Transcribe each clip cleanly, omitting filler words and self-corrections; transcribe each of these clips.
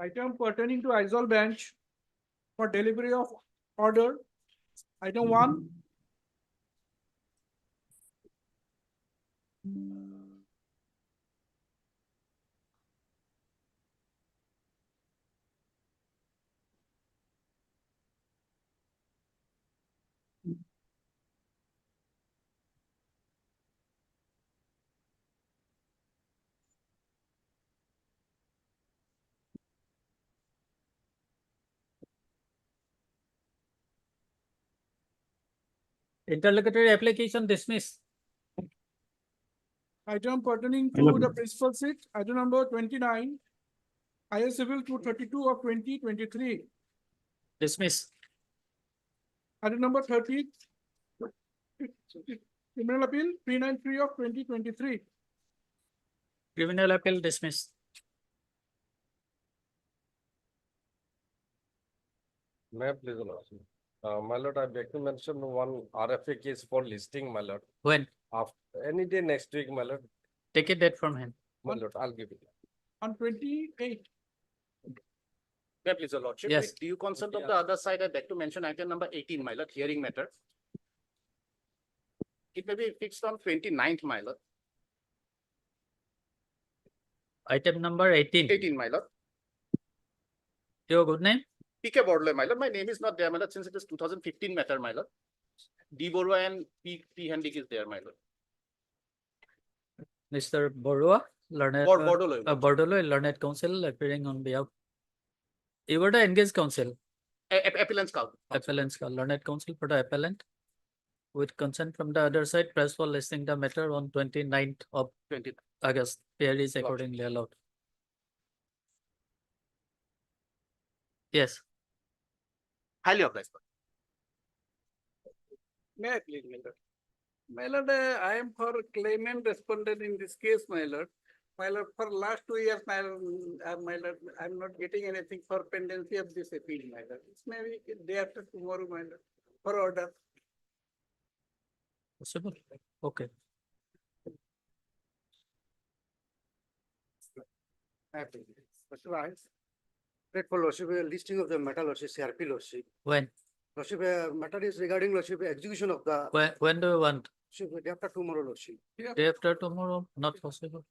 Item pertaining to Aizawl bench for delivery of order. Item 1. Interlocutory application dismissed. Item pertaining to the principal seat. Item number 29. IS Civil 232 of 2023. Dismiss. Item number 30. Criminal appeal 393 of 2023. Criminal appeal dismissed. May I please allow? My lord, I beg to mention one RFA case for listing, my lord. When? After any day next week, my lord. Take a date from him. My lord, I'll give it. On 28. May I please, your lordship? Yes. With due consent of the other side, I beg to mention item number 18, my lord, hearing matter. It may be fixed on 29th, my lord. Item number 18. 18, my lord. Your good name? PK Borle, my lord. My name is not there, my lord, since it is 2015 matter, my lord. D. Borua and P. Hendik is there, my lord. Mr. Borua, learned Bordolo. Bordolo, learned counsel appearing on behalf. You were the engaged counsel. Appellant's call. Appellant's call. Learned counsel for the appellant. With consent from the other side, press for listing the matter on 29th of 20. August. Here is accordingly allowed. Yes. Highly obliged. May I please, my lord? My lord, I am for claimant respondent in this case, my lord. My lord, for last 2 years, my lord, I'm not getting anything for pendency of this appeal, my lord. It's maybe day after tomorrow, my lord, for order. Possible. Okay. First of all, wait for Lordship, listing of the matter, Lordship, CRP Lordship. When? Lordship, matter is regarding Lordship, execution of the, When do you want? Lordship, day after tomorrow, Lordship. Day after tomorrow? Not possible.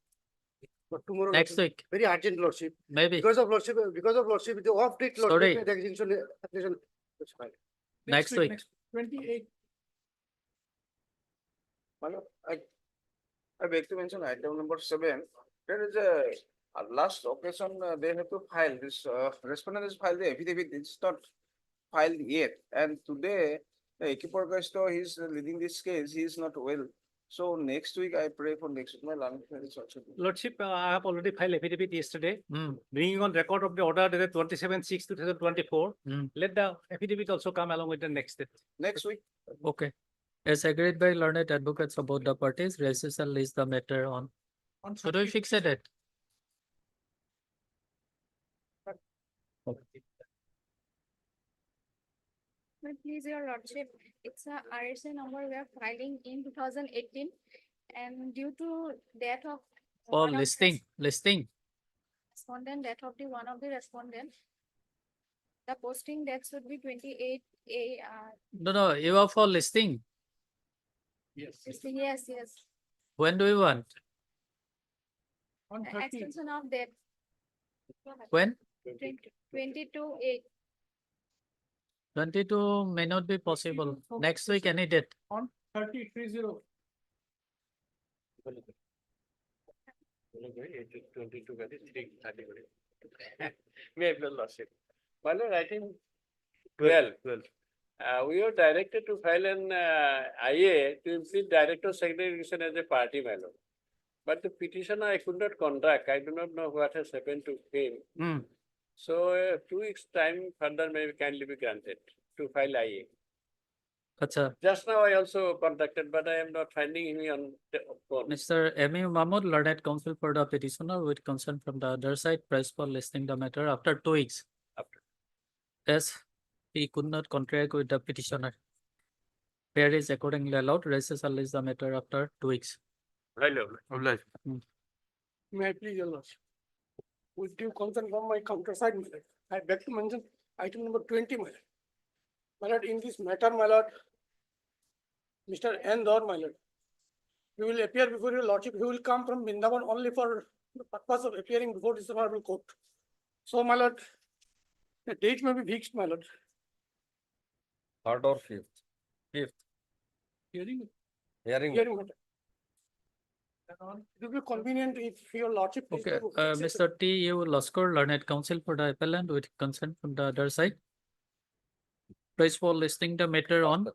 But tomorrow. Next Lordship, week, very urgent, Lordship. maybe. Because of Lordship, the off date, Sorry. Lordship, the execution application. That's fine. Next week. 28. My lord, I beg to mention item number 7. There is a last occasion they have to file this respondent has filed the affidavit. It's not filed yet, and today the Ekiporgasto is leading this case. He is not well. So next week I pray for next week. My land is also. Lordship, I have already filed affidavit yesterday, Hmm. bringing on record of the order dated 27/6/2024. Hmm. Let the affidavit also come along with the next date. Next week. Okay. As agreed by learned advocates of both the parties, Regis shall list the matter on. On Should we fix a date? But please, your lordship, it's a RSA number we are filing in 2018, and due to death of For one of the listing. respondent, death of the one of the respondent, the posting date should be 28 No, you are for listing. Yes. yes. When do you want? On 30. Extension of date. When? 22/8. 22 may not be possible. Next week, any date. On 30. 30. 22, 30. May I please, lordship? My lord, I think 12. We are directed to file an IA to implement director segregation as a party, my lord. But the petitioner I could not contact. I do not know what has happened to him. Hmm. So 2 weeks time further may kindly be granted to file IA. Acha. Just now I also contacted, but I am not finding him on the phone. Mr. M.U. Mahmood, learned counsel for the petitioner with consent from the other side, press for listing the matter after 2 weeks. After. As he could not contract with the petitioner. Here is accordingly allowed. Regis shall list the matter after 2 weeks. Right, lovely. May I please, your lordship? with due consent from my counterside, my lord, I beg to mention item number 20, my lord. My lord, in this matter, my lord, Mr. N. Dor, my lord, he will appear before your lordship. He will come from Vrindavan only for the purpose of appearing before this honorable court. So, my lord, the date may be fixed, my lord. Third or fifth? Fifth, Hearing, hearing. Hearing matter. It will be convenient if your lordship. please Okay, do fix it. Mr. T. U. Laskar, learned counsel for the appellant with consent from the other side. Praise for listing the matter on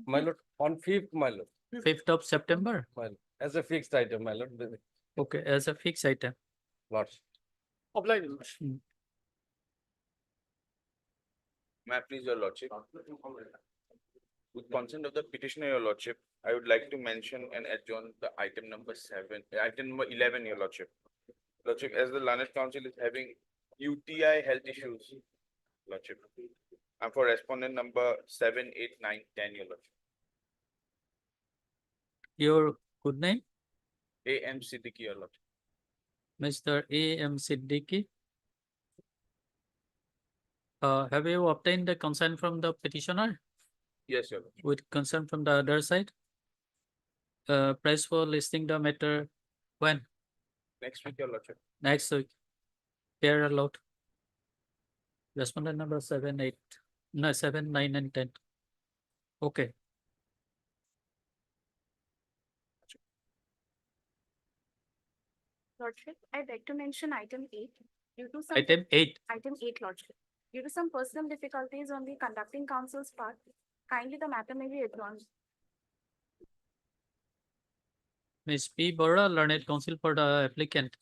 My lord, on fifth, my lord, 5th of September. my lord, as a fixed item, my lord, Okay, as a fixed item. lords. Obliged, your lordship. May I please your lordship? With consent of the petitioner, your lordship, I would like to mention and adjourn the item number 11, your lordship. Lordship, as the learned council is having UTI health issues, lordship. And for respondent number 7, 8, 9, 10, your lordship. Your good name, AM Siddiqui, your lordship. Mr. A. M. Siddiqui. Have you obtained the consent from the petitioner Yes, your lordship. with consent from the other side? Price for listing the matter when? Next week, your lordship. Next week. Pair allowed. Respondent number 7, 8, no, 7, 9, and 10. Okay. Lordship, I beg to mention item 8. Due to some Item 8. Item 8, Lordship. Due to some personal difficulties on the conducting council's part, kindly the matter may be adjourned. Ms. P. Bora, learned counsel for the applicant,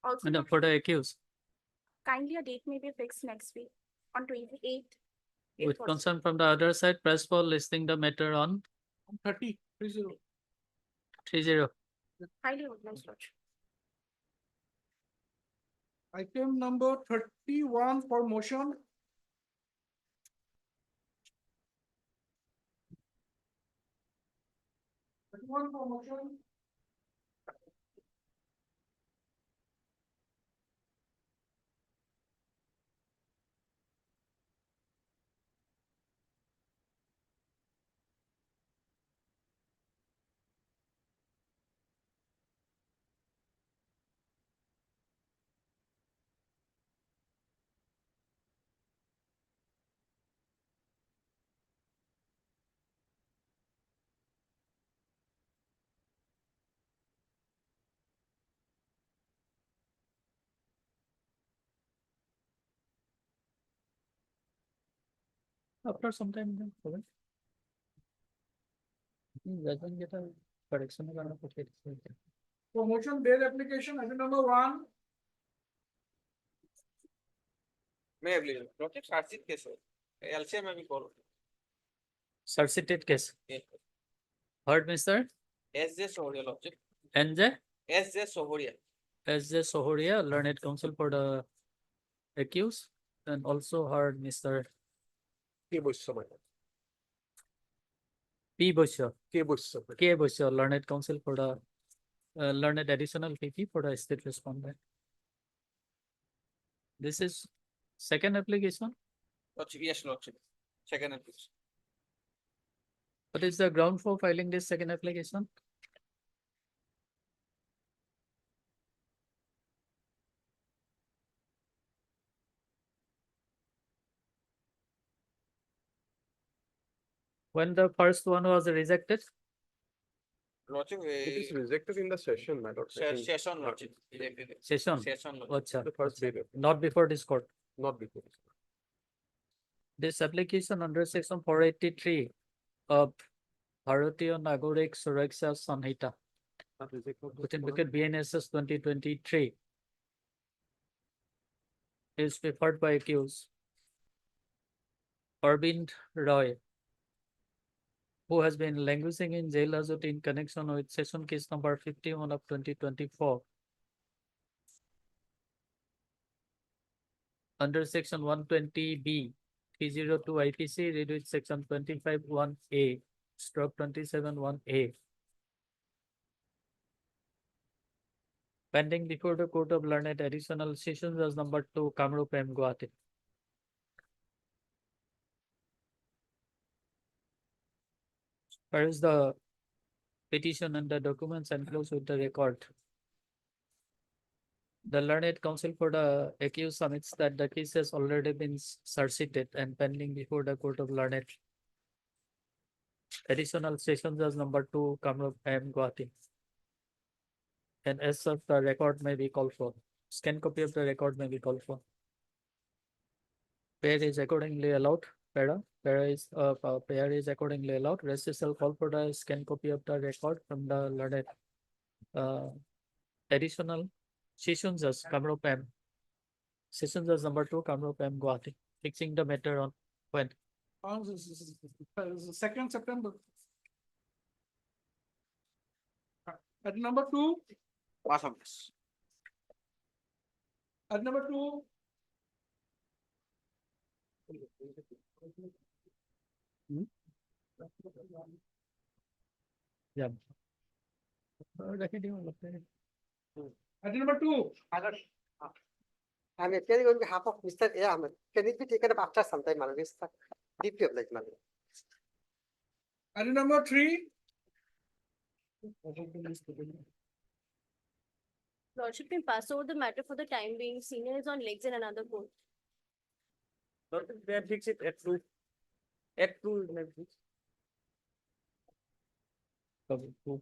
Also, and for the accused, kindly a date may be fixed next week on 28th. with consent from the other side, press for listing the matter on 30, 30. 30. Highly organized, Lordship. Item number 31 for motion. One for motion. After some time, then, correct? Doesn't get a correction. For motion bail application, item number 1. May I please? Lordship, Sarsit case. LCM may be called. Substitute case. Heard, Mr. S.J. Sohoria, lordship. NJ, S.J. Sohoria. S.J. Sohoria, learned counsel for the accused, and also heard Mr. P. Busha. K. Busha, learned counsel for the learned additional PP for the state respondent. This is second application. Lordship, yes, lordship. Second application. What is the ground for filing this second application? When the first one was rejected, Lordship, It is rejected in the session, my lord. I think session, lordship. session, Session, lordship. Acha, The first day, not before this court. not before. This application under section 483 of Bharatiya Nagorik Suraksha Samhita within bracket BNSS 2023 is preferred by accused Arvind Roy, who has been languishing in jail hazard in connection with session case number 51 of 2024 under section 120B 302 IPC read with section 25(1)(a) stroke 27(1)(a). pending before the Court of Learned Additional Sessions as number 2, Kamrup M. Guwahati. Where is the petition and the documents enclosed with the record? The learned counsel for the accused submits that the case has already been surseated and pending before the Court of Learned Additional Sessions as number 2, Kamrup M. Guwahati. And as such, the record may be called for. Scan copy of the record may be called for. Pair is accordingly allowed. Pair is accordingly allowed. Rest shall call for the scan copy of the record from the learned additional sessions as Kamrup M. Sessions as number 2, Kamrup M. Guwahati. Fixing the matter on when? On the 2nd September. At number 2, Awesome. at number 2. Yeah. At number 2, I'm appearing on behalf of Mr. A. Ahmed. Can it be taken up after some time, Malal? Mr. DP of like Malal. at number 3, Lordship can pass over the matter for the time being. Senior is on legs in another court. They fix it at 2. At 2.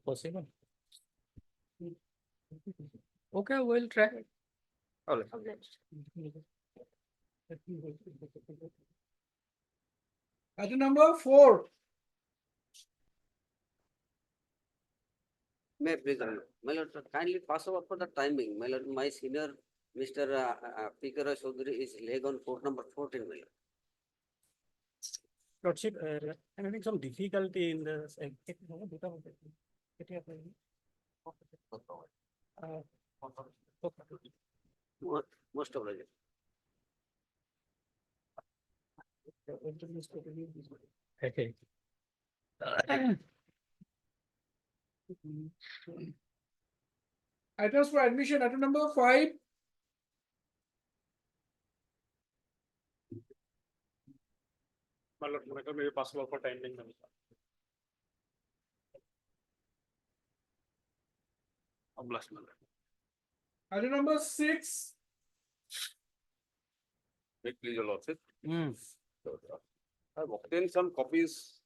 Possible. Okay, we'll try. Obliged. at number 4, May I please, my lord, kindly pass over for the timing. My lord, my senior, Mr. Pikara Chaudhary is leg on court number 14, my lord. Lordship, I'm having some difficulty in the. Most obliged. Okay. items for admission, item number 5, My lord, matter may be possible for timing. Oblast, my lord. item number 6, Wait, please, your lordship. I've obtained some copies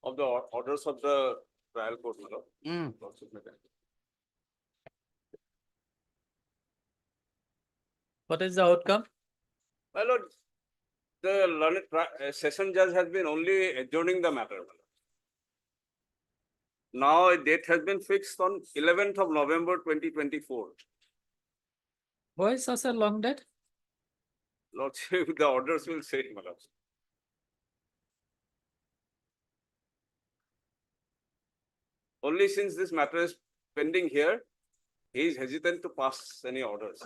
of the orders of the trial court, my lord. Lordship, may I- What is the outcome? My lord, the learned session judge has been only adjourning the matter. my lord. Now a date has been fixed on 11th of November 2024. Why such a long date? Lordship, the orders will say, my lord. Only since this matter is pending here, he is hesitant to pass any orders.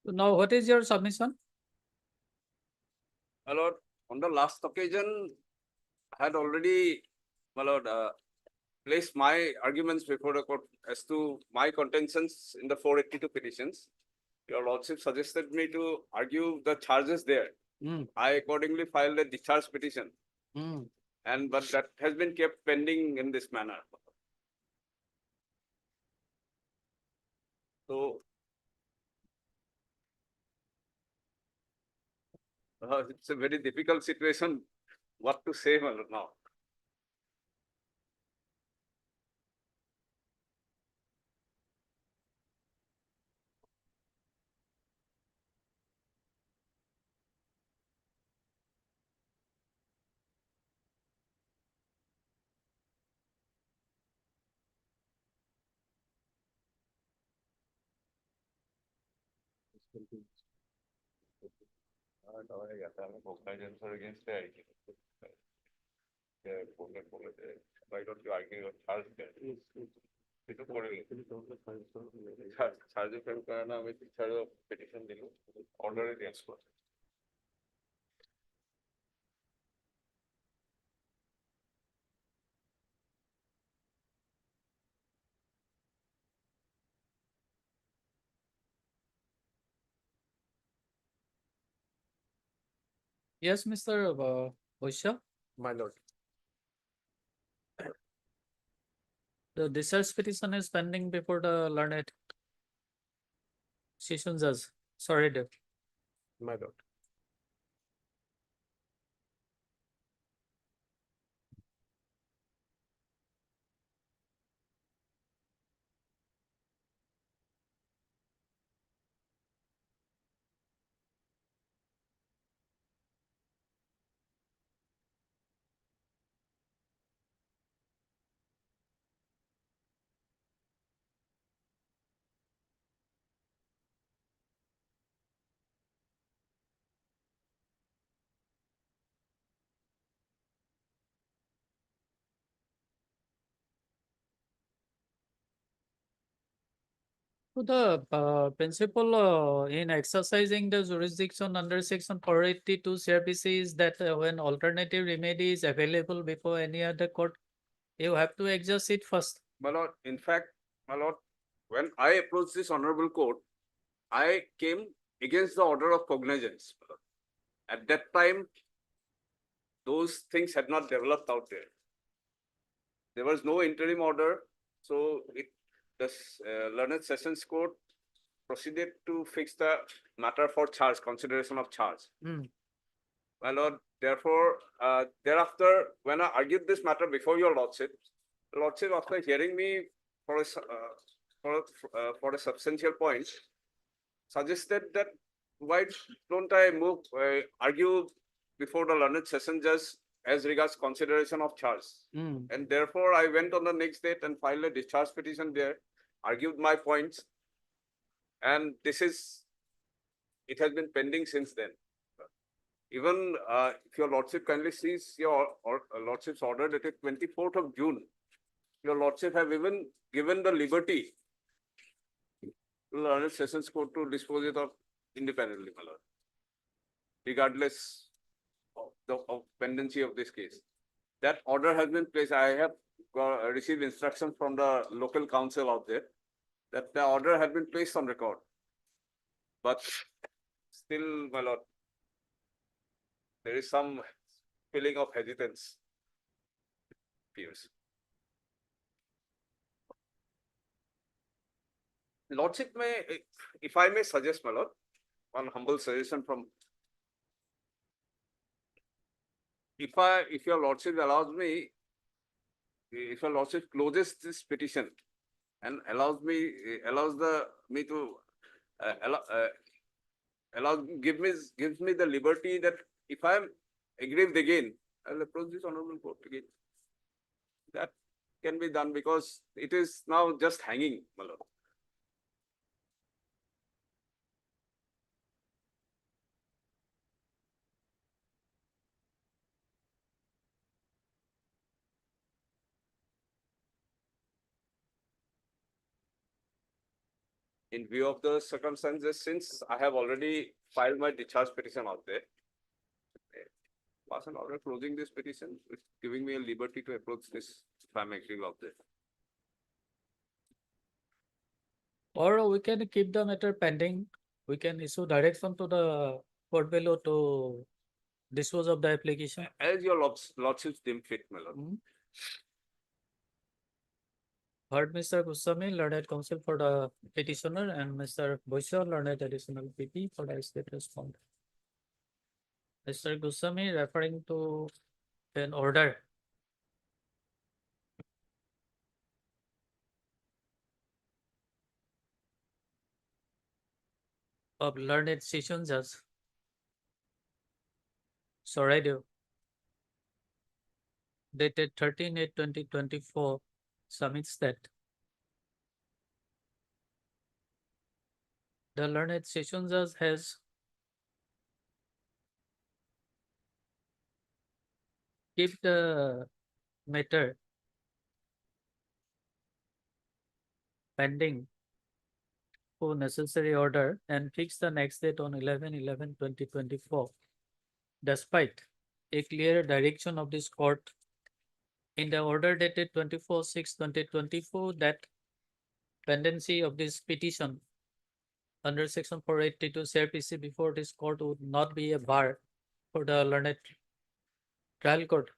So now what is your submission? My lord, on the last occasion, I had already, my lord, placed my arguments before the court as to my contentions in the 482 petitions. Your lordship suggested me to argue the charges there. I accordingly filed a discharge petition, but that has been kept pending in this manner. So it's a very difficult situation. What to say, my lord, now? Against the idea. Why don't you argue your charge? কিছু করে চার্জে fail করে না আমি petition দিল অর্ডারে রিয়াজ করে Yes, Mr. Boisha, My lord, the discharge petition is pending before the learned session judge. Sorry, dear. my lord. To the principle in exercising the jurisdiction under section 482 CRPC is that when alternative remedy is available before any other court, you have to exhaust it first. My lord, in fact, my lord, when I approached this honorable court, I came against the order of cognizance. My lord. At that time, those things had not developed out there. There was no interim order, so the learned sessions court proceeded to fix the matter for charge, consideration of charge. Hmm. My lord, therefore, thereafter, when I argued this matter before your lordship, after hearing me for a substantial point, suggested that why don't I argue before the learned session judge as regards consideration of charge. Hmm. And therefore, I went on the next date and filed a discharge petition there, argued my points. And it has been pending since then. Even if your lordship kindly sees your lordship's order dated 24th of June, your lordship have even given the liberty to the learned sessions court to dispose it of independently, my lord, regardless of the pendency of this case. That order has been placed. I have received instructions from the local council out there that the order had been placed on record. But still, my lord, there is some feeling of hesitance. Appears. Lordship may, if I may suggest, my lord, one humble suggestion from. If your lordship allows me, if your lordship closes this petition and allows me to gives me the liberty that if I am aggrieved again, I'll approach this honorable court again. That can be done because it is now just hanging, my lord. In view of the circumstances, since I have already filed my discharge petition out there, pass an order closing this petition, it's giving me a liberty to approach this if I'm aggrieved out there. Or we can keep the matter pending. We can issue direction to the court below to dispose of the application. As your lordships deem fit, my lord. Hmm. Heard Mr. Goswami, learned counsel for the petitioner, and Mr. Boisha, learned additional PP for the state respondent. Mr. Goswami referring to an order of learned session judge. Soraido, dated 13/8/2024, submits that the learned session judge has kept the matter pending for necessary order and fix the next date on 11/11/2024, despite a clear direction of this court in the order dated 24/6/2024 that pendency of this petition under section 482 CRPC before this court would not be a bar for the learned trial court,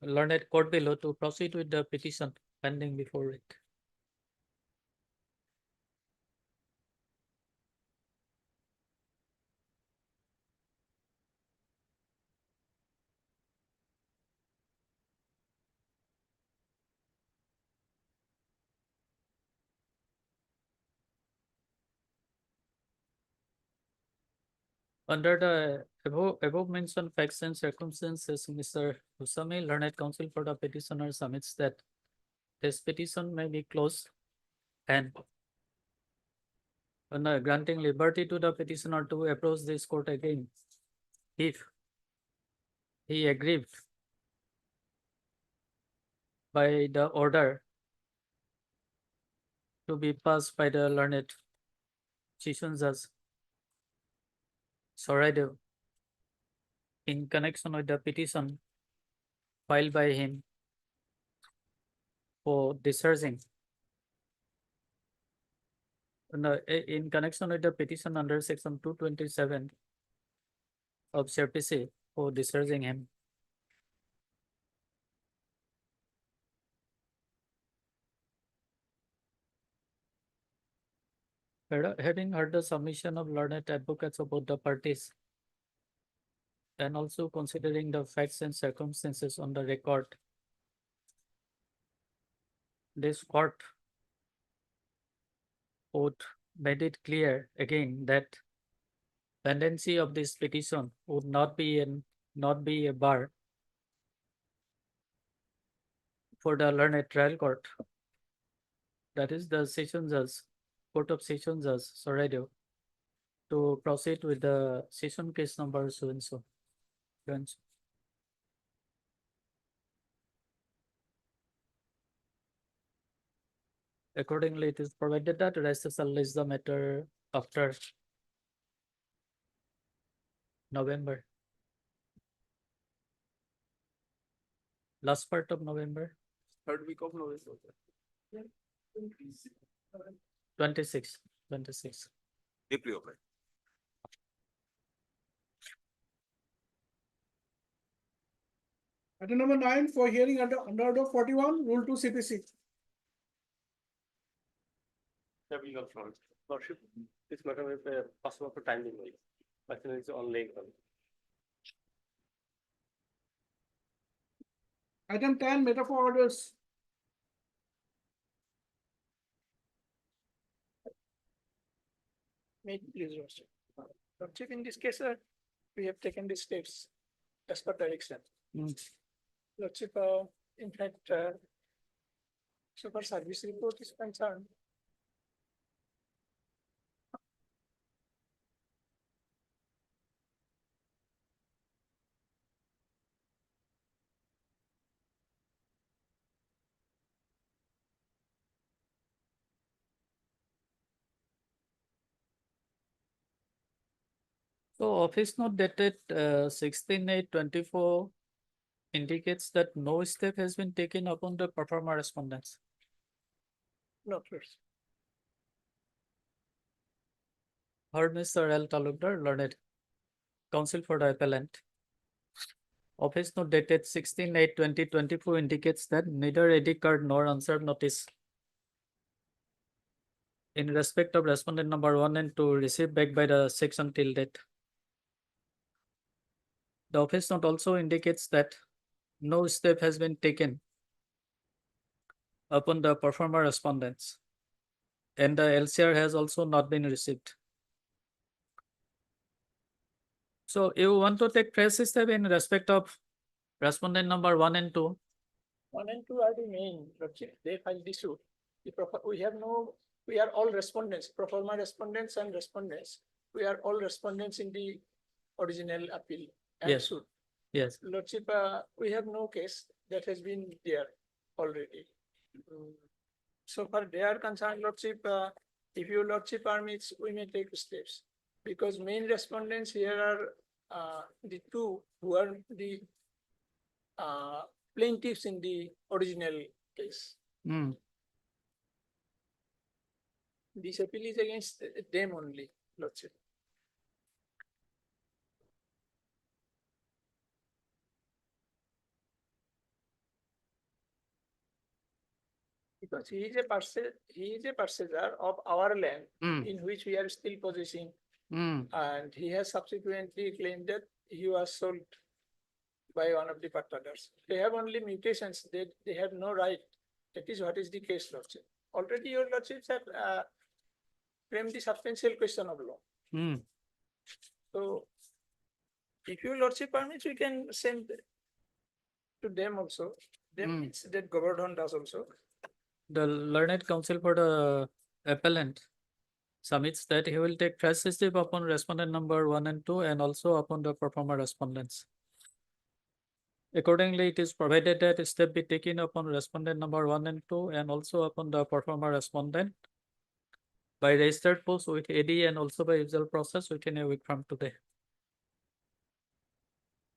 learned court below to proceed with the petition pending before it. Under the above mentioned facts and circumstances, Mr. Husami, learned counsel for the petitioner, submits that this petition may be closed and granting liberty to the petitioner to approach this court again if he aggrieved by the order to be passed by the learned Sessions Judge Soraidev in connection with the petition filed by him for discharging in connection with the petition under section 227 of CRPC for discharging him. Having heard the submission of learned advocates of both the parties and also considering the facts and circumstances on the record, this court would made it clear again that pendency of this petition would not be a bar for the learned trial court, that is the Sessions Judge, Court of Sessions Judge Soraidev, to proceed with the session case number so and so. Accordingly, it is provided that rest shall list the matter after November. Last part of November, Third week of November. 26. April, right? Item number 9 for hearing under order 41, rule 2 CPC. Lordship, this matter may be possible for timing. Question is on late. Item 10, matter for orders. May it please, Lordship. Lordship, in this case, we have taken the steps as per direction. Lordship, in fact, so far service report is concerned, So office note dated 16/8/24 indicates that no step has been taken upon the performer respondents. not first. Heard Mr. L. Talukdar, learned counsel for the appellant. Office note dated 16/8/2024 indicates that neither edit card nor answer notice in respect of respondent number 1 and 2 received back by the section till date. The office note also indicates that no step has been taken upon the performer respondents, and the LCR has also not been received. So you want to take fresh step in respect of respondent number 1 and 2? 1 and 2 are the main, Lordship. They filed the suit. We are all respondents, pro forma respondents and respondents. We are all respondents in the original appeal and Yes. suit. Yes. Lordship, we have no case that has been there already. So far they are concerned, Lordship, if your Lordship permits, we may take steps. Because main respondents here are the two who are the plaintiffs in the original case. Hmm. This appeal is against them only, Lordship. Because he is a purchaser of our land Hmm. in which we are still possessing, Hmm. and he has subsequently claimed that he was sold by one of the partners. They have only mutations, they have no right. That is what is the case, Lordship. Already your Lordships have framed the substantial question of law. Hmm. So if your Lordship permits, we can send to them also. Them Hmm. means that Govardhan does also. The learned counsel for the appellant submits that he will take fresh receipt upon respondent number 1 and 2 and also upon the performer respondents. Accordingly, it is provided that a step be taken upon respondent number 1 and 2 and also upon the performer respondent by registered post with AD and also by usual process within a week from today.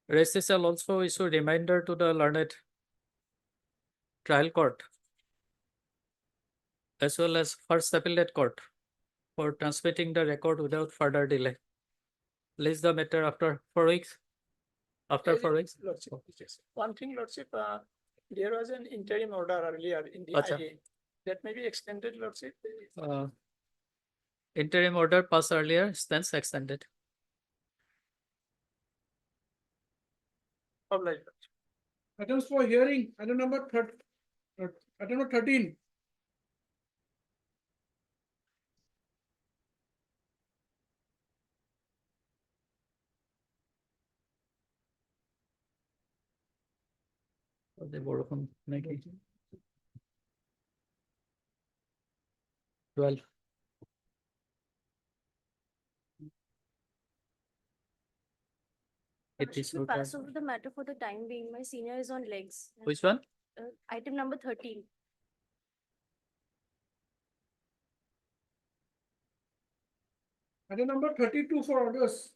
Registry shall also issue reminder to the learned trial court as well as first appellate court for transmitting the record without further delay. List the matter after 4 weeks. After Yes, 4 weeks. Lordship, yes. One thing, Lordship, there was an interim order earlier in the Acha. IA that may be extended, Lordship. Interim order passed earlier stands extended. Obliged. Items for hearing, item number 13. The বরফন নাকি 12. It is We noted. pass over the matter for the time being. My senior is on legs. Which one? Item number 13. Item number 32 for orders.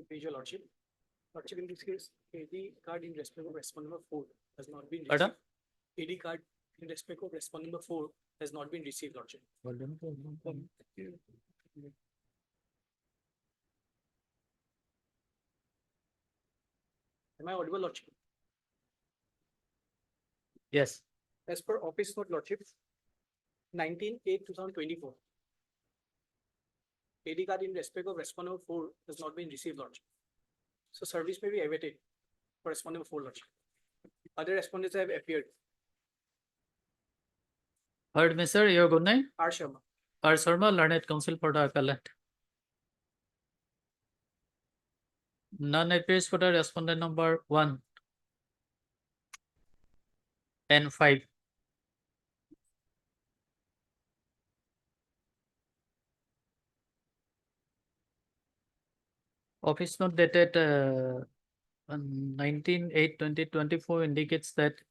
Your Lordship. Lordship, in this case, AD card in respect of respondent number 4 has not been Pardon? received. AD card in respect of respondent number 4 has not been received, Lordship. Am I audible, Lordship? Yes. As per office note, Lordship, 19/8/2024. AD card in respect of respondent number 4 has not been received, Lordship. So service may be awaited for respondent number 4, Lordship. Other respondents have appeared. Heard me, sir. Your good name? R. Sharma. R. Sharma, learned counsel for the appellant. None appears for the respondent number 1 and 5. Office note dated 19/8/2024 indicates that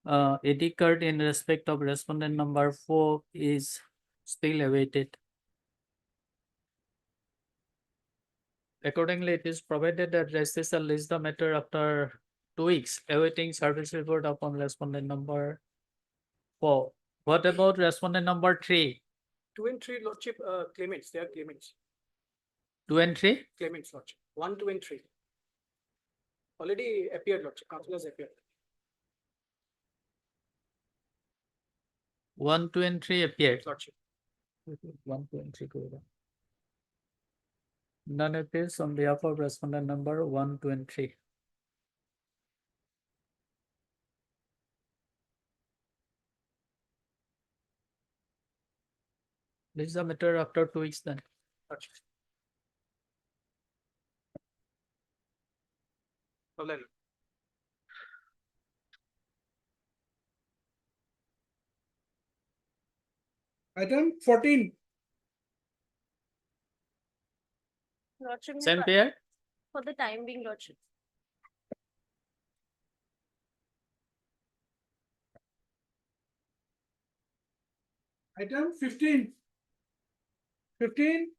AD card in respect of respondent number 4 is still awaited. Accordingly, it is provided that registry shall list the matter after 2 weeks, awaiting service report upon respondent number 4. What about respondent number 3? 2 and 3, Lordship, claimants, they are claimants. 2 and 3? Claimants, Lordship. 1, 2, and 3. Already appeared, Lordship. Counsel has appeared. 1, 2, and 3 appeared. Lordship. 1, 2, and 3 go down. None appears on behalf of respondent number 1, 2, and 3. This is the matter after 2 weeks then. Lordship. Obliged. Item 14. Lordship, Same pair? for the time being, Lordship. Item 15. 15.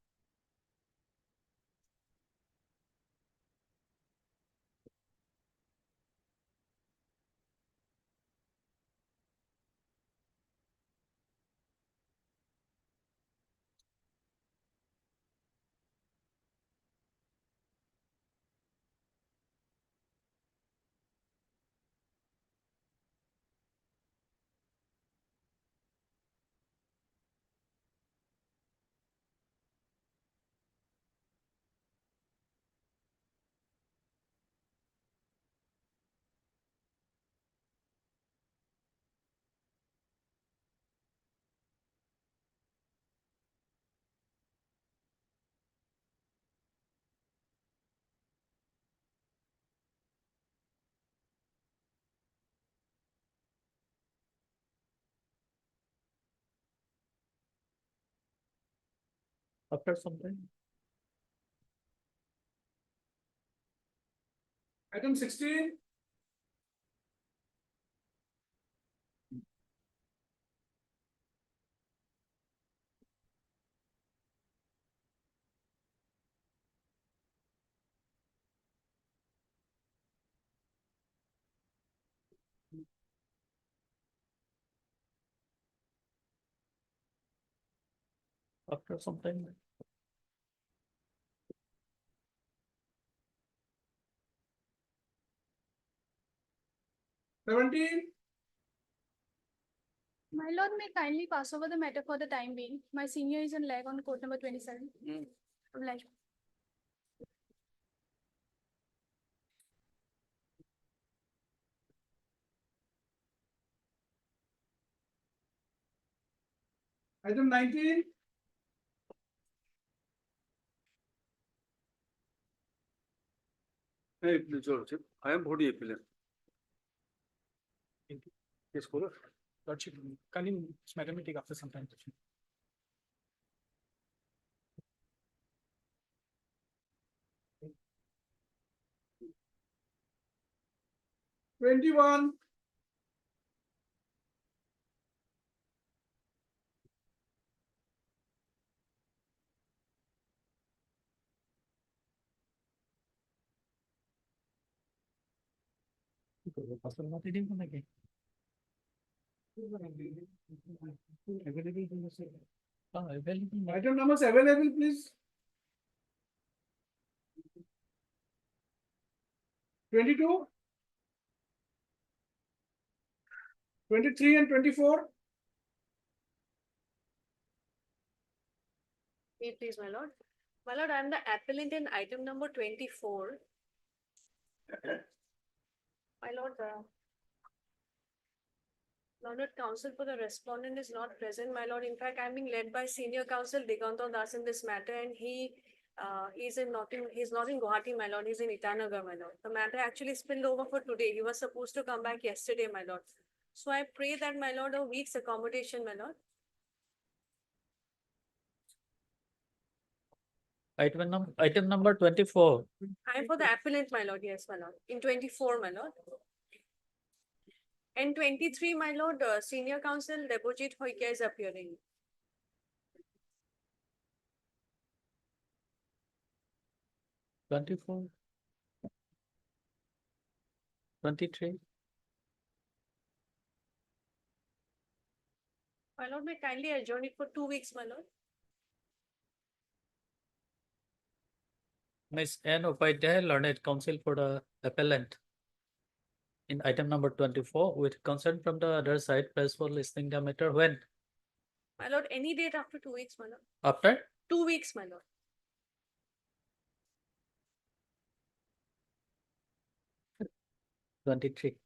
After some time. Item 16. After some time. 17. My lord, may kindly pass over the matter for the time being. My senior is in lag on court number 27. Obliged. Item 19. Hey, please, your lordship, I am body appealant. Yes, caller. Lordship, kindly this matter may take after some time. 21. Item numbers available, please. 22. 23 and 24. Wait, please, my lord. My lord, I am the appellant in item number 24. My lord, Learned counsel for the respondent is not present, my lord. In fact, I am being led by senior counsel Diganta Das in this matter, and he's not in Guwahati, my lord. He's in Itanagar, my lord. The matter actually spilled over for today. He was supposed to come back yesterday, my lord. So I pray that, my lord, a week's accommodation, my lord. Item number 24. I am for the appellant, my lord. Yes, my lord. In 24, my lord. And 23, my lord, senior counsel Debojit Hoike is appearing. Twenty-four. 23. My lord, may kindly adjourn it for 2 weeks, my lord. Miss N. Upadhyay, learned counsel for the appellant. In item number 24, with consent from the other side, press for listening the matter when? My lord, any date after 2 weeks, my lord. After? 2 weeks, my lord. Twenty-three.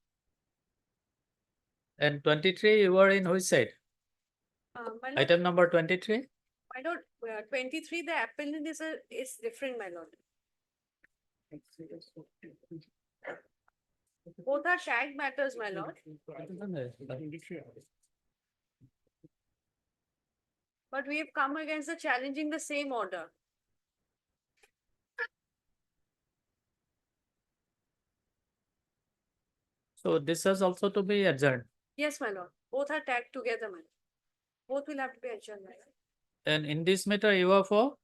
And 23, you were in which side? My lord, Item number 23? my lord, 23, the appellant is different, my lord. Both are tag matters, my lord. But we have come against the challenging the same order. So this has also to be adjourned. Yes, my lord. Both are tagged together, my lord. Both will have to be adjourned, my lord. And in this matter, you are for?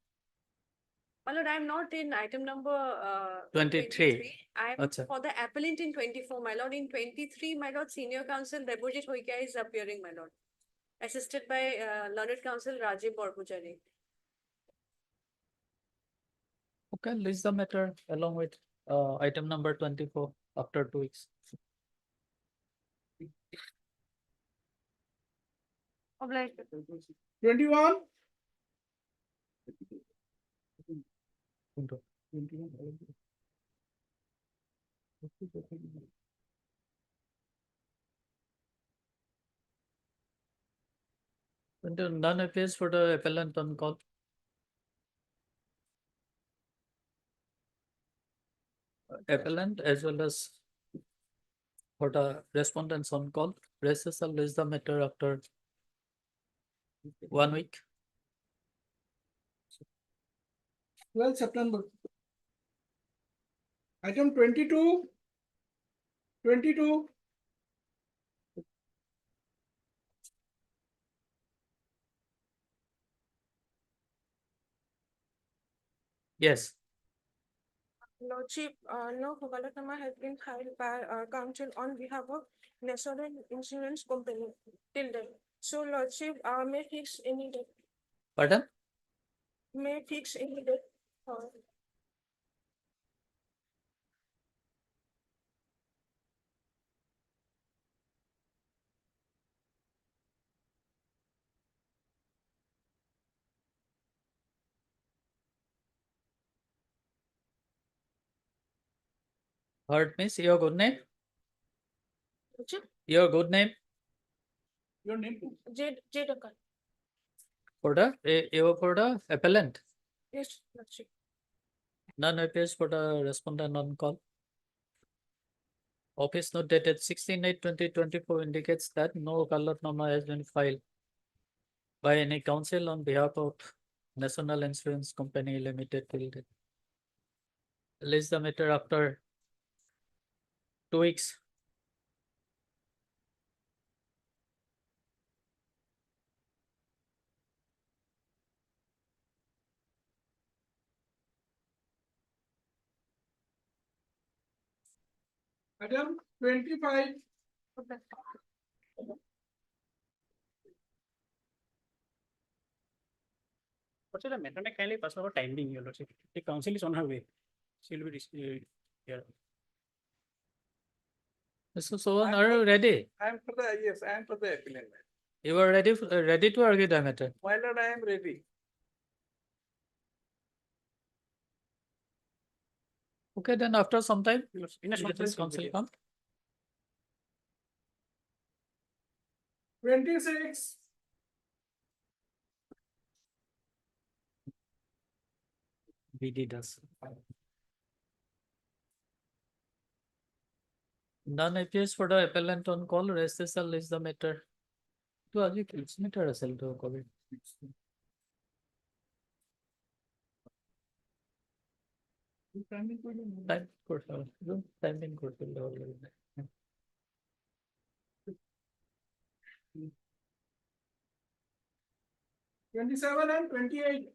My lord, I am not in item number 23. I am Acha. for the appellant in 24, my lord. In 23, my lord, senior counsel Debojit Hoikia is appearing, my lord. Assisted by learned counsel Rajiv Borpujari. Okay, list the matter along with item number 24 after 2 weeks. Obliged. 21, None appears for the appellant on call. Appellant as well as for the respondents on call. Rest shall list the matter after 1 week. 12 September. Item 22, 22, Yes. Lordship, no Hogalatama has been filed by counsel on behalf of National Insurance Company till then. So Lordship, may fix any date, Pardon? may fix any date. Heard miss your good name? Lordship, Your good name your name please. J. Dakar. for the you for the appellant. Yes, Lordship. None appears for the respondent on call. Office note dated 16/8/2024 indicates that no Kalatnama has been filed by any counsel on behalf of National Insurance Company Limited till date. List the matter after 2 weeks. Item 25, What's the matter? Kindly pass over timing, your lordship. The council is on her way. She will be here. Mr. Sohan, are you ready? I am for the, yes, I am for the appellant. You are ready to argue the matter. My lord, I am ready. Okay, then after some time, In a short let this time, counsel come. 26, BD does. None appears for the appellant on call. Rest is the matter. तो आज एक matter असेल तो COVID. Timing করতে হবে. 27 and 28.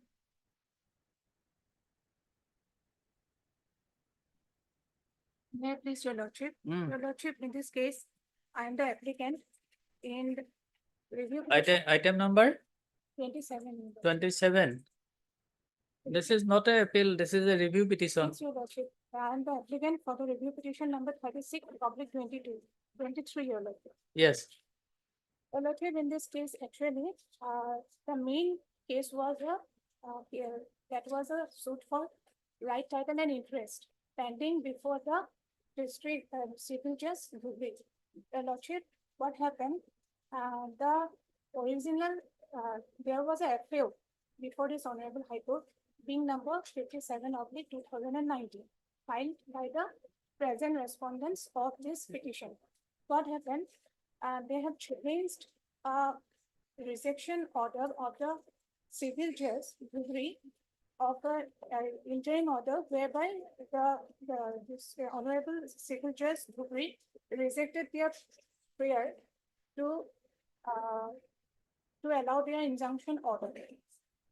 May I please, your lordship? Hmm. Your lordship, in this case, I am the applicant in review. Item number 27. 27. This is not a appeal. This is a review petition. Yes, your lordship. I am the applicant for the review petition number 36, public 22, 23, your lordship. Yes. Your lordship, in this case, actually, the main case was that was a suit for right title and interest pending before the district civil judge ruling. Your lordship, what happened? The original, there was a appeal before this honorable high court, being number 57/2019, filed by the present respondents of this petition. What happened? They have challenged a rejection order of the civil judge Dhubri of a interim order whereby this honorable civil judge Dhubri rejected their prayer to to allow their injunction order.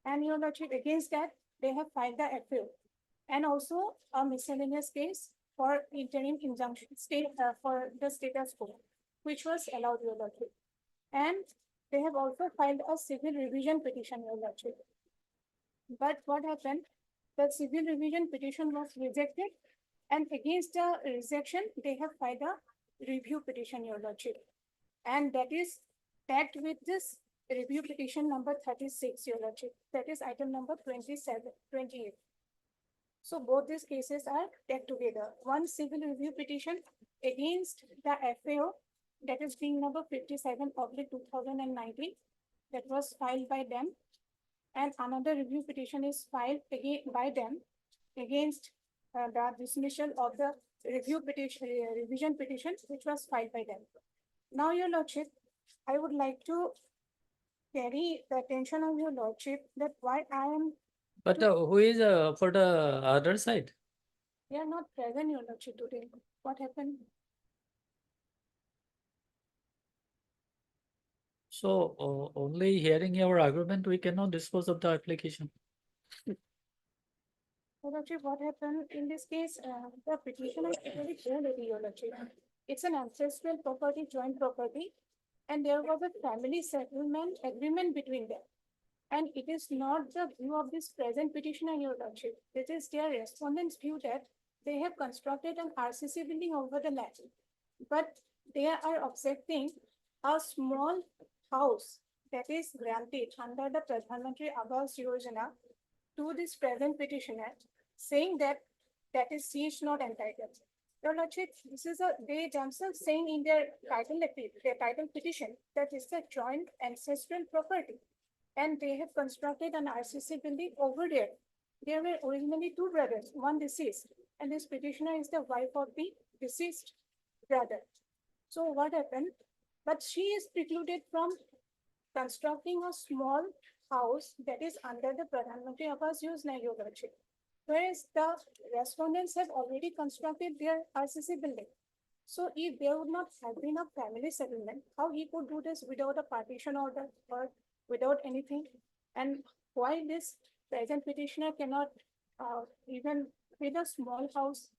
And your lordship, against that, they have filed the appeal. And also a miscellaneous case for interim injunction state for the status quo, which was allowed, your lordship. And they have also filed a civil revision petition, your lordship. But what happened? The civil revision petition was rejected, and against the rejection, they have filed a review petition, your lordship. And that is tagged with this review petition number 36, your lordship. That is item number 28. So both these cases are tagged together. One civil review petition against the FAO, that is being number 57 of 2019, that was filed by them. And another review petition is filed again by them against the dismissal of the review petition, revision petition, which was filed by them. Now, your lordship, I would like to carry the attention of your lordship that why I am, But who is for the other side? they are not present, your lordship, today. What happened? So only hearing your argument, we cannot dispose of the application. Your lordship, what happened in this case, the petition is very clear, your lordship. It's an ancestral property, joint property, and there was a family settlement agreement between them. And it is not the view of this present petitioner, your lordship. It is their respondents' view that they have constructed an RCC building over the land. But they are objecting a small house that is granted under the Pradhan Mantri Awas Yojana to this present petitioner, saying that she is not entitled. Your lordship, this is they themselves saying in their title petition that it's a joint ancestral property. And they have constructed an RCC building over there. There were originally two brothers, one deceased, and this petitioner is the wife of the deceased brother. So what happened? But she is precluded from constructing a small house that is under the Pradhan Mantri Awas Yojana, your lordship. Whereas the respondents have already constructed their RCC building. So if there would not have been a family settlement, how he could do this without a partition order or without anything? And why this present petitioner cannot even build a small house?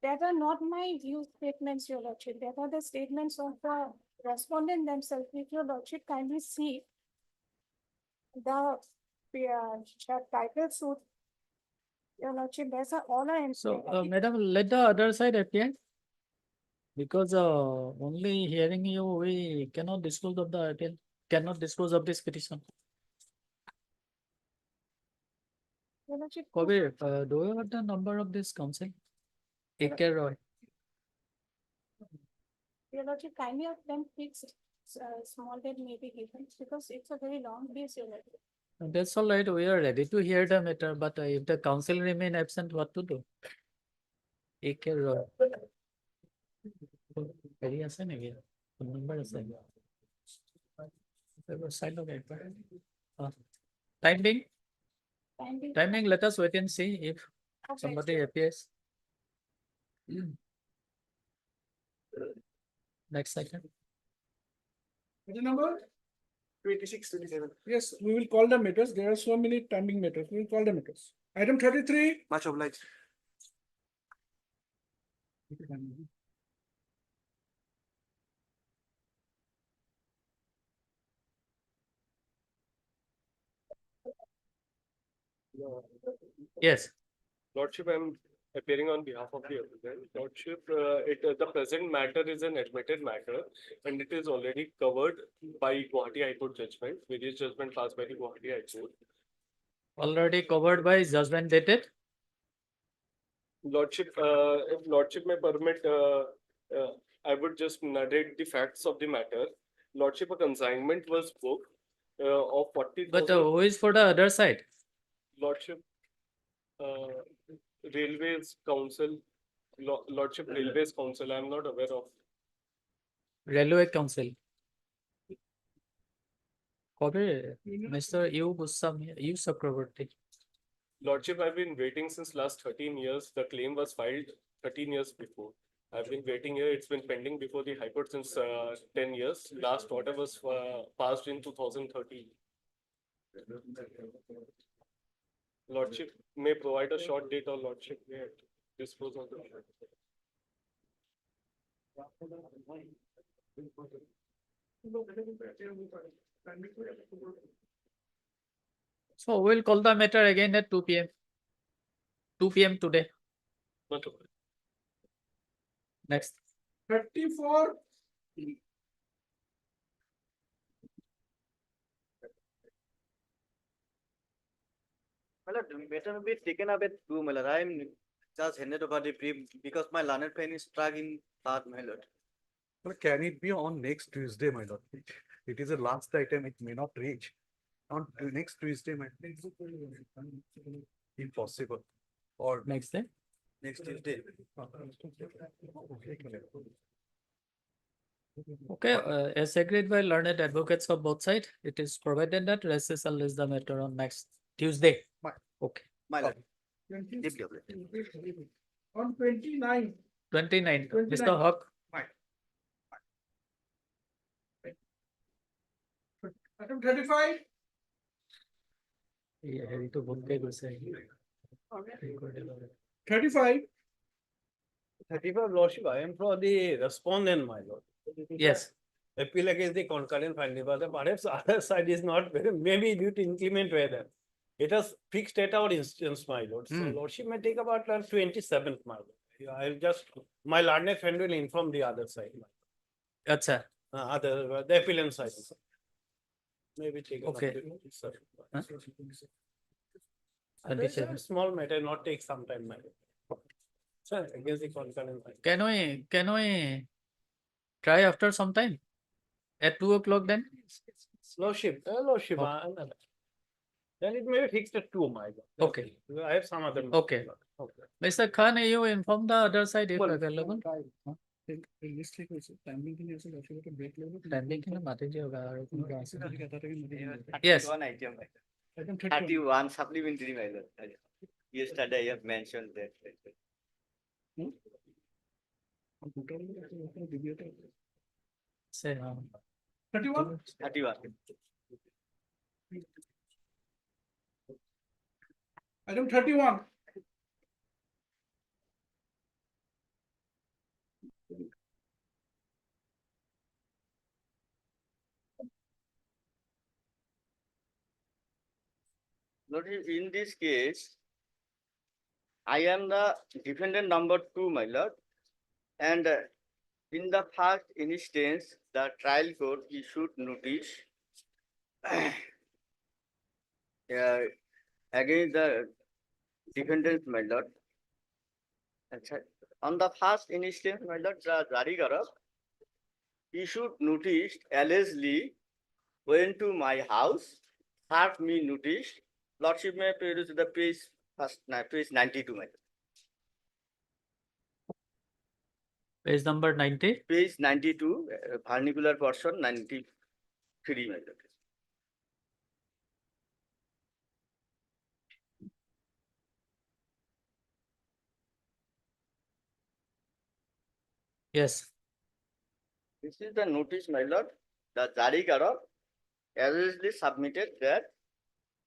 That are not my view statements, your lordship. That are the statements of the respondent themselves. If your lordship kindly see the title suit, your lordship, there's all our So madam, let the other side appear. Because only hearing you, we cannot dispose of the appeal, cannot dispose of this petition. Your lordship, Kabir, do you have the number of this council? A.K. Roy. your lordship, kindly have them fixed small that may be given because it's a very long case, your lordship. That's all right. We are ready to hear the matter, but if the council remain absent, what to do? A.K. Roy. Very আছে নেকি? Phone number আছে? Side of it. Timing? Timing, let us wait and see if somebody appears. Next item. Item number? 26, 27. Yes, we will call the matters. There are so many timing matters. We will call the matters. Item 33. Much obliged. Yes. Lordship, I'm appearing on behalf of the applicant. Lordship, the present matter is an admitted matter and it is already covered by Guwahati High Court judgment, various judgment passed by the Guwahati High Court. Already covered by judgment dated. Lordship, if Lordship may permit, I would just narrate the facts of the matter. Lordship, a consignment was booked of 40,000. But who is for the other side? Lordship, Railways Council, Lordship Railways Council, I am not aware of. Railway Council. Kabir, Mr. U. Goswami, U. Chakraborty. Lordship, I've been waiting since last 13 years. The claim was filed 13 years before. I've been waiting here. It's been pending before the High Court since 10 years. Last order was passed in 2013. Lordship may provide a short date or Lordship may dispose of the. So we'll call the matter again at 2 p.m. 2 p.m. today. Not to worry. Next. 34. My lord, matter will be taken up at two, my lord. I am just handed over the brief because my learned pen is stuck in third, my lord. But can it be on next Tuesday, my lord? It is a last item, it may not reach. On next Tuesday, my impossible. Or Next day. Next Tuesday. Okay, as agreed by learned advocates of both sides, it is provided that recess shall list the matter on next Tuesday. Okay. My lord. 20 Deeply obliged. On 29. 29, 29. Mr. Hawk. Item 35. Yeah, heavy to book ke gusse. 35. 35, Lordship, I am for the respondent, my lord. Yes. Appeal against the concurrent finding, but perhaps other side is not very, maybe due to inclement weather. It was fixed at our instance, my lord. So Lordship may take about 27th, my lord. I'll just, my learned friend will inform the other side. Acha. The appellant side. Maybe take. Okay. Huh? It's a small matter, not take some time, my lord. Sir, against the concurrent. Can we try after some time? At 2 o'clock then? Lordship, Oh. Then it may be fixed at 2, my lord. Okay. I have some other. Okay. Okay. Mr. Khan, you inform the other side if available. Timing के ना माते जी होगा yes 31 item. 31 supplementary, my lord. Yesterday I have mentioned that. say 31. 31. Item 31. Lord, in this case, I am the defendant number 2, my lord. And in the first instance, the trial court issued notice against the defendant, my lord. On the first instance, my lord, the Jarigarab issued notice allegedly went to my house, served me notice. Lordship may produce the page page 92, my lord. page number 90. Page 92, vernacular portion 93, my lord. Yes. This is the notice, my lord. The Jarigarab allegedly submitted that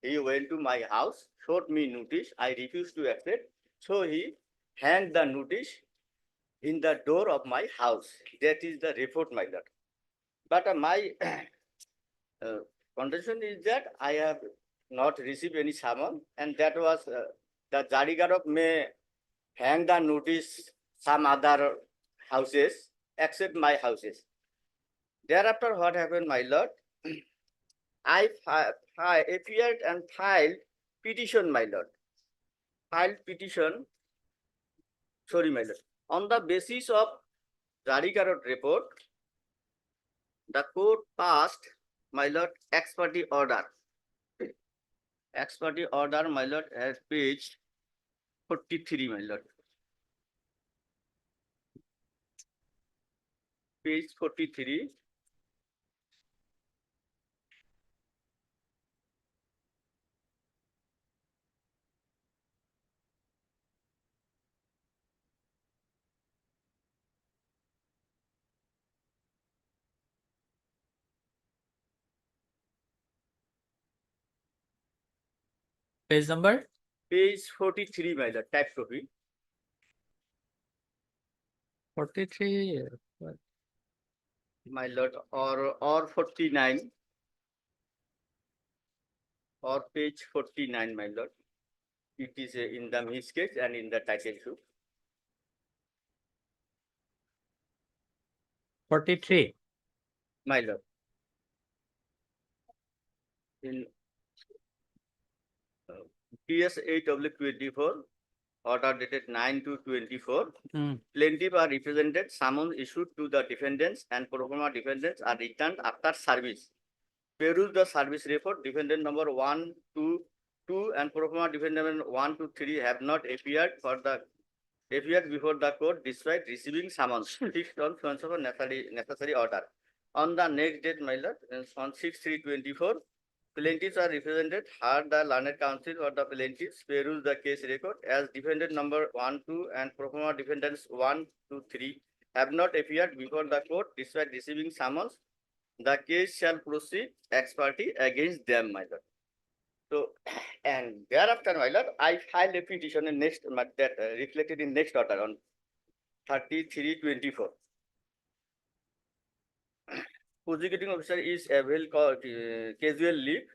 he went to my house, showed me notice. I refused to accept. So he hanged the notice in the door of my house. That is the report, my lord. But my condition is that I have not received any summon, and that was the Jarigarab may hang the notice some other houses except my houses. Thereafter, what happened, my lord? I appeared and filed petition, my lord. Filed petition. Sorry, my lord. On the basis of Jarigarab report, the court passed, my lord, ex parte order. Ex parte order, my lord, at page 43, my lord. Page 43. Page number? Page 43, my lord, type copy. 43. My lord, or 49. Or page 49, my lord. It is in the miss case and in the title shoot. 43. My lord. In PS 8/24, order dated 9/2/24, plaintiff are represented, summons issued to the defendants and pro forma defendants are returned after service. Peruse the service report, defendant number 1, 2, 2 and pro forma defendant 1 to 3 have not appeared before the court despite receiving summons fixed on so and so necessary order. On the next date, my lord, on 6/3/24, plaintiffs are represented, heard the learned counsel for the plaintiffs, peruse the case record as defendant number 1, 2 and pro forma defendants 1 to 3 have not appeared before the court despite receiving summons. The case shall proceed ex parte against them, my lord. So, and thereafter, my lord, I filed a petition in next that reflected in next order on 33/24. Prosecuting officer is available casual leave.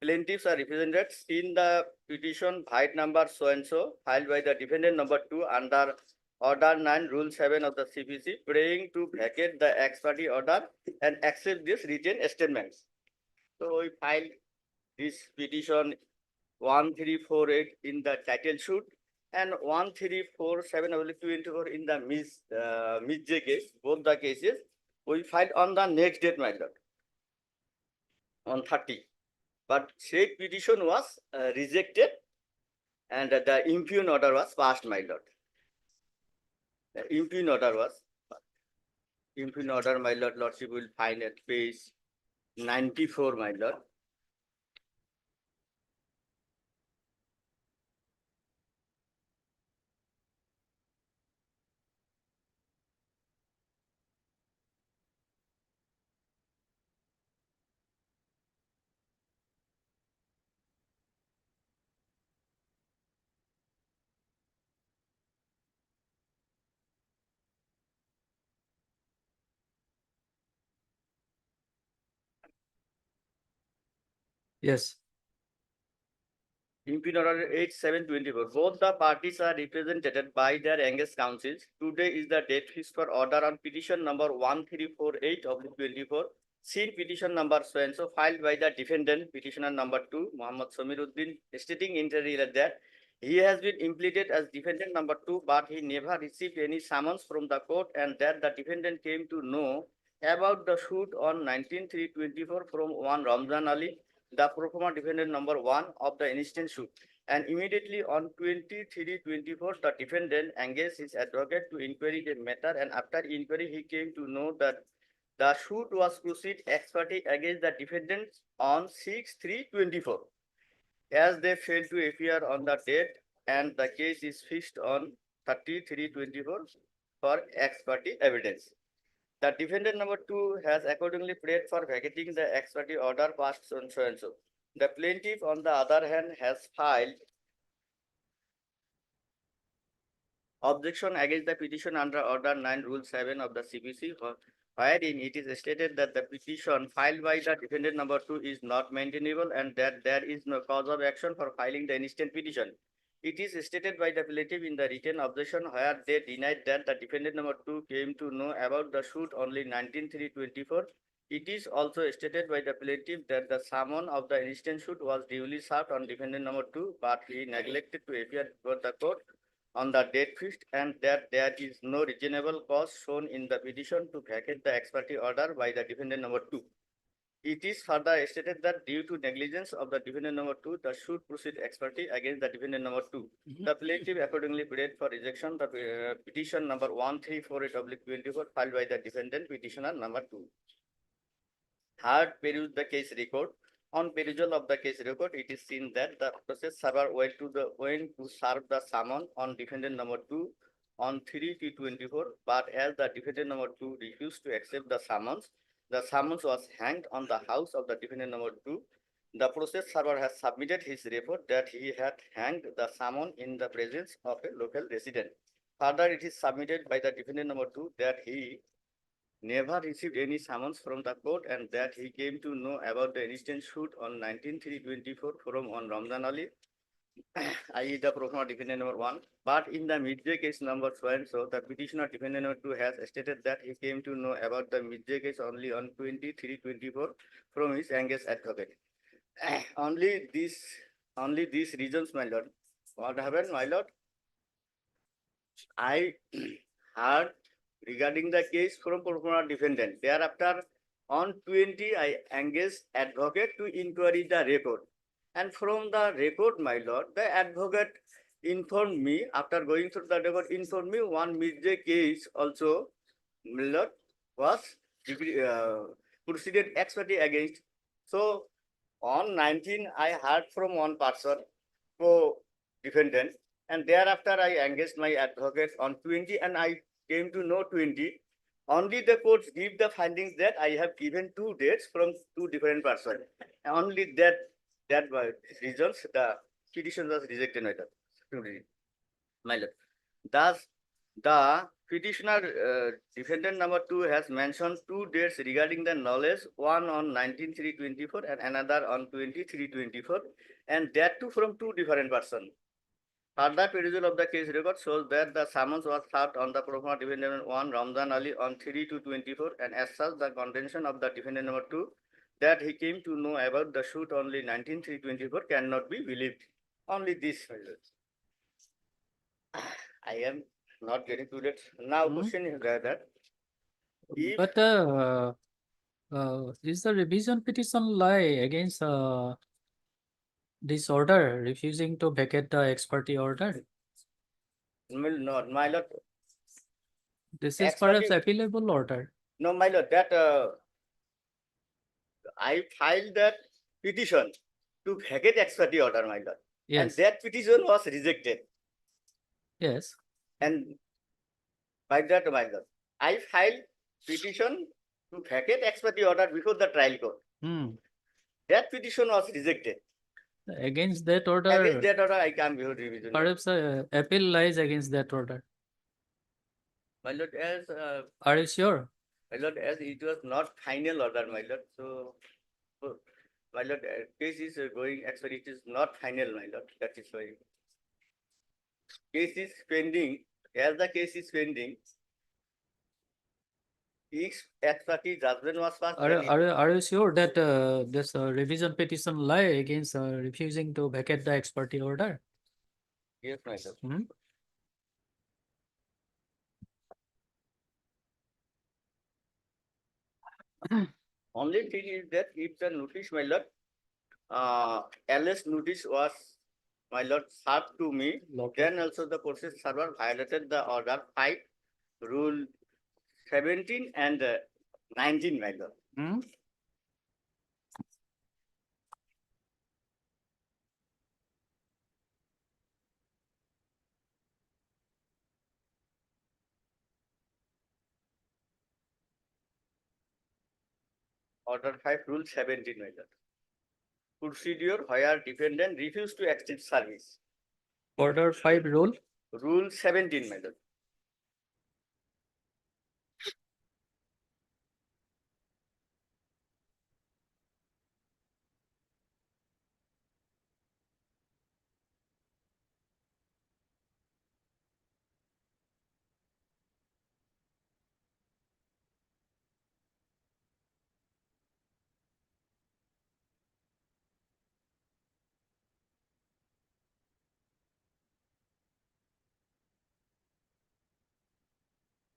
Plaintiffs are represented in the petition file number so and so filed by the defendant number 2 under Order 9, Rule 7 of the CPC, praying to vacate the ex parte order and accept this written statements. So we filed this petition 1348 in the title shoot and 1347/24 in the Miss J case, both the cases we filed on the next date, my lord, on 30. But said petition was rejected and the impugn order was passed, my lord. The impugn order was passed. Impugn order, my lord, lordship will find at page 94, my lord. Yes. Impugn order 8/7/24. Both the parties are represented by their engaged counsels. Today is the date fixed for order on petition number 1348/24. Seen petition number so and so filed by the defendant, petitioner number 2, Muhammad Samiruddin, stating inter alia that he has been implicated as defendant number 2, but he never received any summons from the court, and that the defendant came to know about the suit on 19/3/24 from one Ramzan Ali, the pro forma defendant number 1 of the instant suit. And immediately on 23/24, the defendant engaged his advocate to inquiry the matter, and after inquiry, he came to know that the suit was proceed ex parte against the defendants on 6/3/24, as they failed to appear on the date, and the case is fixed on 30/3/24 for ex parte evidence. The defendant number 2 has accordingly prayed for vacating the ex parte order passed on so and so. The plaintiff, on the other hand, has filed objection against the petition under Order 9, Rule 7 of the CPC, wherein it is stated that the petition filed by the defendant number 2 is not maintainable and that there is no cause of action for filing the instant petition. It is stated by the plaintiff in the written objection where they denied that the defendant number 2 came to know about the suit only 19/3/24. It is also stated by the plaintiff that the summon of the instant suit was duly served on defendant number 2, but he neglected to appear before the court on the date fixed, and that there is no reasonable cause shown in the petition to vacate the ex parte order by the defendant number 2. It is further stated that due to negligence of the defendant number 2, the suit proceed ex parte against the defendant number 2. The plaintiff accordingly prayed for rejection the petition number 1348/24 filed by the defendant petitioner number 2. Third, peruse the case record. On perusal of the case record, it is seen that the process server went to serve the summon on defendant number 2 on 3/2/24, but as the defendant number 2 refused to accept the summons was hanged on the house of the defendant number 2. The process server has submitted his report that he had hanged the summon in the presence of a local resident. Further, it is submitted by the defendant number 2 that he never received any summons from the court and that he came to know about the instant shoot on 19/3/24 from on Ramzan Ali, i.e. the pro forma defendant number 1. But in the midday case number so and so, the petitioner defendant number 2 has stated that he came to know about the midday case only on 23/24 from his engaged advocate. Only these reasons, my lord. What happened, my lord? I heard regarding the case from pro forma defendant. Thereafter, on 20, I engaged advocate to inquiry the record. And from the record, my lord, the advocate informed me, after going through the record, informed me one midday case also, my lord, was proceeded ex parte against. So, on 19, I heard from one person, co-defendant, and thereafter I engaged my advocate on 20 and I came to know 20. Only the courts give the findings that I have given 2 dates from 2 different persons. Only that reasons the petition was rejected by the my lord. Thus, the petitioner defendant number 2 has mentioned 2 dates regarding the knowledge, one on 19/3/24 and another on 20/3/24, and that too from 2 different persons. Further perusal of the case record shows that the summons was served on the pro forma defendant 1 Ramzan Ali on 3/2/24, and as such the contention of the defendant number 2 that he came to know about the shoot only 19/3/24 cannot be believed. Only this. I am not getting to that. Now question is that if But is the revision petition lie against this order, refusing to vacate the ex parte order? not, my lord, This is ex perhaps parte- appealable order. no, my lord, that I filed that petition to vacate ex parte order, my lord. And Yes, that petition was rejected. yes. And by that, my lord, I filed petition to vacate ex parte order before the trial court. Hmm. That petition was rejected. Against that order, Against that order, I come before revision. perhaps appeal lies against that order. My lord, as Are you sure? my lord, as it was not final order, my lord. So my lord, case is going ex parte. It is not final, my lord. That is why case is pending. As the case is pending, each ex parte judgment was passed. Are you sure that this revision petition lie against refusing to vacate the ex parte order? Yes, my lord. Hmm? Only thing is that if the notice, my lord, LS notice was, my lord, served to me, then also the process server violated the order 5, rule 17 and 19, my lord. Hmm? Order 5, rule 17, my lord. Procedure where defendant refused to accept service. Order 5 rule? Rule 17, my lord.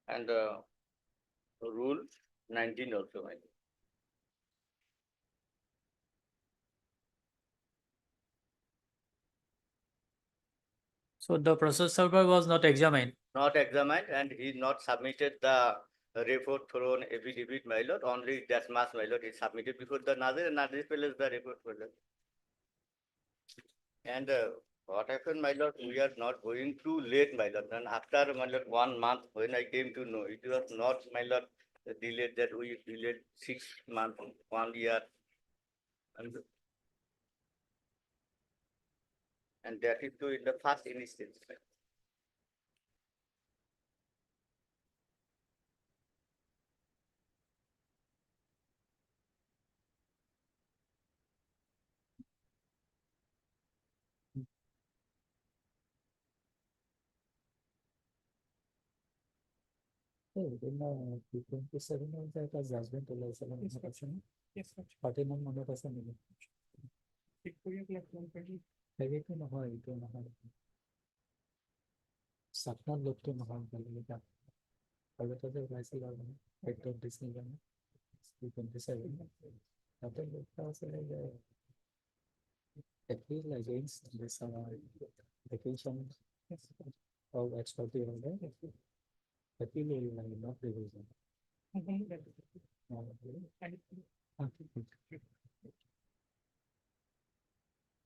And rule 19 also, my lord. So the process server was not examined. Not examined, and he not submitted the report through an affidavit, my lord. Only that much, my lord, is submitted before the Nazir, and Nazir fills the report, my lord. And what happened, my lord, we are not going too late, my lord. And after, my lord, 1 month, when I came to know, it was not, my lord, delayed that we delayed 6 months, 1 year. And and that is to in the first instance. Oh, then, 27 of that as judgment or less than Yes, sir. person. Yes, sir. 41 মনে আছে নেই Victoria Clark 120. হেৰিটো নহয় এইটো নহয় সাতনাৰ লোকটো নহয় বেলেগ আৰু এটা যে ওলাইছিল আৰু একদম দিছিল জানো 27 তাতে লোকটা আছে যে appeal against this vacation of expertly order appeal will not be reason.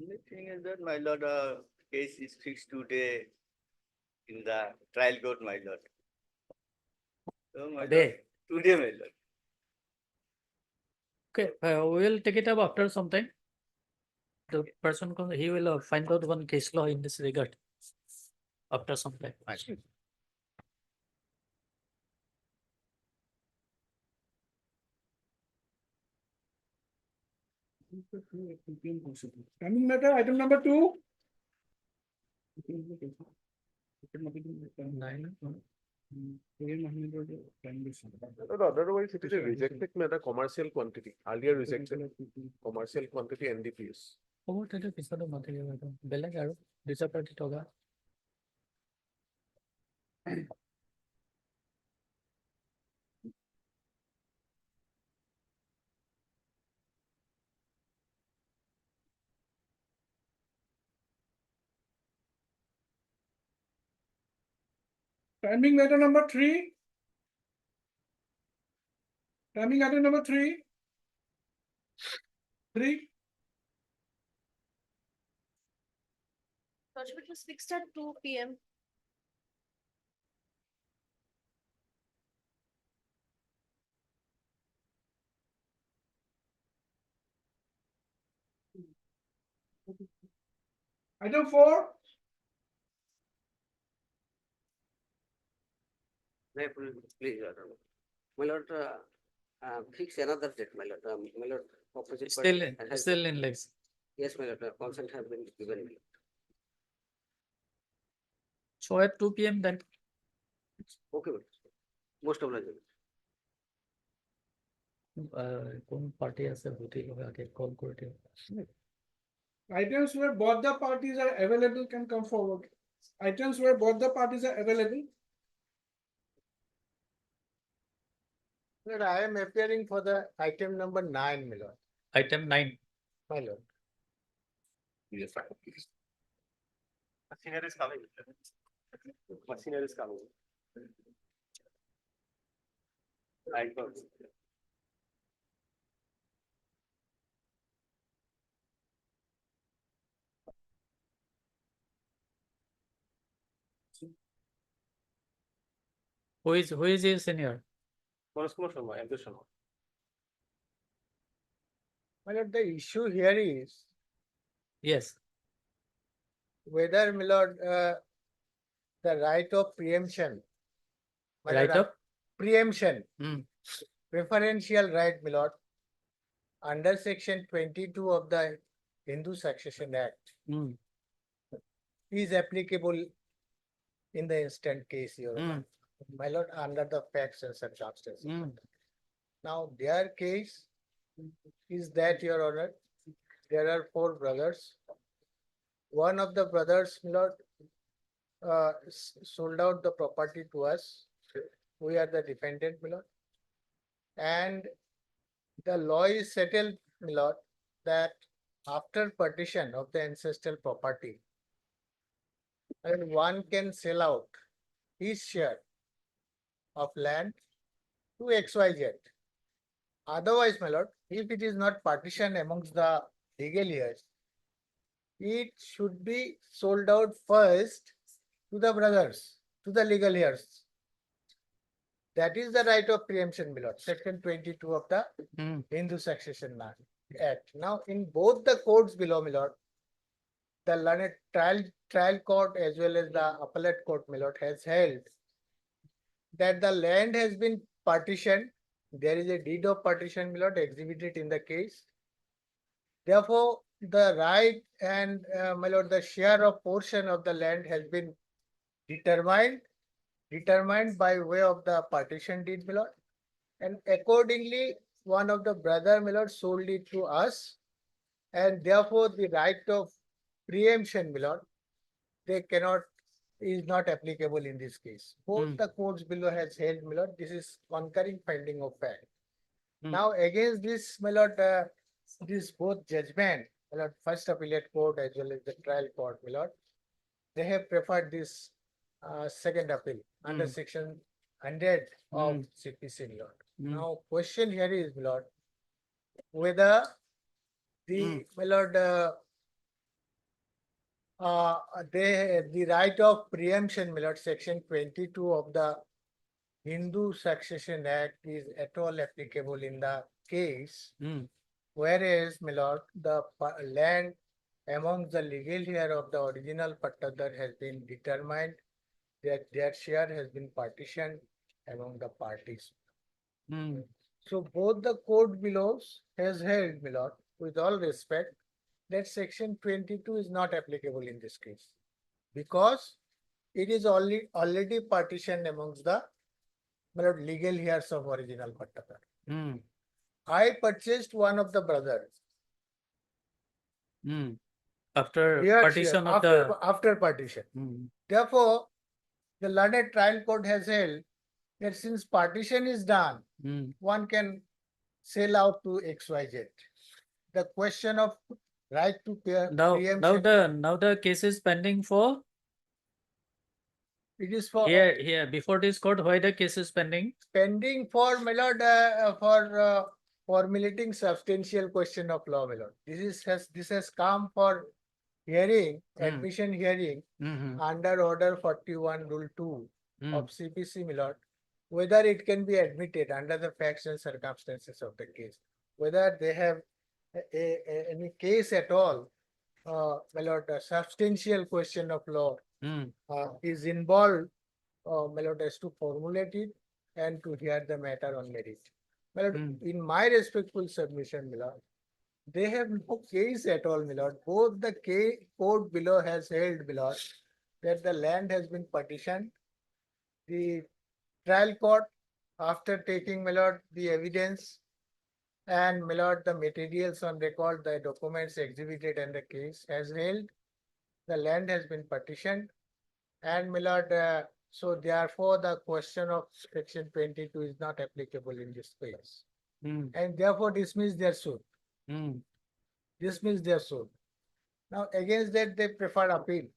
The thing is that, my lord, case is fixed today in the trial court, my lord. So, my lord, Today? today, my lord. Okay, we will take it up after some time. The person, he will find out one case law in this regard after some time. Coming matter, item number 2. Otherwise, it is a rejected matter, commercial quantity, earlier rejected, commercial quantity NDPS. Over to the episode of material, Bella Garo, disappointed Toga. Timing matter number 3. Timing item number 3. 3. Judgment was fixed at 2 p.m. Item 4. Please, Your Honor. My lord, fix another date, my lord. My lord, opposite Still party in, has- still in legs. Yes, my lord, consent have been given. My lord. So at 2 p.m. then. Okay, my lord. Most obliged. কোন party আছে ভোটে আগে call করে দিও Items where both the parties are available can come forward. Items where both the parties are available. Sir, I am appearing for the item number 9, my lord. item 9 My lord. Yes, sir. Machinery is coming. Machinery is coming. I got it. who is your senior Manas Kumar Sharma, Abdul Sharma. My lord, the issue here is yes whether, my lord, the right of preemption. my lord, right of Preemption, Hmm. preferential right, my lord, under section 22 of the Hindu Succession Act Hmm. is applicable in the instant case, your honor. My lord, under the facts and circumstances. Hmm. Now, their case is that, your honor, there are 4 brothers. One of the brothers, my lord, sold out the property to us. We are the defendant, my lord. And the law is settled, my lord, that after partition of the ancestral property, and one can sell out his share of land to XYZ. Otherwise, my lord, if it is not partitioned amongst the legal heirs, it should be sold out first to the brothers, to the legal heirs. That is the right of preemption, my lord, section 22 of the Hmm. Hindu Succession Act. Now, in both the codes below, my lord, the learned trial court as well as the appellate court, my lord, has held that the land has been partitioned. There is a deed of partition, my lord, exhibited in the case. Therefore, the right and, my lord, the share of portion of the land has been determined by way of the partition deed, my lord. And accordingly, one of the brother, my lord, sold it to us. And therefore, the right of preemption, my lord, they cannot, is not applicable in this case. Both the courts below has held, my lord, this is concurring finding of fact. Now, against this, my lord, this both judgment, my lord, first appellate court as well as the trial court, my lord, they have preferred this second appeal under section 100 of CPC, my lord. Now, question here is, my lord, whether the, my lord, the right of preemption, my lord, section 22 of the Hindu Succession Act is at all applicable in the case. Whereas, my lord, the land among the legal heir of the original pattadar has been determined, that their share has been partitioned among the parties. So both the court below has held, my lord, with all respect, that section 22 is not applicable in this case, because it is already partitioned amongst the, my lord, legal heirs of original pattadar. I purchased one of the brothers. After Here, partition of after partition. Therefore, the learned trial court has held that since partition is done, one can sell out to XYZ. The question of right to preemption. Now the case is pending for It is for here before this court. Why the case is pending? Pending for, my lord, for formulating substantial question of law, my lord. This has come for hearing, admission hearing under order 41 rule 2 of CPC, my lord, whether it can be admitted under the facts and circumstances of the case, whether they have any case at all, my lord, a substantial question of law is involved, my lord, as to formulate it and to hear the matter on merit. My lord, in my respectful submission, my lord, they have no case at all, my lord. Both the court below has held, my lord, that the land has been partitioned. The trial court, after taking, my lord, the evidence and, my lord, the materials on record, the documents exhibited in the case, has held the land has been partitioned. And, my lord, so therefore the question of section 22 is not applicable in this case. And therefore dismiss their suit. Dismiss their suit. Now against that they prefer appeal,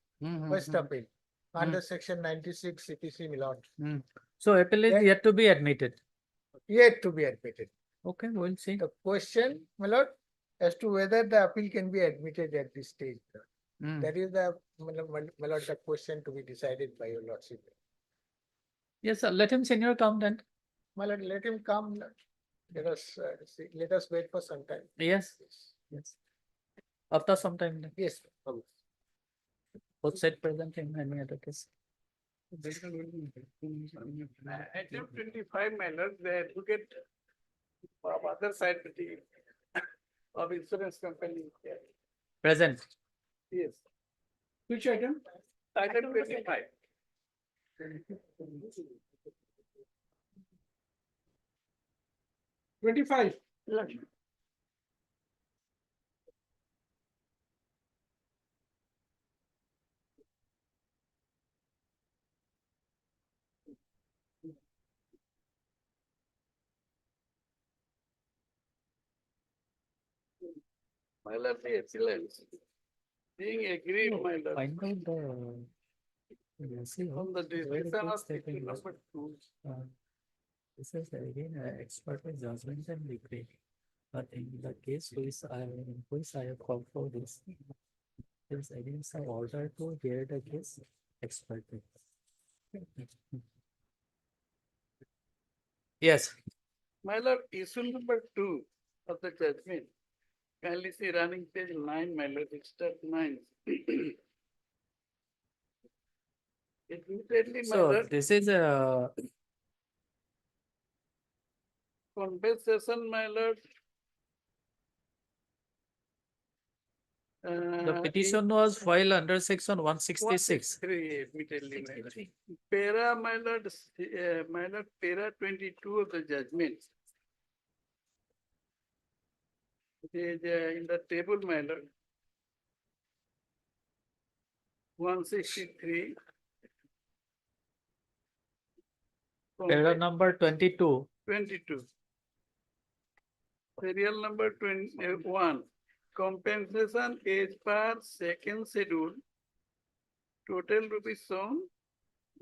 first appeal, under section 96 CPC, my lord. So appeal is yet to be admitted. Yet to be admitted. Okay, we'll see. The question, my lord, as to whether the appeal can be admitted at this stage. That is the, my lord, the question to be decided by your lordship. Yes, sir. Let him senior come then. My lord, let him come. Lord. Let us see. Let us wait for some time. Yes. Yes. After some time. Then. Yes. Both side present in any other case. Item 25, my lord, the advocate of other side of insurance company. Present. Yes. Which item? Item 25. 25. My lord, the excellence. Being agreed, my lord. Find out the. On the decision of section number 2. This is again expert in judgment and decree. But in the case which I have called for this, is again some order to hear the case expert. Yes. My lord, issue number 2 of the judgment Kindly see running page 9, my lord, it start 9. Admittedly, my So lord, this is a, compensation, my lord. the in petition was filed under section 166. 163, admittedly, my lord. Para, my lord, para 22 of the judgment. It is in the table, my lord. 163. Para number 22. 22. Serial number 21. Compensation as per second schedule. Total rupees shown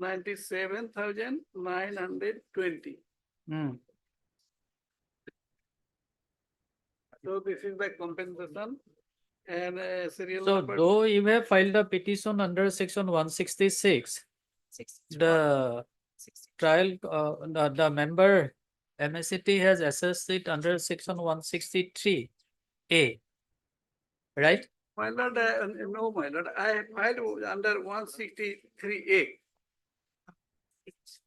97,920. Hmm. So this is the compensation and serial So number. though you have filed a petition under section 166, the trial, the member MSCT has assessed it under section 163A, right? My lord, no, my lord, I filed under 163A.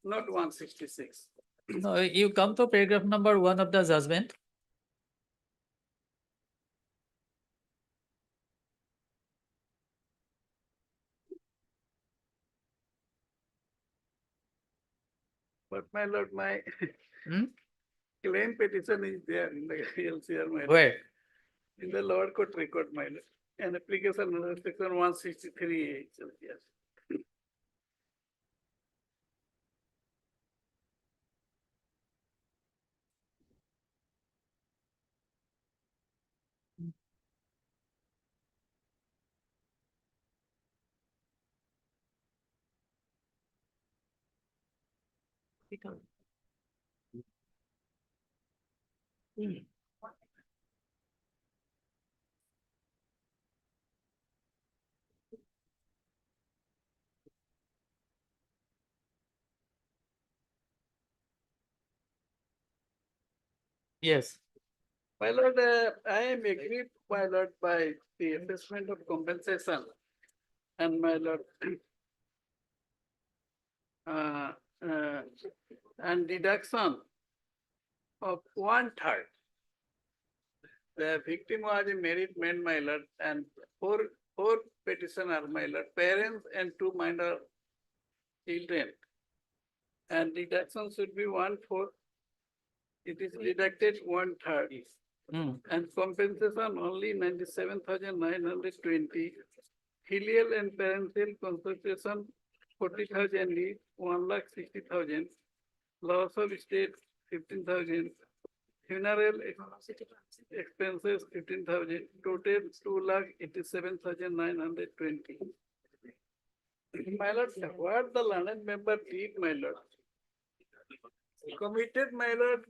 Not 166. No, you come to paragraph number 1 of the judgment. But my lord, my Hmm? claim petition is there in the LCR, my lord. Where? In the lower court record, my lord. An application under section 163A, yes. Yes. My lord, I am agreed, my lord, by the assessment of compensation. And my lord, uh, uh, and deduction of 1/3. The victim was a married man, my lord, and four petitioner, my lord, parents and 2 minor children. And deduction should be 1/4. It is deducted 1/3. Hmm. And compensation only 97,920. Filial and parental consultation 40,000 each, 1,60,000. Loss of estate 15,000. Funeral expenses 15,000. Total 2,87,920. My lord, what the learned member did, my lord, committed, my lord,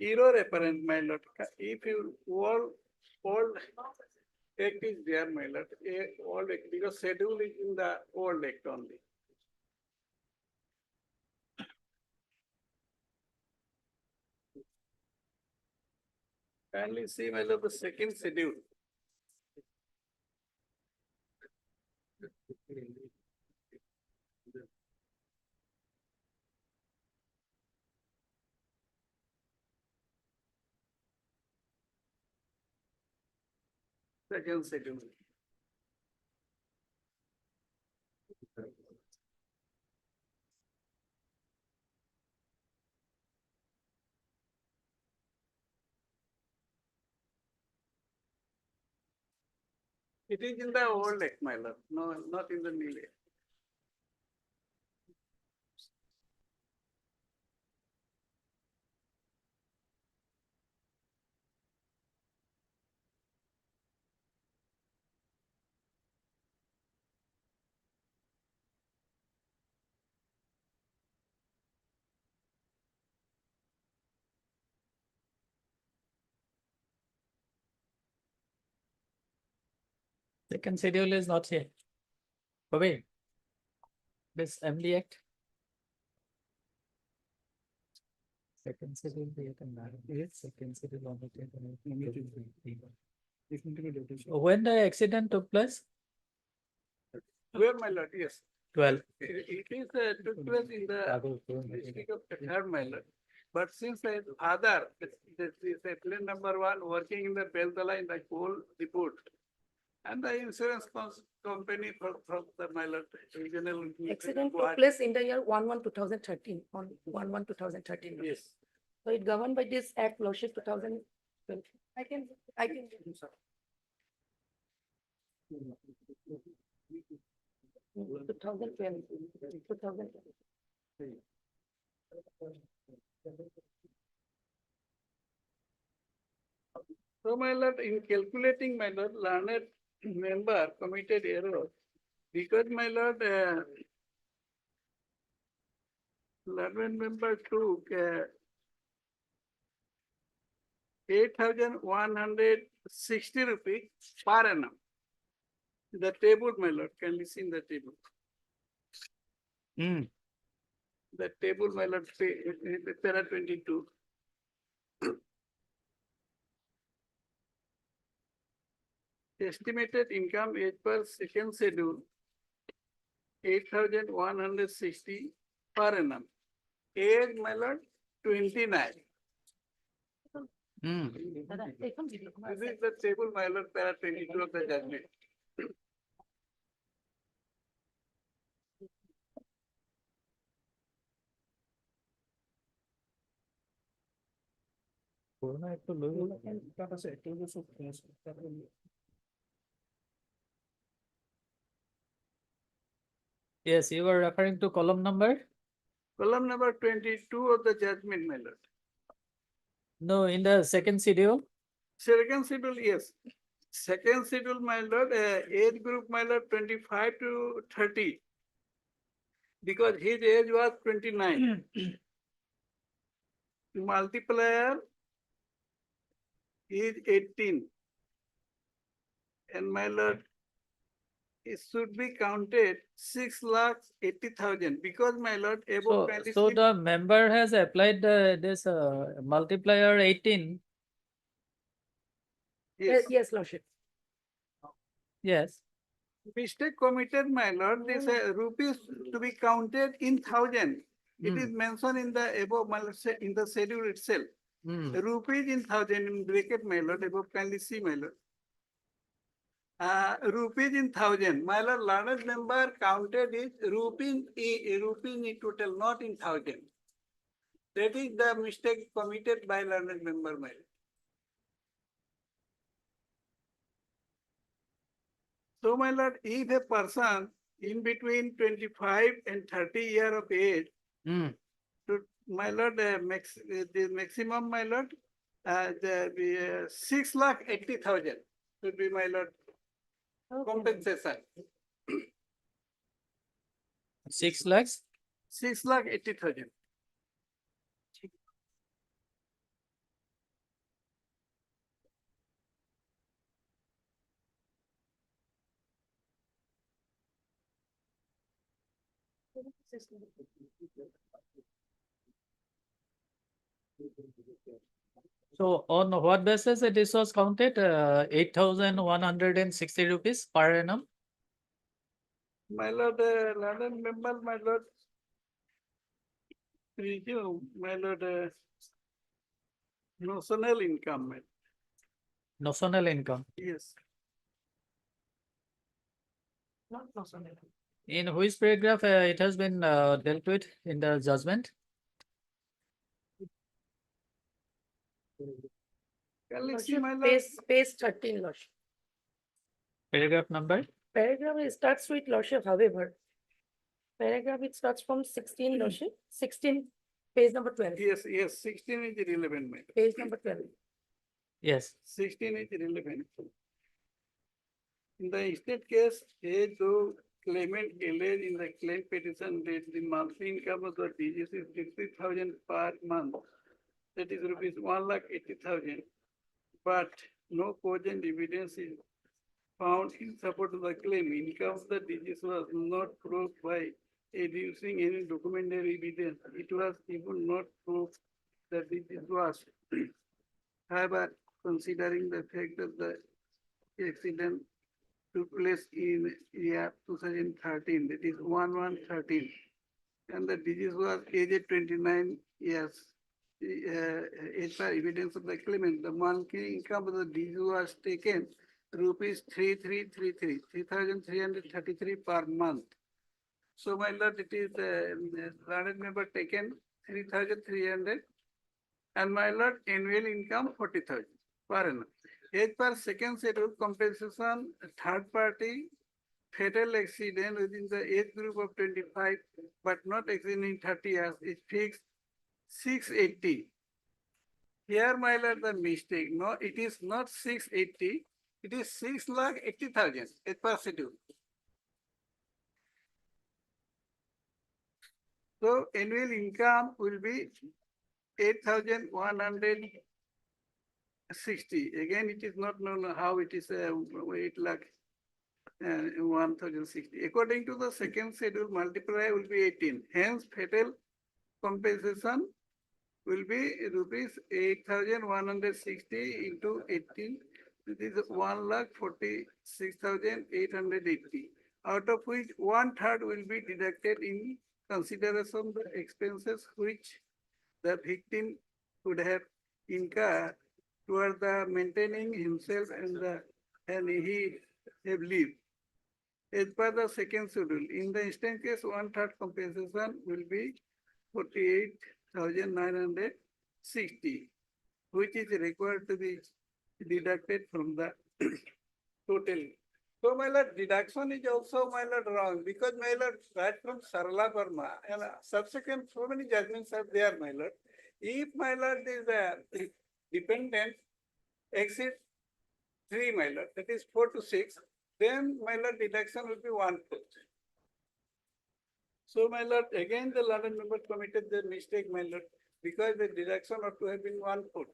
error apparent, my lord. If you all act is there, my lord, all act, because schedule is in the old act only. Kindly see, my lord, the second schedule. Second schedule. It is in the old act, my lord, no, not in the new act. Second schedule is not here. But wait. This MD Act. Second schedule second schedule on When the accident took place? Where, my lord, yes. 12. It is took place in the district of Kathar, my lord. But since my father, this is a claim number one, working in the Beltala in the coal depot. And the insurance company from the, my lord, regional. Accident took place in the year 1/1/2013, on 1/1/2013. Yes. So it governed by this Act, Lordship 2012. I can. 2012. 2012. So, my lord, in calculating, my lord, learned member committed error because, my lord, learned member took 8,160 rupees per annum. The table, my lord, can be seen the table. The table, my lord, para 22. Estimated income as per second schedule, 8,160 per annum. Age, my lord, 29. This is the table, my lord, para 22 of the judgment. Yes, you were referring to column number? Column number 22 of the judgment, my lord. No, in the second schedule. Second schedule, yes. Second schedule, my lord, age group, my lord, 25 to 30. Because his age was 29. Multiplier is 18. And, my lord, it should be counted 6,80,000 because, my lord, above. So the member has applied this multiplier 18. Yes, Lordship. Yes. Mistake committed, my lord, this rupees to be counted in thousand. It is mentioned in the above, my lord, in the schedule itself. Rupees in thousand in bracket, my lord, above kindly see, my lord. Rupees in thousand, my lord, learned member counted is rupees in total, not in thousand. That is the mistake committed by learned member, my lord. So, my lord, if a person in between 25 and 30 years of age, to, my lord, the maximum, my lord, the 6,80,000 should be, my lord, compensation. 6 lakhs? 6,80,000. So on what basis this was counted? 8,160 rupees per annum? My lord, learned member, my lord, resume, my lord, notional income. Notional income. Yes. Not notional. In which paragraph it has been dealt with in the judgment? Lordship, page 13, Lordship. Paragraph number? Paragraph it starts with Lordship, however. Paragraph it starts from 16, Lordship, 16, page number 12. Yes, 16 is irrelevant, my lord. Page number 12. Yes. 16 is irrelevant. In the instant case, though claimant alleged in the claim petition that the monthly income of the deceased is 50,000 per month, that is rupees 1,80,000, but no cogent evidence is found in support of the claim. Income of the deceased was not proved by adducing any documentary evidence. It was even not proved that it was, however, considering the fact that the accident took place in year 2013, that is 1113, and the disease was aged 29 years. As per evidence of the claimant, the monthly income of the disease was taken rupees 3,333 per month. So my lord, it is landed member taken 3,300, and my lord, annual income 40,000 per annum. As per second schedule, compensation third party fatal accident within the age group of 25 but not exceeding 30 years is fixed 680. Here, my lord, the mistake. No, it is not 680. It is 6,80,000 as per schedule. So annual income will be 8,160. Again, it is not known how it is 8,01,060. According to the second schedule, multiplier will be 18. Hence, fatal compensation will be rupees 8,160 into 18. It is 1,46,880. Out of which 1/3 will be deducted in consideration the expenses which the victim would have incurred toward the maintaining himself and he have lived. As per the second schedule, in the instant case, 1/3 compensation will be 48,960, which is required to be deducted from the total. So my lord, deduction is also my lord wrong, because my lord, right from Sarla Verma and subsequent so many judgments are there, my lord. If my lord is dependent exceed 3, my lord, that is 4 to 6, then my lord, deduction will be 1/4. So my lord, again the London member committed the mistake, my lord, because the deduction ought to have been 1/4.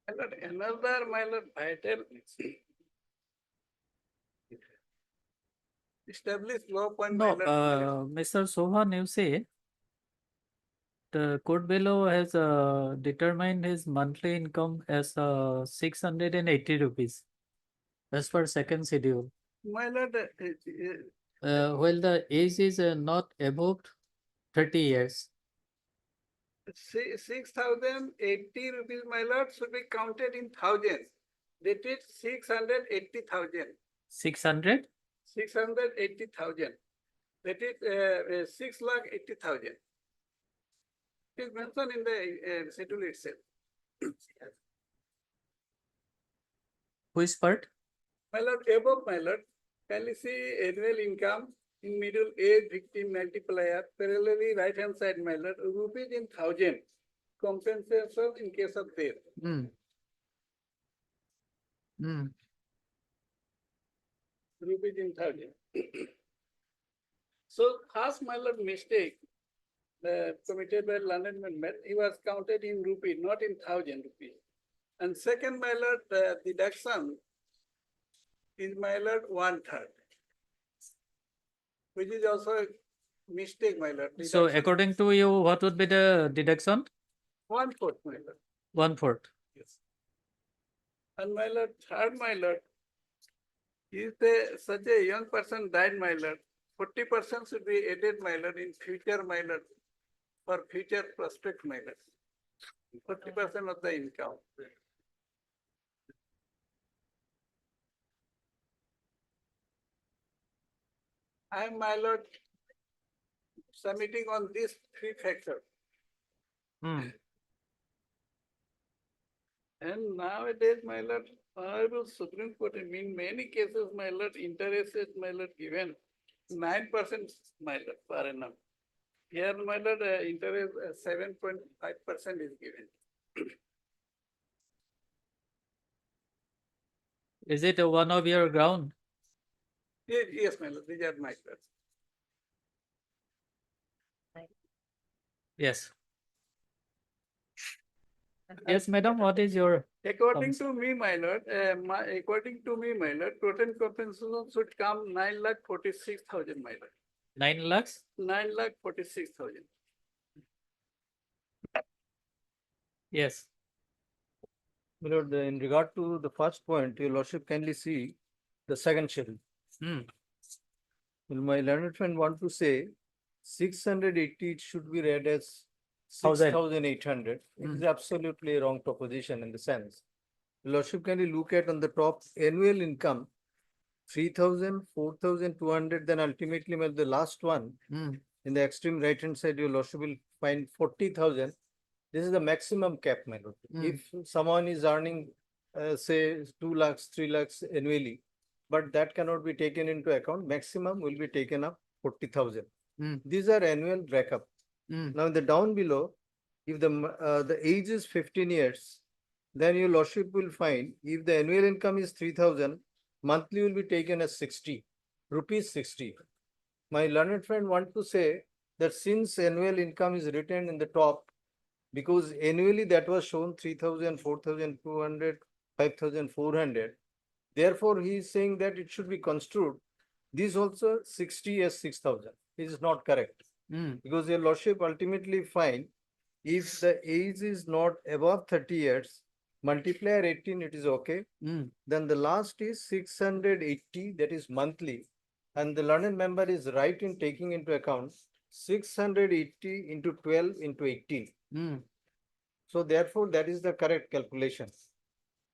My lord, another, my lord, vital established law point, my No, lord. Mr. Sohan, you say the court below has determined his monthly income as 680 rupees as per second schedule. My lord, While the age is not above 30 years. 6,080 rupees, my lord, should be counted in thousands. That is 680,000. 600? 680,000. That is 6,80,000. It is mentioned in the schedule itself. Which part? My lord, above, my lord, kindly see annual income in middle age victim multiplier, parallelly right hand side, my lord, rupees in thousand. Compensation in case of death. Rupees in thousand. So first, my lord, mistake committed by London Amendment, he was counted in rupee, not in 1,000 rupees. And second, my lord, the deduction is, my lord, 1/3, which is also a mistake, my lord. So Deduction according to you, what would be the deduction? 1/4, my lord. 1/4. Yes. And my lord, third, my lord, if such a young person died, my lord, 40% should be added, my lord, in future, my lord, for future prospect, my lord. 40% of the income. I am, my lord, submitting on these 3 factors. And nowadays, my lord, Honorable Supreme Court, in many cases, my lord, interested, my lord, given 9%, my lord, per annum. Here, my lord, interest 7.5% is given. Is it one of your ground? Yes, my lord, these are my lord. Yes. Yes, madam, what is your? According to me, my lord, total compensation should come 9,46,000, my lord. 9 lakhs? 9,46,000. Yes. My lord, in regard to the first point, your lordship kindly see the second schedule. Hmm. Well, my learned friend want to say 680 it should be read as 1,000. 6,800. It is absolutely a wrong proposition in the sense. Your lordship kindly look at on the top annual income 3,000, 4,200, then ultimately well, the last one in the extreme right hand side, your lordship will find 40,000. This is the maximum cap, my lord. If someone is earning, say, 2 lakhs, 3 lakhs annually, but that cannot be taken into account, maximum will be taken up 40,000. These are annual breakup. Now, in the down below, if the age is 15 years, then your lordship will find if the annual income is 3,000, monthly will be taken as 60, rupees 60. My learned friend want to say that since annual income is written in the top, because annually that was shown 3,000, 4,200, 5,400. Therefore, he is saying that it should be construed. This also 60 as 6,000. This is not correct. Because your lordship ultimately find if the age is not above 30 years, multiplier 18, it is okay. Then the last is 680, that is monthly. And the learned member is right in taking into account 680 into 12 into 18. So therefore, that is the correct calculation.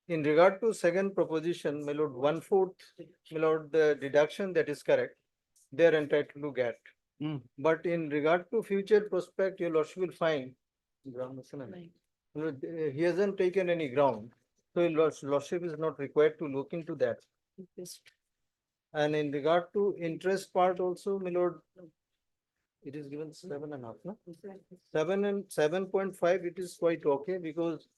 In regard to second proposition, my lord, 1/4, my lord, the deduction that is correct, they are entitled to get. But in regard to future prospect, your lordship will find he hasn't taken any ground. So your lordship is not required to look into that. And in regard to interest part also, my lord, it is given 7.5, no? 7.5, it is quite okay because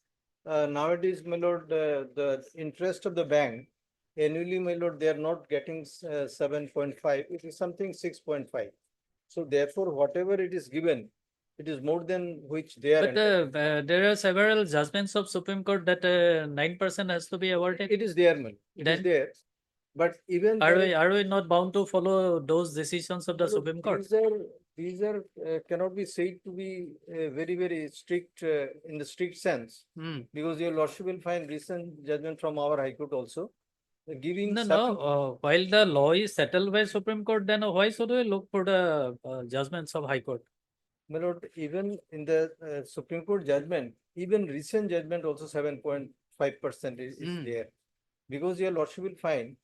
nowadays, my lord, the interest of the bank annually, my lord, they are not getting 7.5. It is something 6.5. So therefore, whatever it is given, it is more than which they are. But there are several judgments of Supreme Court that 9% has to be awarded. It is there, man. It is Then there. But even are we not bound to follow those decisions of the no, Supreme Court? these are cannot be said to be very, very strict in the strict sense, because your lordship will find recent judgment from our High Court also giving While the law is settled by Supreme Court, then why should we look for the judgments of High Court? My lord, even in the Supreme Court judgment, even recent judgment also 7.5% is there, because your lordship will find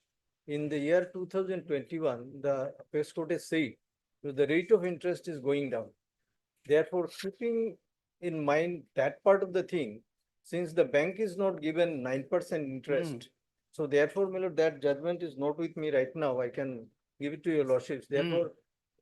in the year 2021, the Apex Court has said that the rate of interest is going down. Therefore, keeping in mind that part of the thing, since the bank is not given 9% interest, so therefore, my lord, that judgment is not with me right now. I can give it to your lordships. Therefore,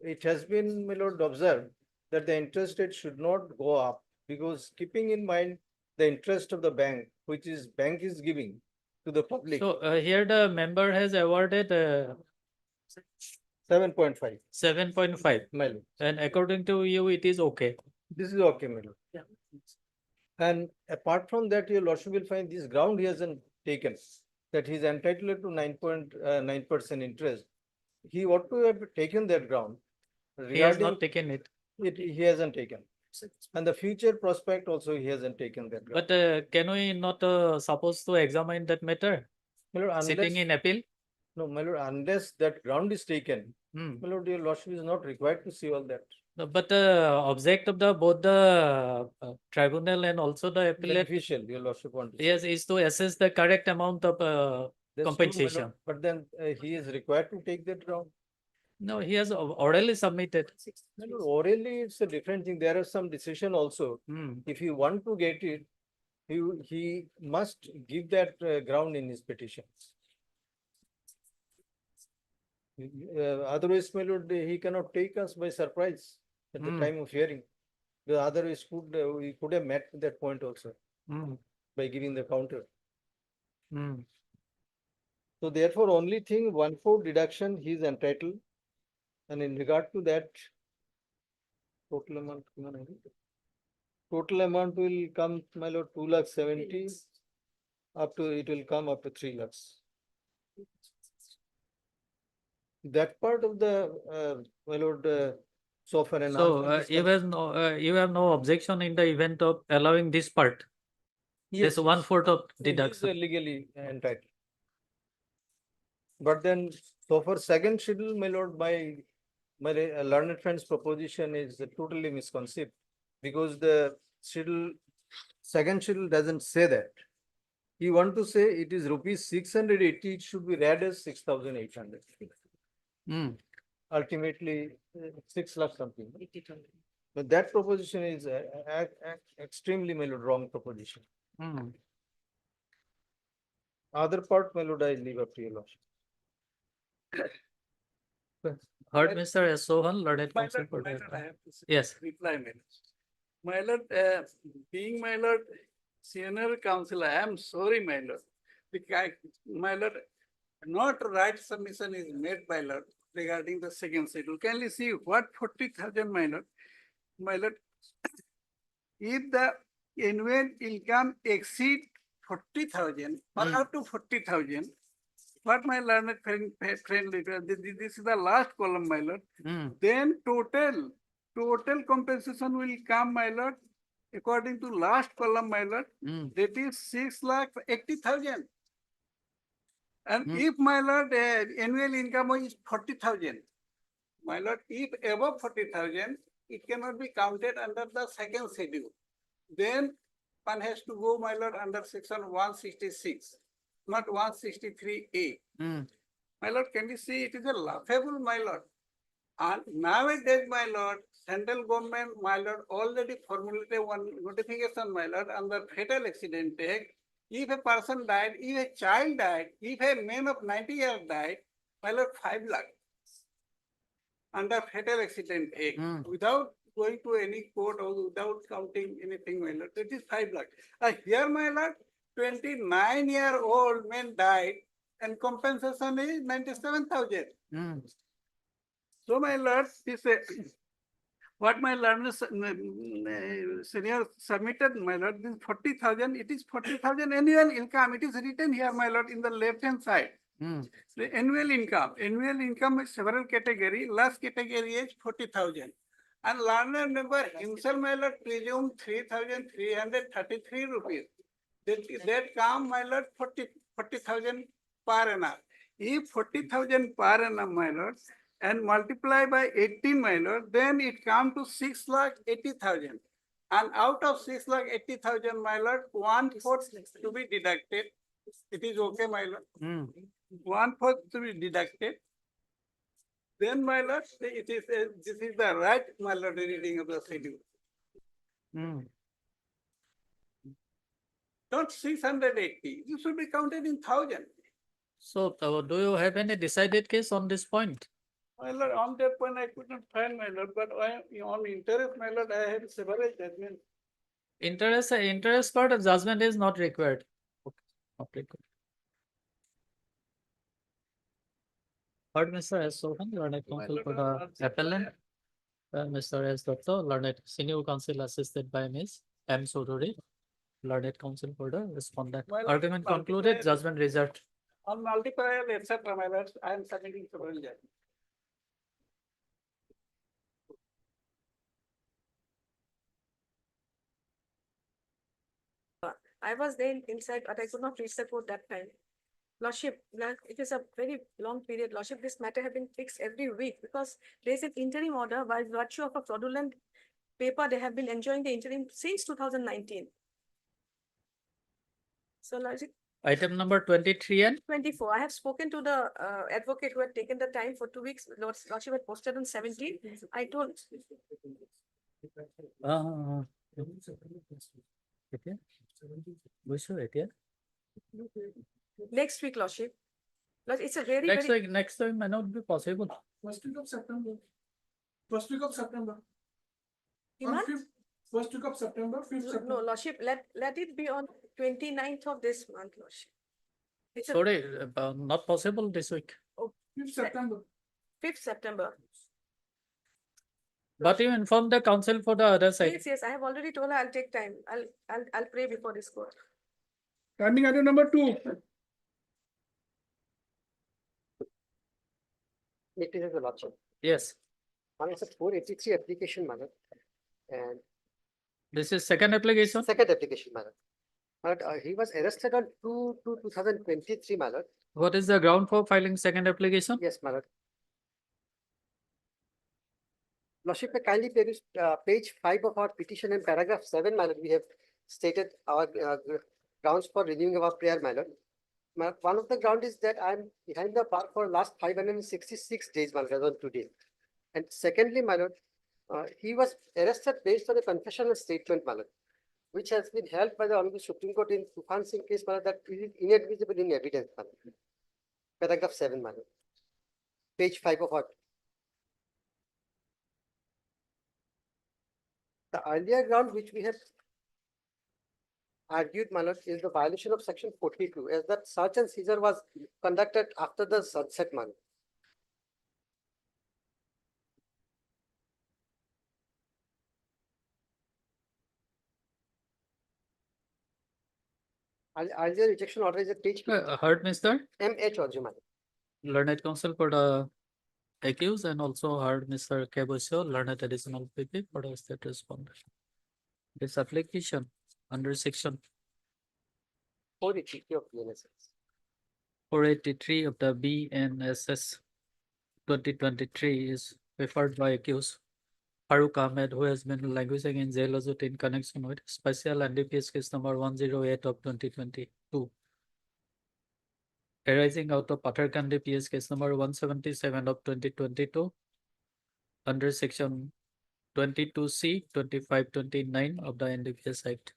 it has been, my lord, observed that the interest rate should not go up, because keeping in mind the interest of the bank, which is bank is giving to the public. So here the member has awarded 7.5. 7.5. My lord. And according to you, it is okay. This is okay, my lord. Yeah. And apart from that, your lordship will find this ground he hasn't taken, that he is entitled to 9.9% interest. He ought to have taken that ground. He has not taken it. He hasn't taken. And the future prospect also he hasn't taken that ground. But can we not supposed to examine that matter? My lord, Sitting in appeal? No, my lord, unless that ground is taken, my lord, your lordship is not required to see all that. No, but the object of the both the tribunal and also the appellate, Beneficial, your lordship wants. yes, is to assess the correct amount of That's true, my lord, compensation. but then he is required to take that ground. No, he has orally submitted. My lord, orally, it's a different thing. There are some decision also. If you want to get it, he must give that ground in his petition. Otherwise, my lord, he cannot take us by surprise at the Hmm. time of hearing. The otherwise we could have met that point also Hmm. by giving the counter. Hmm. So therefore, only thing 1/4 deduction he is entitled. And in regard to that, total amount, total amount will come, my lord, 2,70,000. Up to, it will come up to 3 lakhs. That part of the, my lord, so far and. So you have no objection in the event of allowing this part, this 1/4 of deduction. Legally entitled. But then, so for second schedule, my lord, my learned friend's proposition is totally misconceived. Because the schedule, second schedule doesn't say that. He want to say it is rupees 680, it should be read as 6,800. Hmm. Ultimately, 6 lakh something. But that proposition is extremely, my lord, wrong proposition. Hmm. Other part, my lord, I leave up to your lordship. Heard Mr. S. Sohan, learned My counsel lord, for my the. lord, I have to say- Yes. reply, my lord. My lord, being my lord, senior counsel, I am sorry, my lord. My lord, not right submission is made by lord regarding the second schedule. Can you see what 40,000, my lord? My lord, if the annual income exceed 40,000 or up to 40,000, what my learned friend, this is the last column, my lord. Hmm. Then total compensation will come, my lord, according to last column, my lord, Hmm. that is 6,80,000. And Hmm. if, my lord, annual income is 40,000, my lord, if above 40,000, it cannot be counted under the second schedule. Then one has to go, my lord, under section 166, not 163A. Hmm. My lord, can you see it is a laughable, my lord? And nowadays, my lord, central government, my lord, already formulated one notification, my lord, under Fatal Accident Act. If a person died, if a child died, if a man of 90 years died, my lord, 5 lakh. Under Fatal Accident Act, without going to any court or without counting anything, my lord, it is 5 lakh. Here, my lord, 29-year-old man died and compensation is 97,000. Hmm. So, my lord, this what my learned senior submitted, my lord, this 40,000, it is 40,000 annual income. It is written here, my lord, in the left-hand side. Hmm. The annual income is several category. Last category is 40,000. And learned member himself, my lord, presumed 3,333 rupees. That come, my lord, 40,000 per annum. If 40,000 per annum, my lord, and multiply by 18, my lord, then it come to 6,80,000. And out of 6,80,000, my lord, 1/4 to be deducted. It is okay, my lord. Hmm. 1/4 to be deducted. Then, my lord, it is this is the right, my lord, reading of the schedule. Hmm. Not 680. You should be counted in 1,000. So do you have any decided case on this point? My lord, on that point I could not find, my lord, but on interest, my lord, I have several judgments. Interest part of judgment is not required. Okay. Not required. Heard Mr. S. Sohan, learned counsel for the appellant. Mr. S. Dutta, learned senior counsel assisted by Ms. M. Soduri, learned counsel for the respondent. My lord, Argument concluded, judgment reserved. On multiple, etc., my lord, I am submitting several judgments. I was there inside, but I could not reach the court that time. Lordship, it is a very long period. Lordship, this matter have been fixed every week because there is an interim order by virtue of a fraudulent paper. They have been enjoying the interim since 2019. So, Lordship. Item number 23 and 24. I have spoken to the advocate who had taken the time for 2 weeks. Lordship had posted on 17. I told. Next week, Lordship. Like, it's a very, Next very, week, next time may not be possible. First week of September. First week of September. You On might- 5th, first week of September, 5th no, September. Lordship, let it be on 29th of this month, Lordship. It's a Sorry, not possible this week. 5th September. 5th September. But you inform the council for the other side. Yes, yes, I have already told her I'll take time. I'll pray before this court. Timing item number 2. It is a lordship. Yes, One is a 483 application, madam. And this is second application. second application, madam. But he was arrested on 2/2/2023, madam. What is the ground for filing second application? Yes, madam. Lordship, may kindly peruse page 5 of our petition and paragraph 7, madam. We have stated our grounds for renewing our prayer, madam. One of the ground is that I'm behind the bar for last 566 days, madam, as on today. And secondly, my lord, he was arrested based on a confessional statement, my lord, which has been held by the Honorable Supreme Court in Tufan Singh case, my lord, that is inadmissible in evidence, my lord. Paragraph 7, my lord. Page 5 of our. The earlier ground which we have argued, my lord, is the violation of section 42, as that search and seizure was conducted after the sunset, my lord. Earlier rejection order is at page Heard, Mr. M.H. Orjuman. Learned counsel for the accused and also heard Mr. Kebosio, learned additional PP for the state respondent. This application under section 483 of BNSS. 483 of the BNSS 2023 is referred by accused Farooq Ahmed, who has been languishing in jail in connection with special NDPS case number 108 of 2022. Arising out of Patharkandi PS case number 177 of 2022 under section 22C 2529 of the NDPS Act.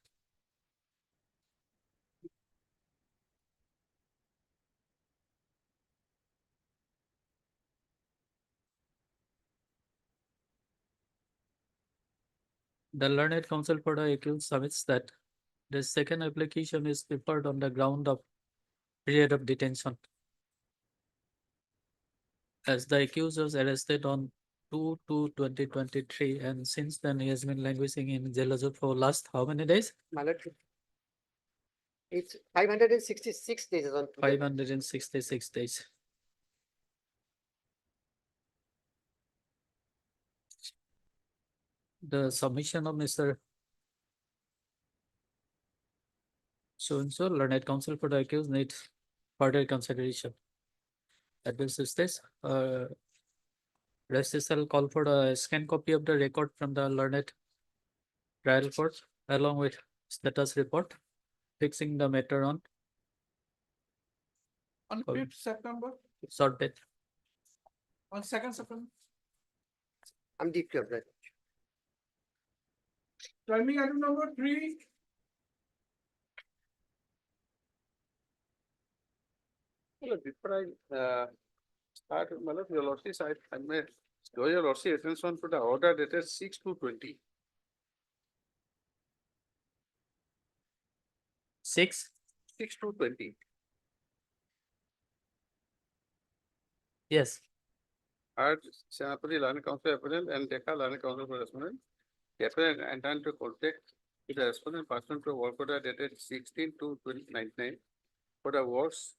The learned counsel for the accused submits that the second application is preferred on the ground of period of detention. As the accused was arrested on 2/2/2023 and since then he has been languishing in jail for last how many days? My lord, it's 566 days as on today. 566 days. The submission of Mr. So learned counsel for the accused needs further consideration. At this stage, rest shall call for the scanned copy of the record from the learned trial court along with status report fixing the matter on On 5th September, short date. on 2nd September. I'm deeply obliged. Timing item number 3. Well, before I start, Malad, your lordship, I may draw your lordship attention to the order dated 6/2/20. 6/2/20. Yes. Heard Senapati Learned Counsel Appellant and Decca Learned Counsel for Respondent. The appellant intend to contact with the respondent pursuant to work order dated 16/2/2019 for the works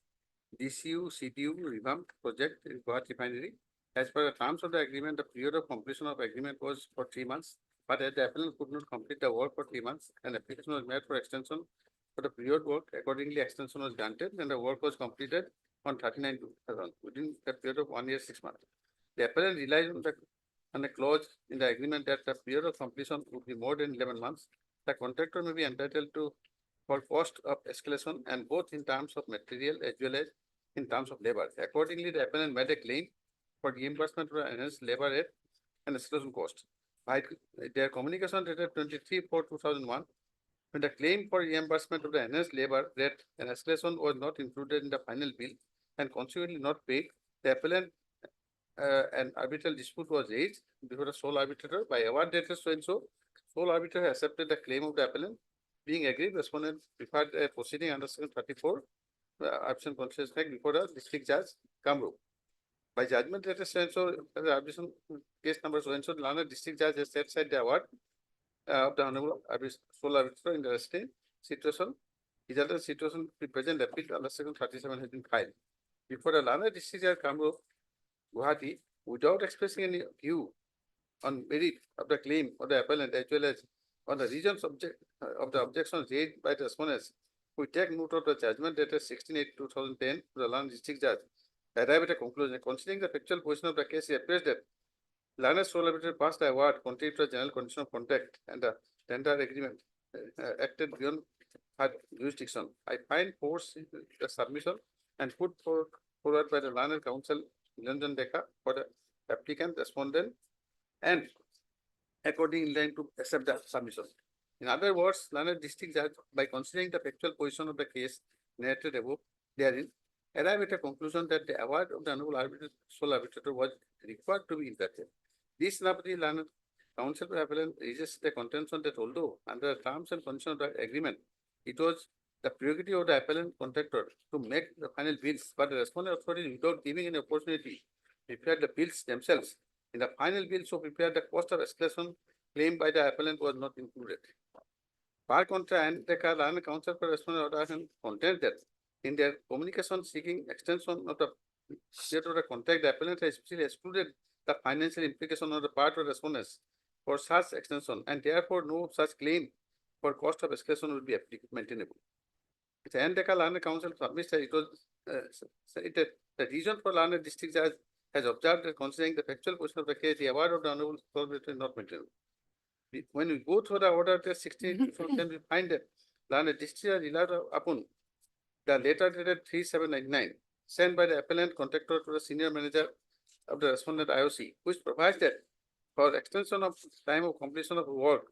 DCU CTU revamped project in Guwahati Refinery. As per the terms of the agreement, the period of completion of agreement was for 3 months, but as the appellant could not complete the work for 3 months, an application was made for extension for the period work. Accordingly, extension was granted and the work was completed on 39/2000 within the period of 1 year 6 months. The appellant relies on a clause in the agreement that the period of completion would be more than 11 months. The contractor may be entitled to for cost of escalation and both in terms of material as well as in terms of labor. Accordingly, the appellant made a claim for reimbursement for enhanced labor rate and escalation cost. By their communication dated 23/4/2001, when the claim for reimbursement of the enhanced labor rate and escalation was not included in the final bill, and consequently not paid, the appellant an arbitral dispute was raised before the sole arbitrator by award date so and so. Sole arbitrator accepted the claim of the appellant. Being agreed, respondent preferred a proceeding under section 34, absent conscious fact before the district judge, Kamrup. By judgment letter so and so, the arbitration case number so and so, Lana district judge has set aside the award of the honorable sole arbitrator in the restraint situation. Resultant situation present appeal under section 37 has been filed. Before the Lana district judge, Kamrup, Guwahati, without expressing any view on merit of the claim of the appellant as well as on the reasons of the objections raised by the respondents, we take note of the judgment dated 16/8/2010 to the Lana district judge, arrive at a conclusion. Considering the factual position of the case, it appears that Lana sole arbitrator passed the award contrary to the general condition of contract and the tender agreement acted beyond her jurisdiction. I find force in the submission and put forward by the Lana counsel Nilanjan Dekha for the applicant, respondent, and according in line to accept the submission. In other words, Lana district judge, by considering the factual position of the case narrated above, therein, arrive at a conclusion that the award of the honorable sole arbitrator was required to be impacted. This Napati Lana counsel for appellant raises the contention that although under the terms and conditions of the agreement, it was the prerogative of the appellant contractor to make the final bills, but the respondent authority, without giving an opportunity, prepared the bills themselves. In the final bill, so prepared, the cost of escalation claimed by the appellant was not included. Par contra, and the Lana counsel for respondent contends that in their communication seeking extension of the state of the contract, the appellant has especially excluded the financial implication on the part of respondents for such extension, and therefore no such claim for cost of escalation would be maintainable. The Andeka Lana Council submits that it was the reason for Lana district judge has observed that considering the factual position of the case, the award of the honorable sole arbitrator is not maintainable. When we go through the order, the 16, then we find that Lana district judge relied upon the letter dated 3799 sent by the appellant contractor to the senior manager of the respondent IOC, which provides that for extension of time of completion of work,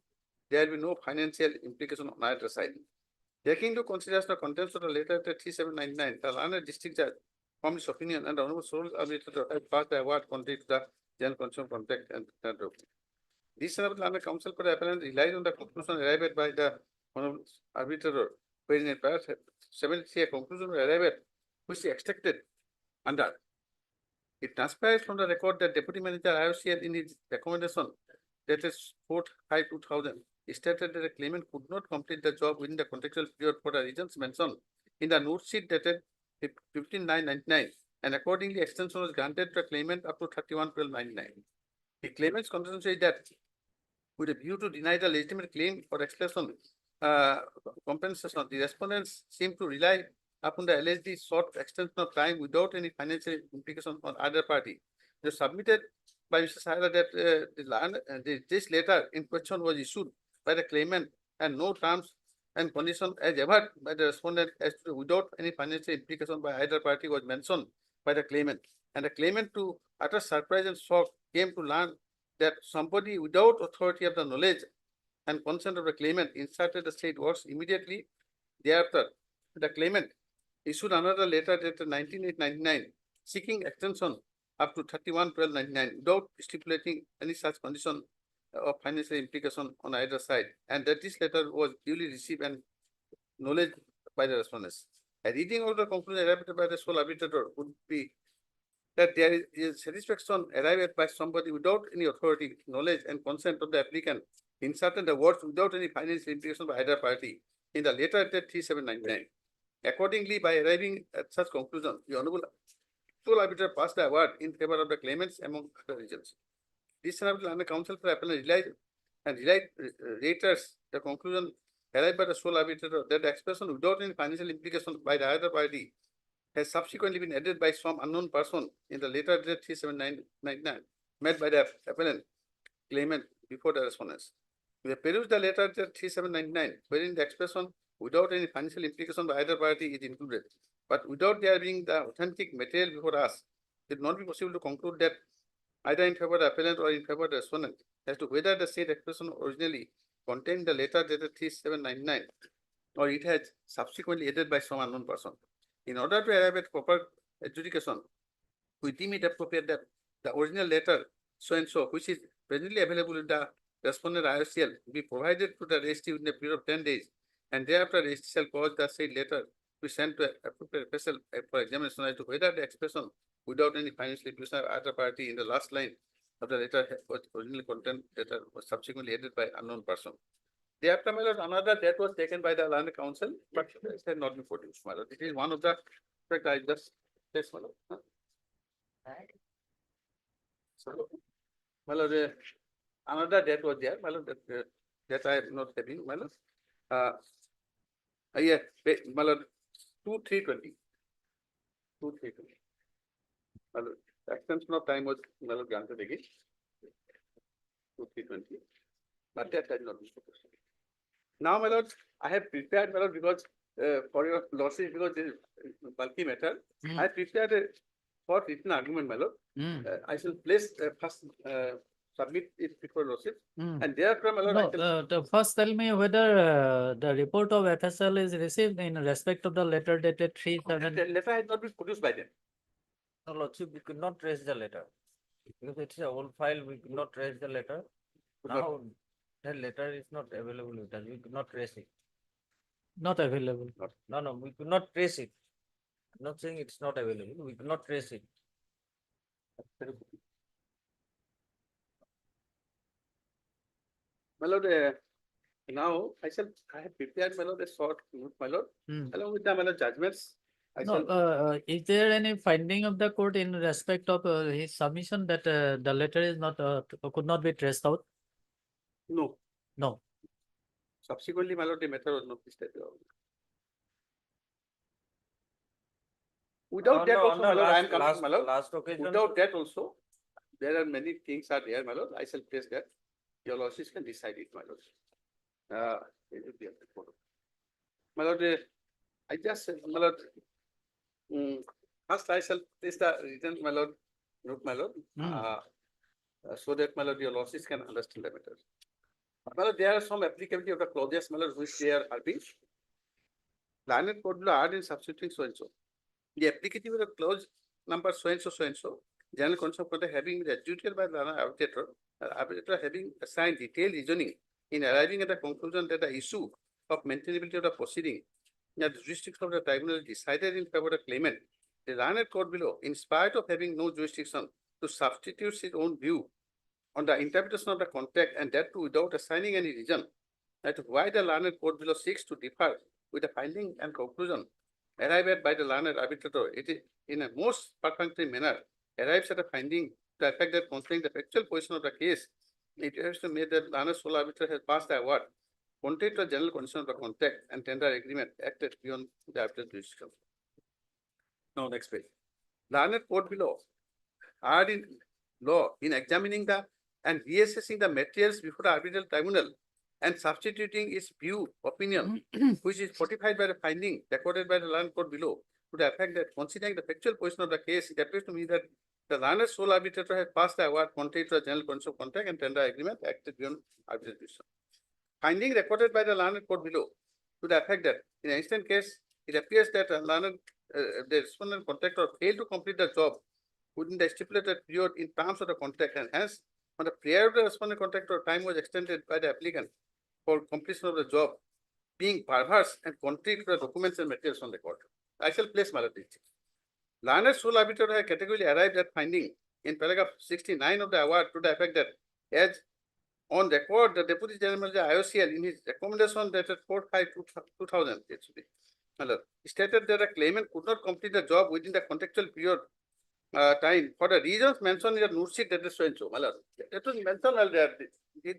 there will be no financial implication on either side. Taking into consideration the contents of the letter 3799, the Lana district judge formed his opinion and the honorable sole arbitrator has passed the award contrary to the general condition contract and tender. This Lana counsel for the appellant relies on the conclusion arrived at by the honorable arbitrator, wherein in paragraph 73 a conclusion was arrived at which he extracted under. It transpires from the record that Deputy Manager IOCL in his recommendation that is 4/5/2000 stated that the claimant could not complete the job within the contractual period for the reasons mentioned in the note sheet dated 15/9/99, and accordingly extension was granted to the claimant up to 31/12/99. The claimant's contention is that with a view to deny the legitimate claim for escalation compensation, the respondents seem to rely upon the allegedly short extension of time without any financial implication on either party. They submitted by Mr. Sahara that this letter in question was issued by the claimant and no terms and conditions as ever by the respondent as to without any financial implication by either party was mentioned by the claimant. And the claimant, to utter surprise and shock, came to learn that somebody without authority of the knowledge and consent of the claimant inserted the state works immediately thereafter. The claimant issued another letter dated 19/8/99 seeking extension up to 31/12/99 without stipulating any such condition of financial implication on either side, and that this letter was duly received and knowledge by the respondents. A reading of the conclusion arrived by the sole arbitrator would be that there is satisfaction arrived by somebody without any authority, knowledge, and consent of the applicant inserted the words without any financial implication by either party in the letter dated 3799. Accordingly, by arriving at such conclusion, the honorable sole arbitrator passed the award in favor of the claimants among other regions. This honorable under counsel for appellant reiterates the conclusion arrived by the sole arbitrator that the expression without any financial implication by the other party has subsequently been added by some unknown person in the letter dated 3799 made by the appellant claimant before the respondents. We have perused the letter dated 3799, wherein the expression without any financial implication by either party is included. But without there being the authentic material before us, it would not be possible to conclude that either in favor of the appellant or in favor of the respondent as to whether the said expression originally contained the letter dated 3799 or it has subsequently added by some unknown person. In order to arrive at proper adjudication, we deem it appropriate that the original letter so and so, which is presently available in the respondent IOCL, be provided to the registry within a period of 10 days. And thereafter, registry shall cause the said letter be sent to appropriate vessel for examination as to whether the expression without any financial imputation of either party in the last line of the letter was originally content letter was subsequently added by unknown person. Thereafter, my lord, another that was taken by the land council, but it had not been produced, my lord. It is one of the fact I just yes, my lord. Huh? So, my lord, another that was there, my lord, that I am not having, my lord. Yeah, my lord, 2320. 2320. My lord, extension of time was, my lord, granted again. 2320. But that has not been proposed. Now, my lord, I have prepared, my lord, because for your losses, because this is bulky matter, I have prepared for written argument, my lord. I shall place first submit it before losses, and thereafter, my lord, I shall. First tell me whether the report of FSL is received in respect of the letter dated 3/7. The letter has not been produced by them. No, Lordship, we could not trace the letter. Because it's an old file, we could not trace the letter. Now, the letter is not available with us, we could not trace it. Not available. No, we could not trace it. I'm not saying it's not available, we could not trace it. My lord, now I have prepared, my lord, a short note, my lord, along with the, my lord, judgments. I No, shall. is there any finding of the court in respect of his submission that the letter is not could not be traced out? No. No. Subsequently, my lord, the matter was not stated. Without that also, my lord, I am coming, my lord. Last occasion. Without that also, there are many things are there, my lord. I shall place that. Your lordships can decide it, my lord. It will be up to court. My lord, I just, my lord, first I shall place the written, my lord, note, my lord, so that, my lord, your lordships can understand the matter. My lord, there are some applicability of the clauses, my lord, which they are having. Landed court will add in substituting so and so. The applicative of the clause number so and so, general concept of having been adjudicated by the arbitrator having assigned detailed reasoning in arriving at the conclusion that the issue of maintainability of the proceeding that the jurisdiction of the tribunal decided in favor of the claimant. The learned court below, in spite of having no jurisdiction to substitute its own view on the interpretation of the contract, and that too without assigning any reason, that why the learned court below seeks to differ with the finding and conclusion arrived at by the learned arbitrator, it is in a most perfunctory manner arrives at a finding to the effect that concerning the factual position of the case, it has to make that learned sole arbiter has passed the award contrary to the general condition of the contract and tender agreement acted beyond the arbitrator's jurisdiction. Now, next page. Learned court below are in law in examining the and reassessing the materials before the arbitral tribunal and substituting its view opinion, which is fortified by the finding recorded by the learned court below, to the effect that considering the factual position of the case, it appears to me that the learned sole arbitrator has passed the award contrary to the general condition of contract and tender agreement acted beyond arbitral jurisdiction. Finding recorded by the learned court below, to the effect that in an instant case, it appears that the respondent contractor failed to complete the job within the stipulated period in terms of the contract, and hence, on the prior of the respondent contractor, time was extended by the applicant for completion of the job, being perverse and contrary to the documents and materials on the court. I shall place my teaching. Learned sole arbitrator has categorically arrived at finding in paragraph 69 of the award to the effect that as on record, the Deputy General Manager IOCL in his recommendation dated 4/5/2000, it should be, stated that the claimant could not complete the job within the contractual period time for the reasons mentioned in the note sheet dated so and so. That was mentioned earlier,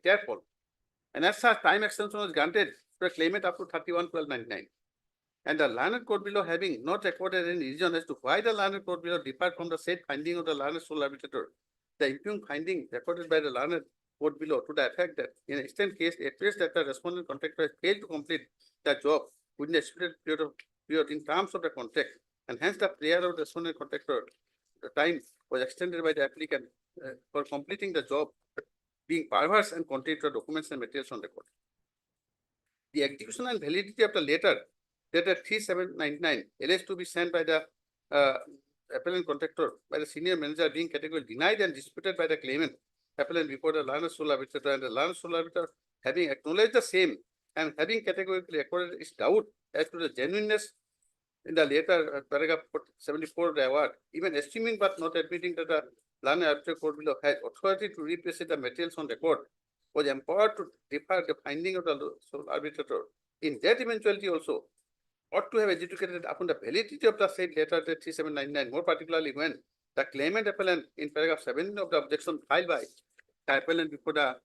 their fault. And as such, time extension was granted to the claimant up to 31/12/99. And the learned court below having not recorded any reason as to why the learned court below differed from the said finding of the learned sole arbitrator, the impugned finding recorded by the learned court below to the effect that in an instant case, it appears that the respondent contractor has failed to complete the job within the stipulated period in terms of the contract, and hence the prayer of the respondent contractor, the time was extended by the applicant for completing the job, being perverse and contrary to the documents and materials on record. The execution and validity of the letter dated 3/7/99 alleged to be sent by the appellant contractor by the senior manager being categorically denied and disputed by the claimant appellant before the learned sole arbitrator, and the learned sole arbitrator having acknowledged the same and having categorically accorded its doubt as to the genuineness in the later paragraph 74 of the award, even assuming but not admitting that the learned arbitrator court below has authority to replace the materials on record, was empowered to defer the finding of the sole arbitrator. In that eventuality also, ought to have educated upon the validity of the said letter 3799, more particularly when the claimant appellant in paragraph 7 of the objection filed by the appellant before the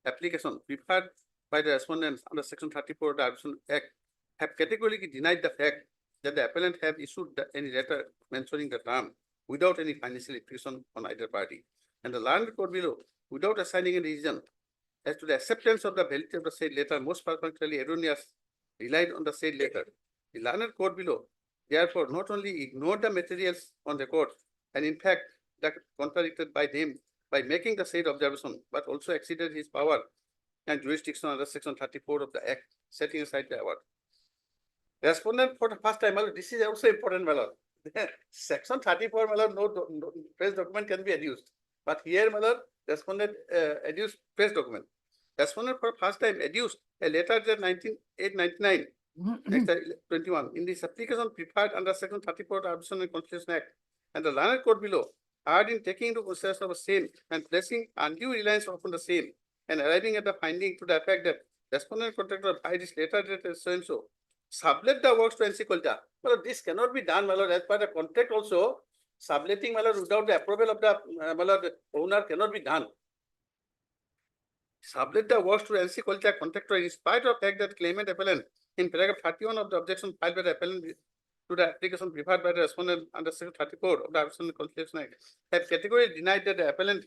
application preferred by the respondents under section 34 of the Arbitration Act have categorically denied the fact that the appellant have issued any letter mentioning the term without any financial implication on either party. And the learned court below, without assigning any reason as to the acceptance of the validity of the said letter, most particularly erroneous, relied on the said letter. The learned court below, therefore, not only ignored the materials on record, and in fact, that contradicted by them by making the said observation, but also exceeded his power and jurisdiction under section 34 of the Act, setting aside the award. Respondent for the first time, this is also important, my lord. Section 34, my lord, no press document can be adduced. But here, my lord, respondent adduced press document. Respondent for first time adduced a letter dated 899, next 21, in this application prepared under section 34 of the Arbitration and Conciliation Act, and the learned court below are in taking into consideration of the same and placing undue reliance upon the same and arriving at the finding to the effect that respondent contractor by this letter dated so and so sublet the works to NC Kolkata. Well, this cannot be done, my lord, as per the contract also. Subletting, my lord, without the approval of the my lord, owner cannot be done. Sublet the works to NC Kolkata contractor in spite of the fact that claimant appellant in paragraph 31 of the objection filed by the appellant to the application preferred by the respondent under section 34 of the Arbitration and Conciliation Act have categorically denied that the appellant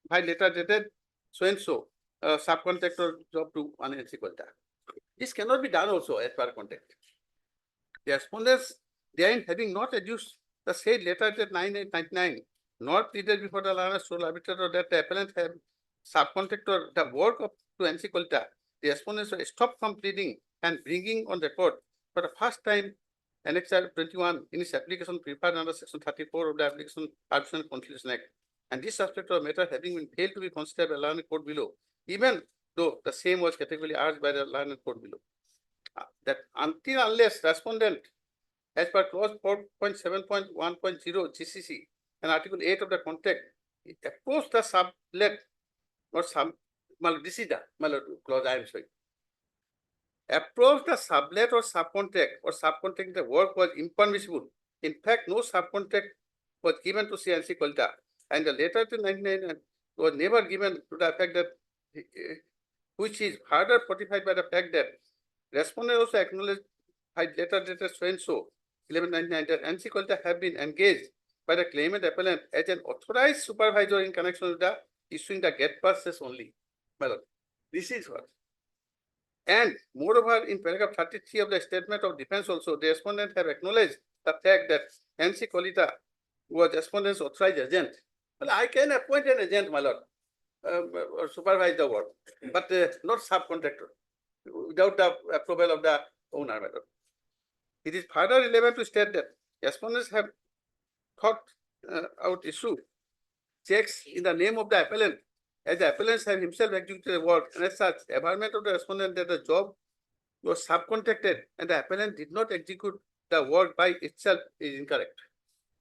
by letter dated so and so subcontractor job to one NC Kolkata. This cannot be done also as per contract. The respondents therein having not adduced the said letter dated 9899, nor pleaded before the learned sole arbitrator that the appellant have subcontractor the work of to NC Kolkata, the respondents were stopped from pleading and bringing on record for the first time Annexure 21 in its application prepared under section 34 of the Arbitration and Conciliation Act. And this aspect of matter having been failed to be considered by the learned court below, even though the same was categorically urged by the learned court below. That until unless respondent, as per clause 4.7.1.0 GCC and article 8 of the contract, approves the sublet or this is the clause I am showing. Approves the sublet or subcontract the work was impermissible. In fact, no subcontract was given to CNC Kolkata, and the letter to 99 was never given to the fact that which is further fortified by the fact that respondent also acknowledged by letter dated so and so 1199 that NC Kolkata have been engaged by the claimant appellant as an authorized supervisor in connection with the issuing the gate passes only. Well, this is what. And moreover, in paragraph 33 of the statement of defense also, the respondent have acknowledged the fact that NC Kolkata was respondent's authorized agent. Well, I can appoint an agent, my lord, or supervise the work, but not subcontractor, without the approval of the owner, my lord. It is further relevant to state that respondents have thought out issue checks in the name of the appellant, as the appellant have himself executed the work, and as such, averment of the respondent that the job was subcontracted and the appellant did not execute the work by itself is incorrect.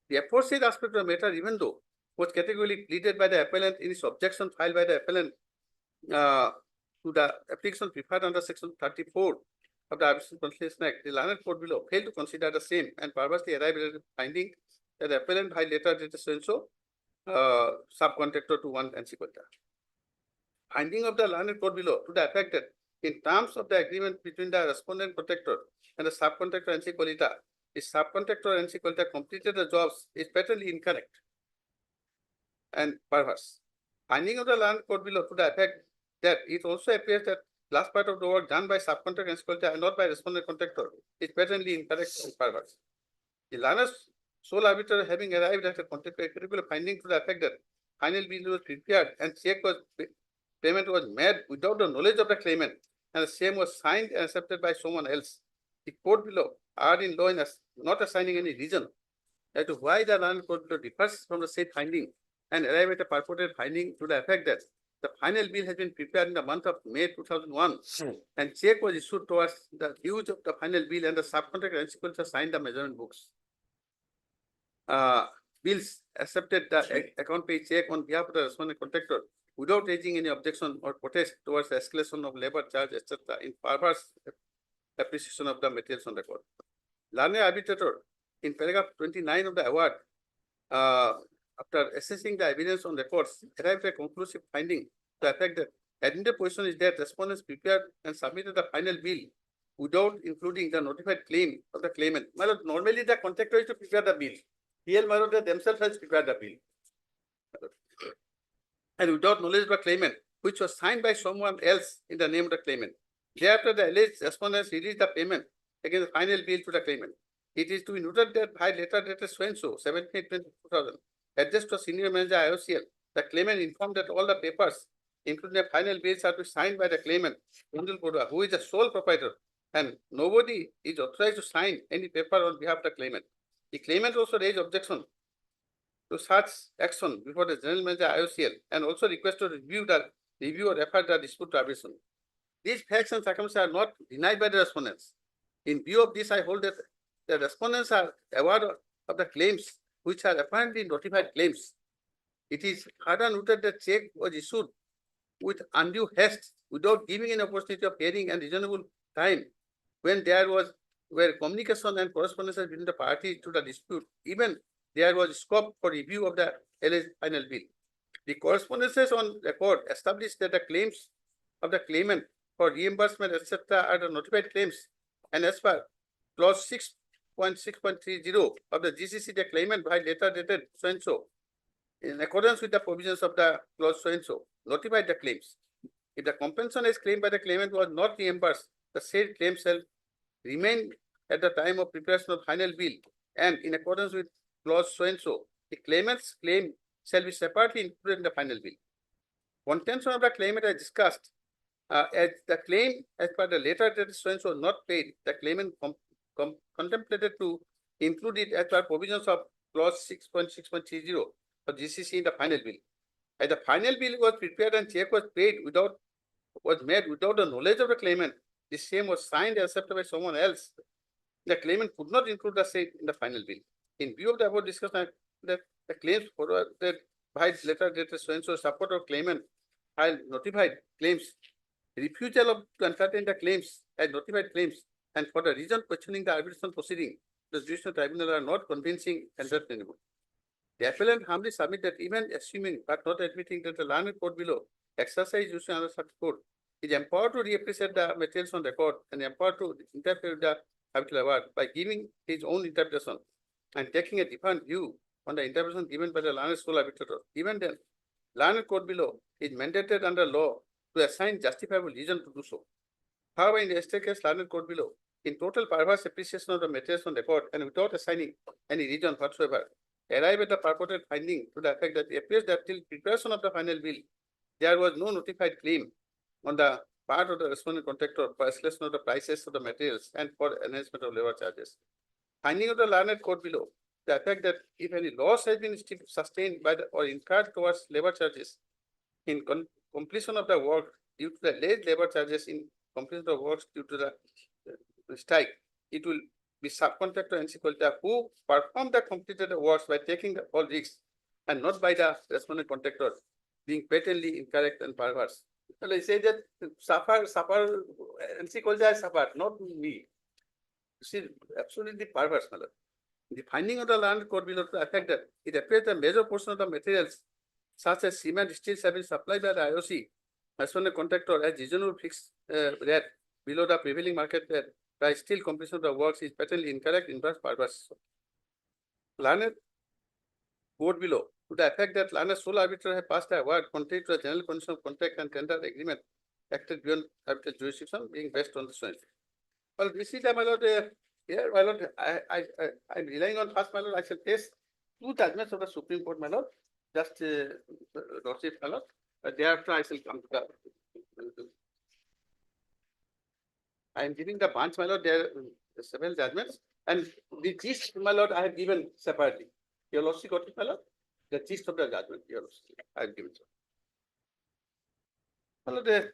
The aforesaid aspect of the matter, even though was categorically pleaded by the appellant in his objection filed by the appellant to the application preferred under section 34 of the Arbitration and Conciliation Act, the learned court below failed to consider the same and purposely arrived at the finding that the appellant by letter dated so and so subcontractor to one NC Kolkata. Finding of the learned court below to the effect that in terms of the agreement between the respondent contractor and the subcontractor NC Kolkata, the subcontractor NC Kolkata completed the jobs is patently incorrect and perverse. Finding of the learned court below to the effect that it also appears that last part of the work done by subcontractor NC Kolkata and not by respondent contractor is patently incorrect and perverse. The learned sole arbiter having arrived at a particular finding to the effect that final bill was prepared and payment was made without the knowledge of the claimant, and the same was signed and accepted by someone else. The court below are in law in not assigning any reason as to why the learned court below differs from the said finding and arrive at a purported finding to the effect that the final bill has been prepared in the month of May 2001 and check was issued towards the use of the final bill and the subcontractor and sequencer signed the measurement books. Bills accepted the account pay check on behalf of the respondent contractor without raising any objection or protest towards the escalation of labor charge, etc. in perverse appreciation of the materials on record. Learned arbitrator in paragraph 29 of the award, after assessing the evidence on records, arrived at a conclusive finding to the effect that admitted position is that respondents prepared and submitted the final bill without including the notified claim of the claimant. My lord, normally the contractor is to prepare the bill. Here, my lord, they themselves has prepared the bill. And without knowledge of the claimant, which was signed by someone else in the name of the claimant. Thereafter, the alleged respondents released the payment against the final bill to the claimant. It is to be noted that by letter dated so-and-so, 17/8/2000, addressed to senior manager IOCL, the claimant informed that all the papers, including the final bills, are to be signed by the claimant, Kundal Kodwa, who is the sole proprietor, and nobody is authorized to sign any paper on behalf of the claimant. The claimant also raised objection to such action before the general manager IOCL and also requested to review or refer the dispute to arbitration. These facts and circumstances are not denied by the respondents. In view of this, I hold that the respondents are aware of the claims which are apparently notified claims. It is further noted that check was issued with undue haste without giving an opportunity of hearing and reasonable time when there were communication and correspondence between the parties to the dispute. Even there was scope for review of the alleged final bill. The correspondences on record established that the claims of the claimant for reimbursement, etc., are the notified claims, and as per clause 6.6.30 of the GCC, the claimant by letter dated so and so, in accordance with the provisions of the clause so and so, notified the claims. If the compensation as claimed by the claimant was not reimbursed, the said claim shall remain at the time of preparation of final bill, and in accordance with clause so and so, the claimant's claim shall be separately included in the final bill. Contention of the claimant as discussed, as the claim as per the letter that so and so not paid, the claimant contemplated to include it as per provisions of clause 6.6.30 of GCC in the final bill. As the final bill was prepared and check was made without the knowledge of the claimant, the same was signed and accepted by someone else. The claimant could not include the same in the final bill. In view of the above discussion, that the claims forwarded by letter dated so and so support of claimant while notified claims, refusal of to entertain the claims as notified claims, and for the reason questioning the arbitration proceeding, the judicial tribunal are not convincing and understandable. The appellant humbly submit that even assuming but not admitting that the learned court below exercise judicial under such court is empowered to reappreciate the materials on record and empowered to interpret with the arbitral award by giving his own interpretation and taking a different view on the interpretation given by the learned sole arbitrator. Even then, learned court below is mandated under law to assign justifiable reason to do so. However, in the estate case, learned court below, in total perverse appreciation of the materials on record and without assigning any reason whatsoever, arrive at the purported finding to the effect that it appears that till preparation of the final bill, there was no notified claim on the part of the respondent contractor for escalation of the prices of the materials and for enhancement of labor charges. Finding of the learned court below, the effect that if any loss has been sustained by the or incurred towards labor charges in completion of the work due to the late labor charges in completion of works due to the strike, it will be subcontractor and sequelta who perform the completed works by taking the all risks and not by the respondent contractor being patently incorrect and perverse. Well, I say that suffer, and sequelta suffer, not me. See, absolutely perverse, my lord. The finding of the learned court below to the effect that it appears the major portion of the materials, such as cement, steel, have been supplied by the IOC as when the contractor has reasonable fixed rate below the prevailing market rate, by still completion of the works is patently incorrect, inverse, perverse. Learned court below to the effect that learned sole arbiter have passed the award contrary to the general condition of contract and tender agreement acted beyond arbitral jurisdiction, being based on the same. Well, this is my lord. Here, my lord, I'm relying on first, my lord. I shall face two judgments of the Supreme Court, my lord. Just lordship, my lord. Thereafter, I shall come to the I am giving the bunch, my lord, there are several judgments, and the gist, my lord, I have given separately. Your lordship got it, my lord? The gist of the judgment, your lordship, I have given. My lord,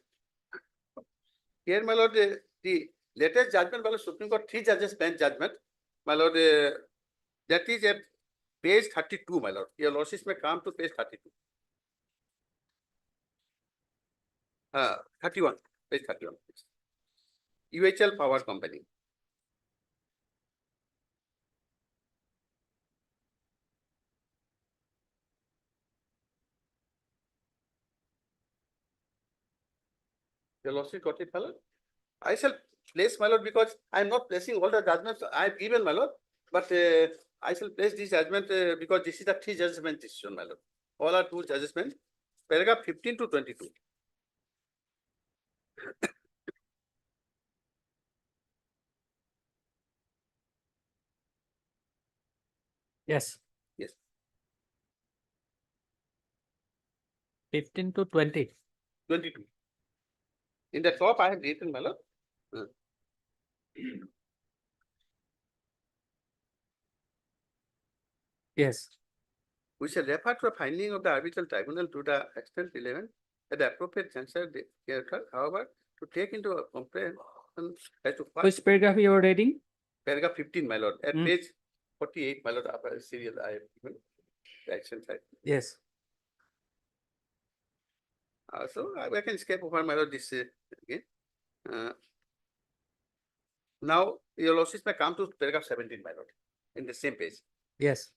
here, my lord, the latest judgment, my lord, Supreme Court, 3 judges bench judgment, my lord, that is at page 32, my lord. Your lordship may come to page 32. 31, page 31. UHL Power Company. Your lordship got it, my lord? I shall place, my lord, because I am not placing all the judgments I have given, my lord, but I shall place this judgment because this is a 3 judgment decision, my lord. All are 2 judgments. Paragraph 15 to 22. Yes. Yes. 15 to 20. 22. In the top, I have written, my lord. Yes. We shall refer to a finding of the arbitral tribunal to the extent relevant that the appropriate censure thereafter, however, to take into a comprehension as to Which paragraph you are reading? paragraph 15, my lord, at page 48, my lord, upper serial I have given, right hand side. Yes. So I can escape over, my lord, this again. Now, your lordship may come to paragraph 17, my lord, in the same page. Yes.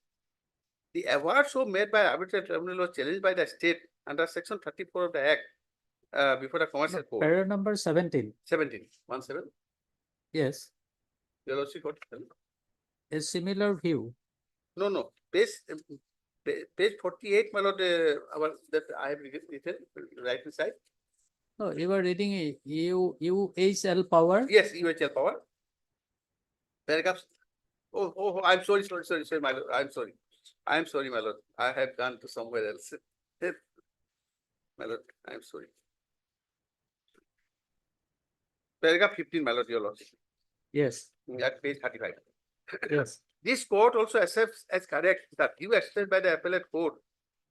The award so made by arbitral tribunal was challenged by the state under section 34 of the Act before the commercial court. Paragraph number 17. 17, 17. Yes. Your lordship got it? A similar view. No. Page 48, my lord, that I have written, right hand side. No, you are reading UHL Power. Yes, UHL Power. Paragraphs. Oh, I'm sorry, my lord. I'm sorry, my lord. I have gone to somewhere else. My lord, I'm sorry. Paragraph 15, my lord, your lordship. Yes. At page 35. Yes. This court also accepts as correct the view expressed by the appellate court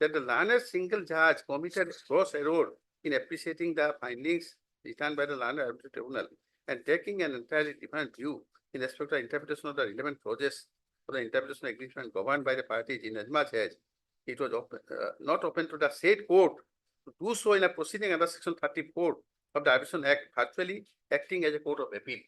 that the learned single judge committed gross error in appreciating the findings returned by the learned arbitral tribunal and taking an entirely different view in respect to the interpretation of the relevant clauses for the interpretation agreement governed by the parties, in as much as it was not open to the said court to do so in a proceeding under section 34 of the Arbitration Act, virtually acting as a court of appeal.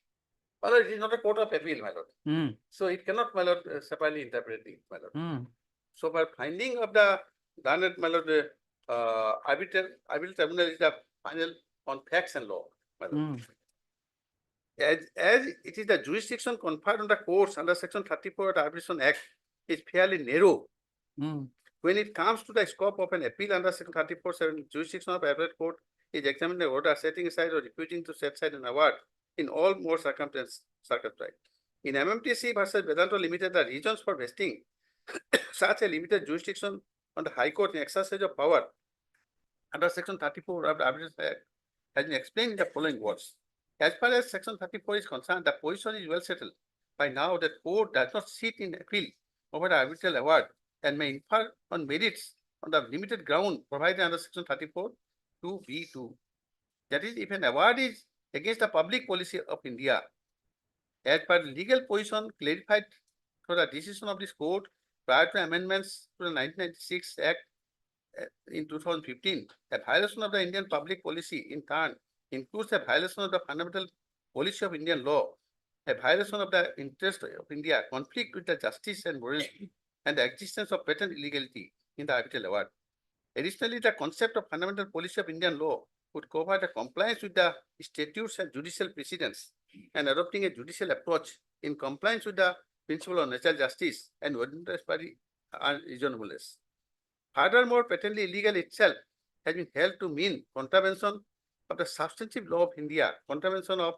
My lord, it is not a court of appeal, my lord. So it cannot, my lord, separately interpret it, my lord. So by finding of the learned, my lord, arbitral tribunal is the final on facts and law, my lord. As it is the jurisdiction conferred on the courts under section 34 of the Arbitration Act is fairly narrow. When it comes to the scope of an appeal under section 34(7), jurisdiction of appellate court is examining the order setting aside or refusing to set aside an award in all more circumstances. In MMTC versus Vedanta Limited, the reasons for vesting such a limited jurisdiction on the High Court in exercise of power under section 34 of the Arbitration Act has been explained in the following words. As far as section 34 is concerned, the position is well settled by now that court does not sit in appeal over the arbitral award and may infer on merits on the limited ground provided under section 34 2B2. That is, if an award is against the public policy of India, as per the legal position clarified for the decision of this court prior to amendments to the 1996 Act in 2015, a violation of the Indian public policy in turn includes a violation of the fundamental policy of Indian law, a violation of the interest of India, conflict with the justice and morality, and the existence of patent illegality in the arbitral award. Additionally, the concept of fundamental policy of Indian law would cover the compliance with the statutes and judicial precedents and adopting a judicial approach in compliance with the principle of natural justice and voluntary unreasonableness. Furthermore, patently illegal itself has been held to mean contravention of the substantive law of India, contravention of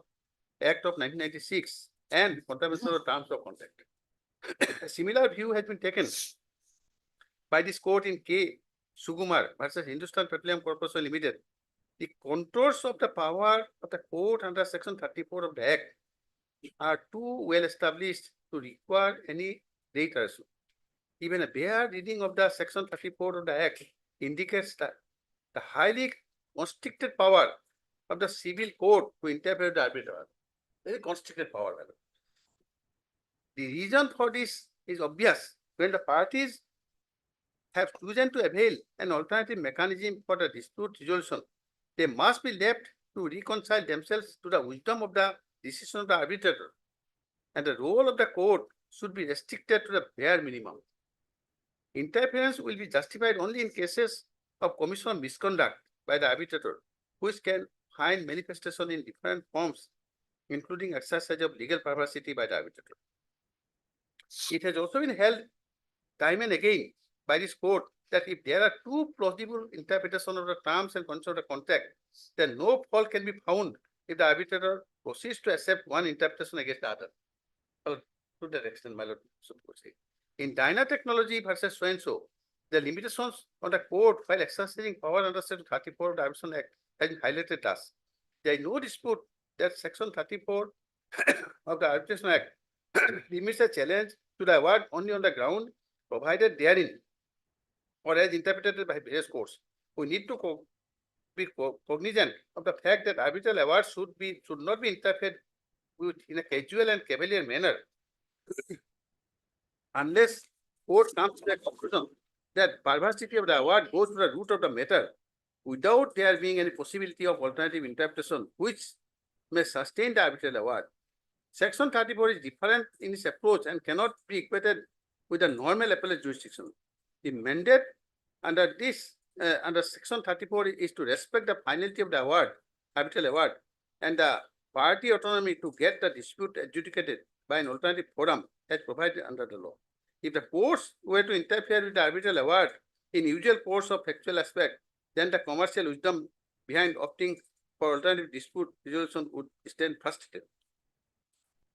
Act of 1996, and contravention of terms of contract. A similar view has been taken by this court in K. Sugumar versus Hindustan Petroleum Corporation Limited, the contours of the power of the court under section 34 of the Act are too well established to require any reiteration. Even a bare reading of the section 34 of the Act indicates that the highly constricted power of the civil court to interpret the arbiter. Very constricted power. The reason for this is obvious. When the parties have chosen to avail an alternative mechanism for the dispute resolution, they must be left to reconcile themselves to the wisdom of the decision of the arbitrator. And the role of the court should be restricted to the bare minimum. Interference will be justified only in cases of commission of misconduct by the arbitrator, which can find manifestation in different forms, including exercise of legal perversity by the arbitrator. It has also been held time and again by this court that if there are two plausible interpretations of the terms and conditions of the contract, then no fault can be found if the arbitrator proceeds to accept one interpretation against the other. Well, to that extent, my lord, should proceed. In Dyna Technology versus so-and-so, the limitations on the court while exercising power under Section 34 of the Arbitration Act has been highlighted thus. There is no dispute that Section 34 of the Arbitration Act limits a challenge to the award only on the ground provided therein or as interpreted by various courts. We need to be cognizant of the fact that arbitral awards should not be interfered with in a casual and cavalier manner unless court comes to the conclusion that perversity of the award goes to the root of the matter without there being any possibility of alternative interpretation which may sustain the arbitral award. Section 34 is different in its approach and cannot be equated with the normal appellate jurisdiction. The mandate under under Section 34 is to respect the finality of the award, arbitral award, and the party autonomy to get the dispute adjudicated by an alternative forum as provided under the law. If the courts were to interfere with the arbitral award in usual course of factual aspect, then the commercial wisdom behind opting for alternative dispute resolution would stand frustrated.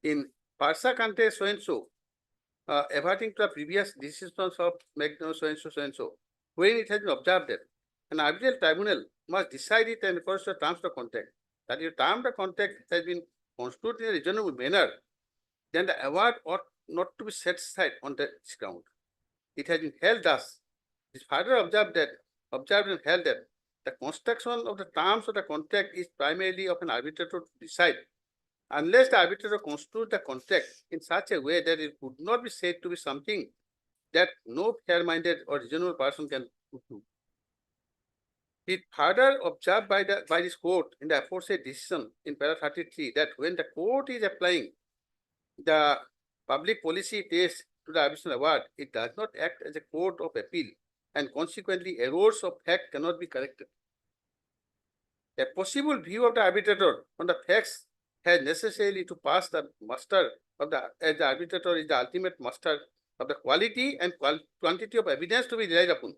In Parsa Kante so-and-so, averting to the previous decisions of Magno so-and-so, wherein it has been observed that an arbitral tribunal must decide it and refers to the terms of the contract. That if the term of the contract has been construed in a reasonable manner, then the award ought not to be set aside on this ground. It has been held thus. It is further observed and held that the construction of the terms of the contract is primarily of an arbitrator to decide, unless the arbitrator construes the contract in such a way that it would not be said to be something that no fair-minded or reasonable person can do. It further observed by this court in the aforesaid decision in para 33 that when the court is applying the public policy test to the arbitration award, it does not act as a court of appeal, and consequently errors of fact cannot be corrected. A possible view of the arbitrator on the facts has necessarily to pass the muster of as the arbitrator is the ultimate master of the quality and quantity of evidence to be relied upon.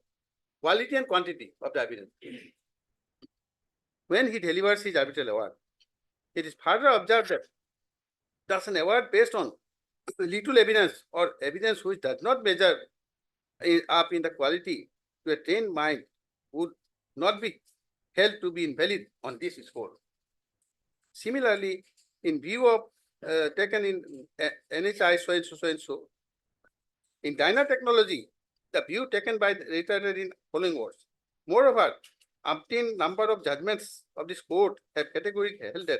Quality and quantity of the evidence when he delivers his arbitral award. It is further observed that thus an award based on little evidence or evidence which does not measure up in the quality to a trained mind would not be held to be invalid on this score. Similarly, in view of taken in NHI so-and-so, in Dyna Technology, the view taken by the reiterated in following words. Moreover, umpteen number of judgments of this court have categorically held that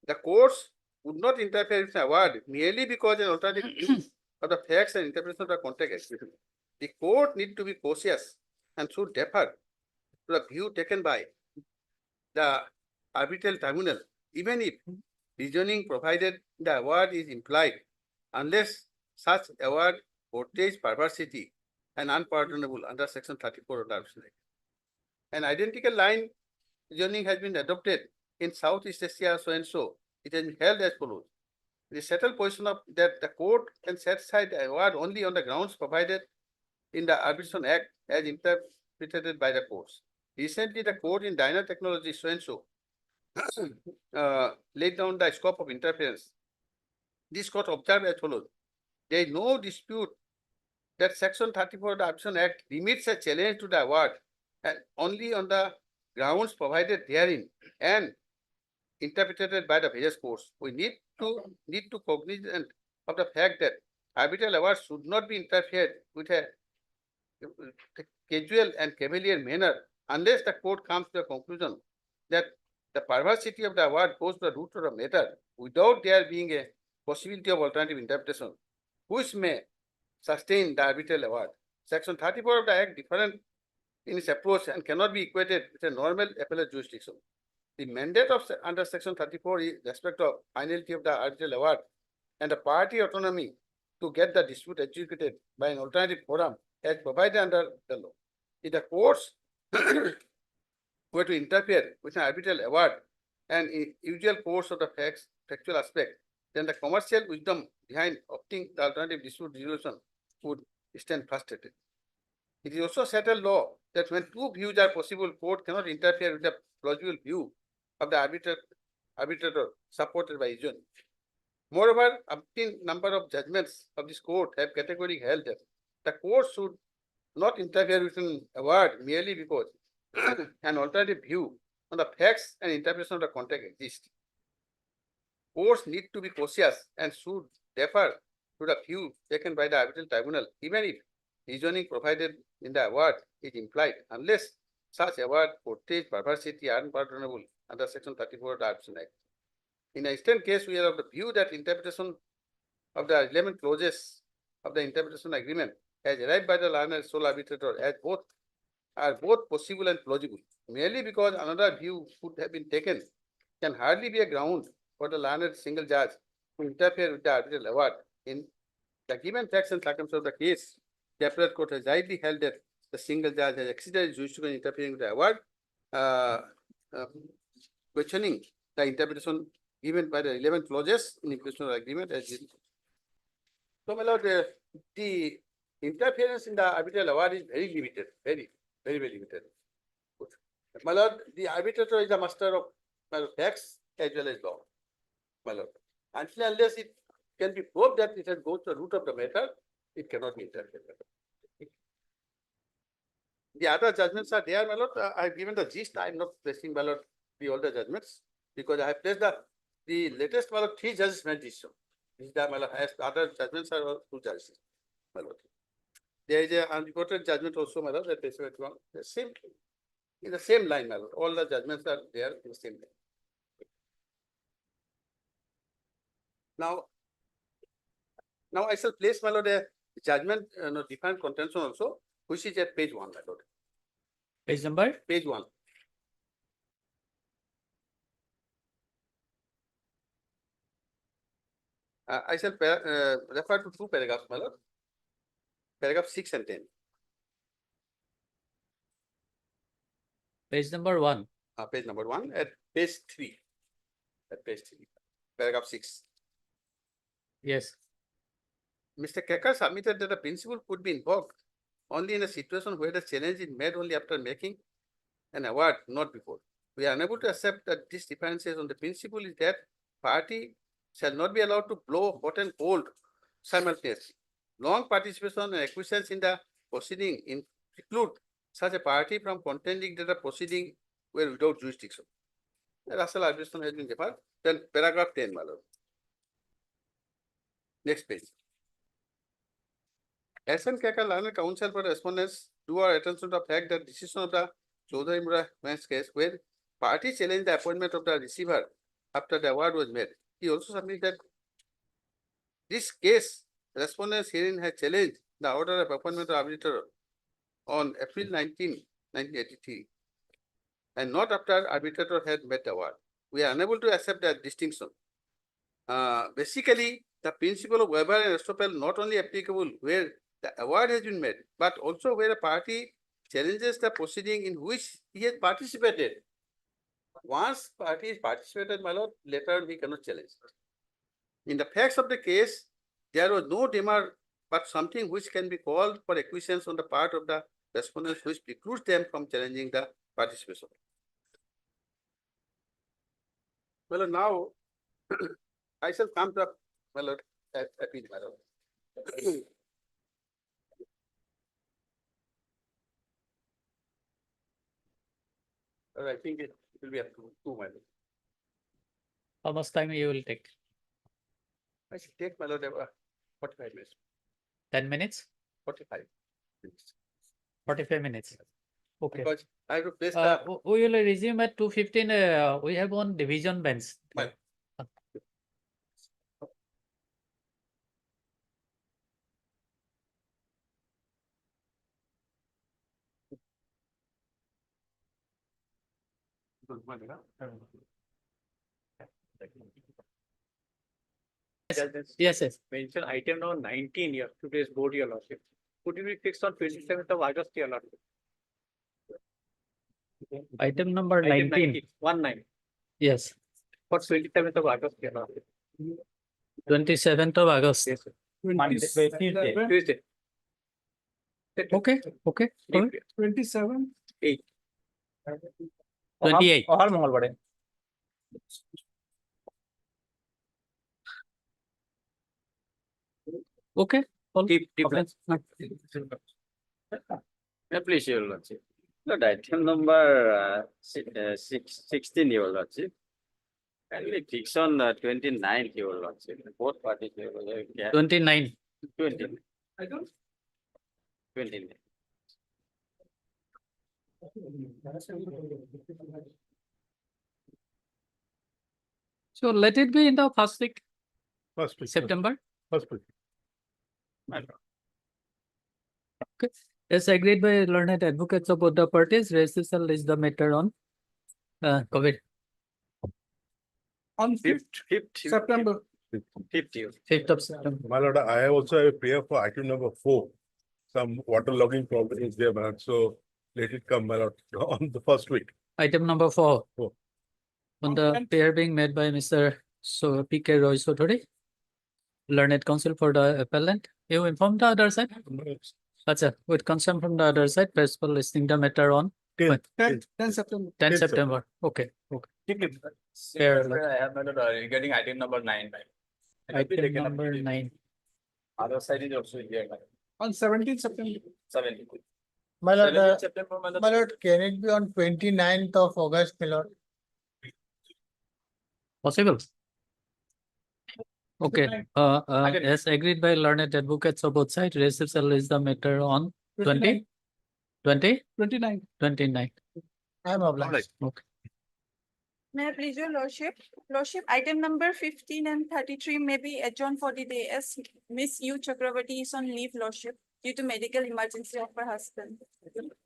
the courts would not interfere with the award merely because an alternative view of the facts and interpretation of the contract exists. The court need to be cautious and should defer to the view taken by the arbitral tribunal, even if reasoning provided the award is implied, unless such award portrays perversity and unpardonable under Section 34 of the Arbitration Act. An identical line reasoning has been adopted in Southeast Asia so-and-so. It has been held as follows. The settled position of that the court can set aside the award only on the grounds provided in the Arbitration Act as interpreted by the courts. Recently, the court in Dyna Technology so-and-so laid down the scope of interference. This court observed as follows. There is no dispute that Section 34 of the Arbitration Act limits a challenge to the award and only on the grounds provided therein and interpreted by the various courts, we need to cognizant of the fact that arbitral awards should not be interfered with a casual and cavalier manner unless the court comes to a conclusion that the perversity of the award goes to the root of the matter without there being a possibility of alternative interpretation, which may sustain the arbitral award. Section 34 of the Act different in its approach and cannot be equated with a normal appellate jurisdiction. The mandate of under Section 34 is respect of finality of the arbitral award and the party autonomy to get the dispute adjudicated by an alternative forum as provided under the law. If the courts were to interfere with an arbitral award and in usual course of the factual aspect, then the commercial wisdom behind opting the alternative dispute resolution would stand frustrated. It is also settled law that when two views are possible, court cannot interfere with the plausible view of the arbitrator supported by reason. Moreover, umpteen number of judgments of this court have categorically held that the court should not interfere with an award merely because an alternative view on the facts and interpretation of the contract exists. Courts need to be cautious and should defer to the view taken by the arbitral tribunal, even if reasoning provided in the award is implied, unless such award portrays perversity unpardonable under Section 34 of the Arbitration Act. In the instant case, we are of the view that interpretation of the relevant clauses of the interpretation agreement as arrived by the learned sole arbitrator as both possible and plausible. Merely because another view could have been taken can hardly be a ground for the learned single judge to interfere with the arbitral award. In the given facts and circumstances of the case, the appellate court has rightly held that the single judge has exceeded jurisdiction in interfering with the award, questioning the interpretation given by the relevant clauses in impositional agreement as is. So, my lord, the interference in the arbitral award is very limited, very limited. My lord, the arbitrator is the master of facts as well as law, my lord. Until unless it can be proved that it has gone to the root of the matter, it cannot be interfered. The other judgments are there, my lord. I have given the gist. I am not placing, my lord, the older judgments because I have placed the latest, my lord, 3 judges made decision. This is the, my lord, as other judgments are 2 judges, my lord. There is a unreported judgment also, my lord, that is the same in the same line, my lord. All the judgments are there in the same line. Now I shall place, my lord, a judgment defined contention also, which is at page 1, my lord. Page number? Page 1. I shall refer to 2 paragraphs, my lord. Paragraph 6 and 10. Page number 1. Page number 1 at page 3. At page 3. Paragraph 6. Yes. Mr. Kekar submitted that the principle could be invoked only in a situation where the challenge is made only after making an award, not before. We are unable to accept that this differences on the principle is that party shall not be allowed to blow hot and cold simultaneously. Long participation and acquiescence in the proceeding preclude such a party from contending that the proceeding were without jurisdiction. The Russell arbitration has been deferred. Then paragraph 10, my lord. Next page. SN Kekar learned counsel for respondents drew our attention to the fact that decision of the Chaudhary Mura case where party challenged the appointment of the receiver after the award was made. He also submitted that this case, respondents herein had challenged the order of appointment of arbitrator on April 19, 1983, and not after arbitrator had made the award. We are unable to accept that distinction. Basically, the principle of waiver and estoppel not only applicable where the award has been made, but also where a party challenges the proceeding in which he has participated. Once party is participated, my lord, later we cannot challenge. In the facts of the case, there was no demur, but something which can be called for acquiescence on the part of the respondents, which precludes them from challenging the participation. Well, now I shall come to my lord, appeal, my lord. I think it will be up to two, my lord. How much time you will take? I should take, my lord, 45 minutes, 10 minutes? 45 minutes. 45 minutes? Okay. Because I have to place the. We will resume at 2:15. We have one division bench. Fine. Yes, yes. Mention item number 19 here, today's board, your lordship. Could it be fixed on 27th of August, your lordship? Item number Item 19. 19. Yes, For 27th of August, your lordship. 27th of August. Yes, sir. Monday, Tuesday. Okay, okay. Go ahead. 27. 8. 28. Or Mangalwade. Okay. all- Deep, okay. Please, your lordship. Lord, item number 16, your lordship. Can we fix on 29th, your lordship? Both parties, your lordship. Yeah, 29. 20. 29. So let it be in the first week, First week. September. First week. Okay. As agreed by learned advocates of both the parties, recusal is the matter on COVID. On 5th September. 5th of September. My lord, I also have a prayer for item number 4. Some water logging problem is there, my lord, so let it come, my lord, on the first week. Item number 4. 4. On the pair being made by Mr. P.K. Roy Sothori, learned counsel for the appellant. You informed the other side? Acha, with consent from the other side, press for listing the matter on 10th. 10 September. 10 10 September. Okay, okay. Fair, I have regarding item number 9. item number 9. Other side is also here. On 17th September. 17. My lord, 17th September, my lord. my lord, can it be on 29th of August, my lord? Possible? Okay, as agreed by learned advocates of both sides, recusal is the matter on 20? 20? 29. 29. I am obliged. Okay. May I please your lordship? Lordship, item number 15 and 33 may be adjourned for the day as Miss U Chakravarti is on leave, lordship, due to medical emergency of her husband.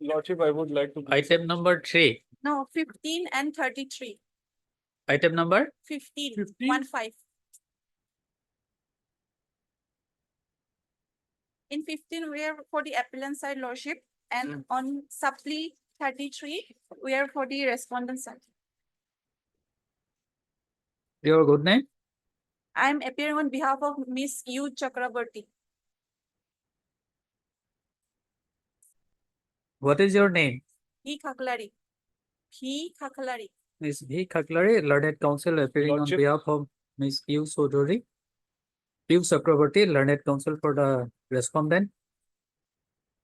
Lordship, I would like to. Item number 3. No, 15 and 33. Item number? 15, 15. 1-5. In 15, we are for the appellant side, lordship, and on supply 33, we are for the respondent side. Your good name? I am appearing on behalf of Miss U Chakravarti. What is your name? P. Kaklari. P. Kaklari. Ms. V. Kaklari, learned counsel appearing on Lordship. behalf of Ms. U Sothori. U Chakravarti, learned counsel for the respondent.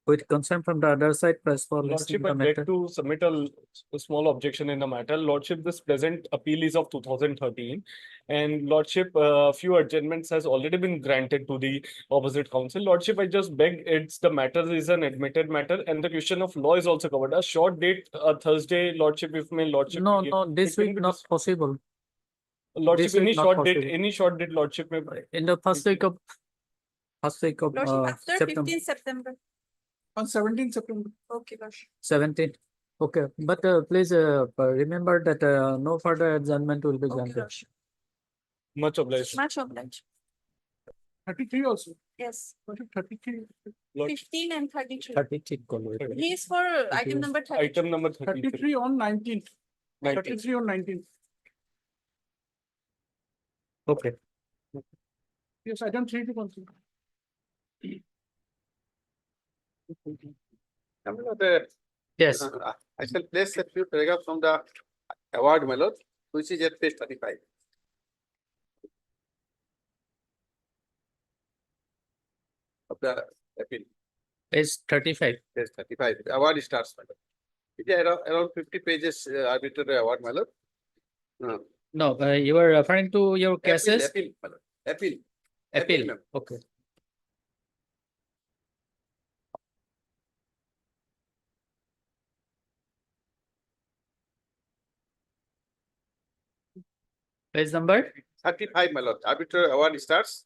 With consent from the other side, press for listing Lordship, the I'd like matter. to submit a small objection in the matter. Lordship, this present appeal is of 2013. And Lordship, a few adjournments has already been granted to the opposite counsel. Lordship, I just beg, the matter is an admitted matter and the question of law is also covered. A short date, Thursday, Lordship, if may Lordship. No, no, this it can week be not possible. Lordship, this week not possible. any short date, Lordship may. In the first week of Lordship, after September. 15 September. On 17th September. Okay, lordship. 17th. Okay, but please remember that no further adjournment will be Okay, granted. lordship. Much obliged. Much obliged. 33 also. Yes, 33. Lordship. 15 and 33. 33 call. He is for item number 33. Item number 33. 33 on 19th. 19th. 33 on 19th. Okay. Yes, item 3 to consider. Yes. I shall place a few paragraphs from the award, my lord, which is at page 35. Of the appeal, Page 35. page 35, the award starts, my lord. It is around 50 pages arbitrary award, my lord. No, you are referring to your Appeal, cases? appeal, my lord. Appeal. Appeal, ma'am. okay. Page number? 35, my lord. Arbitrary award starts.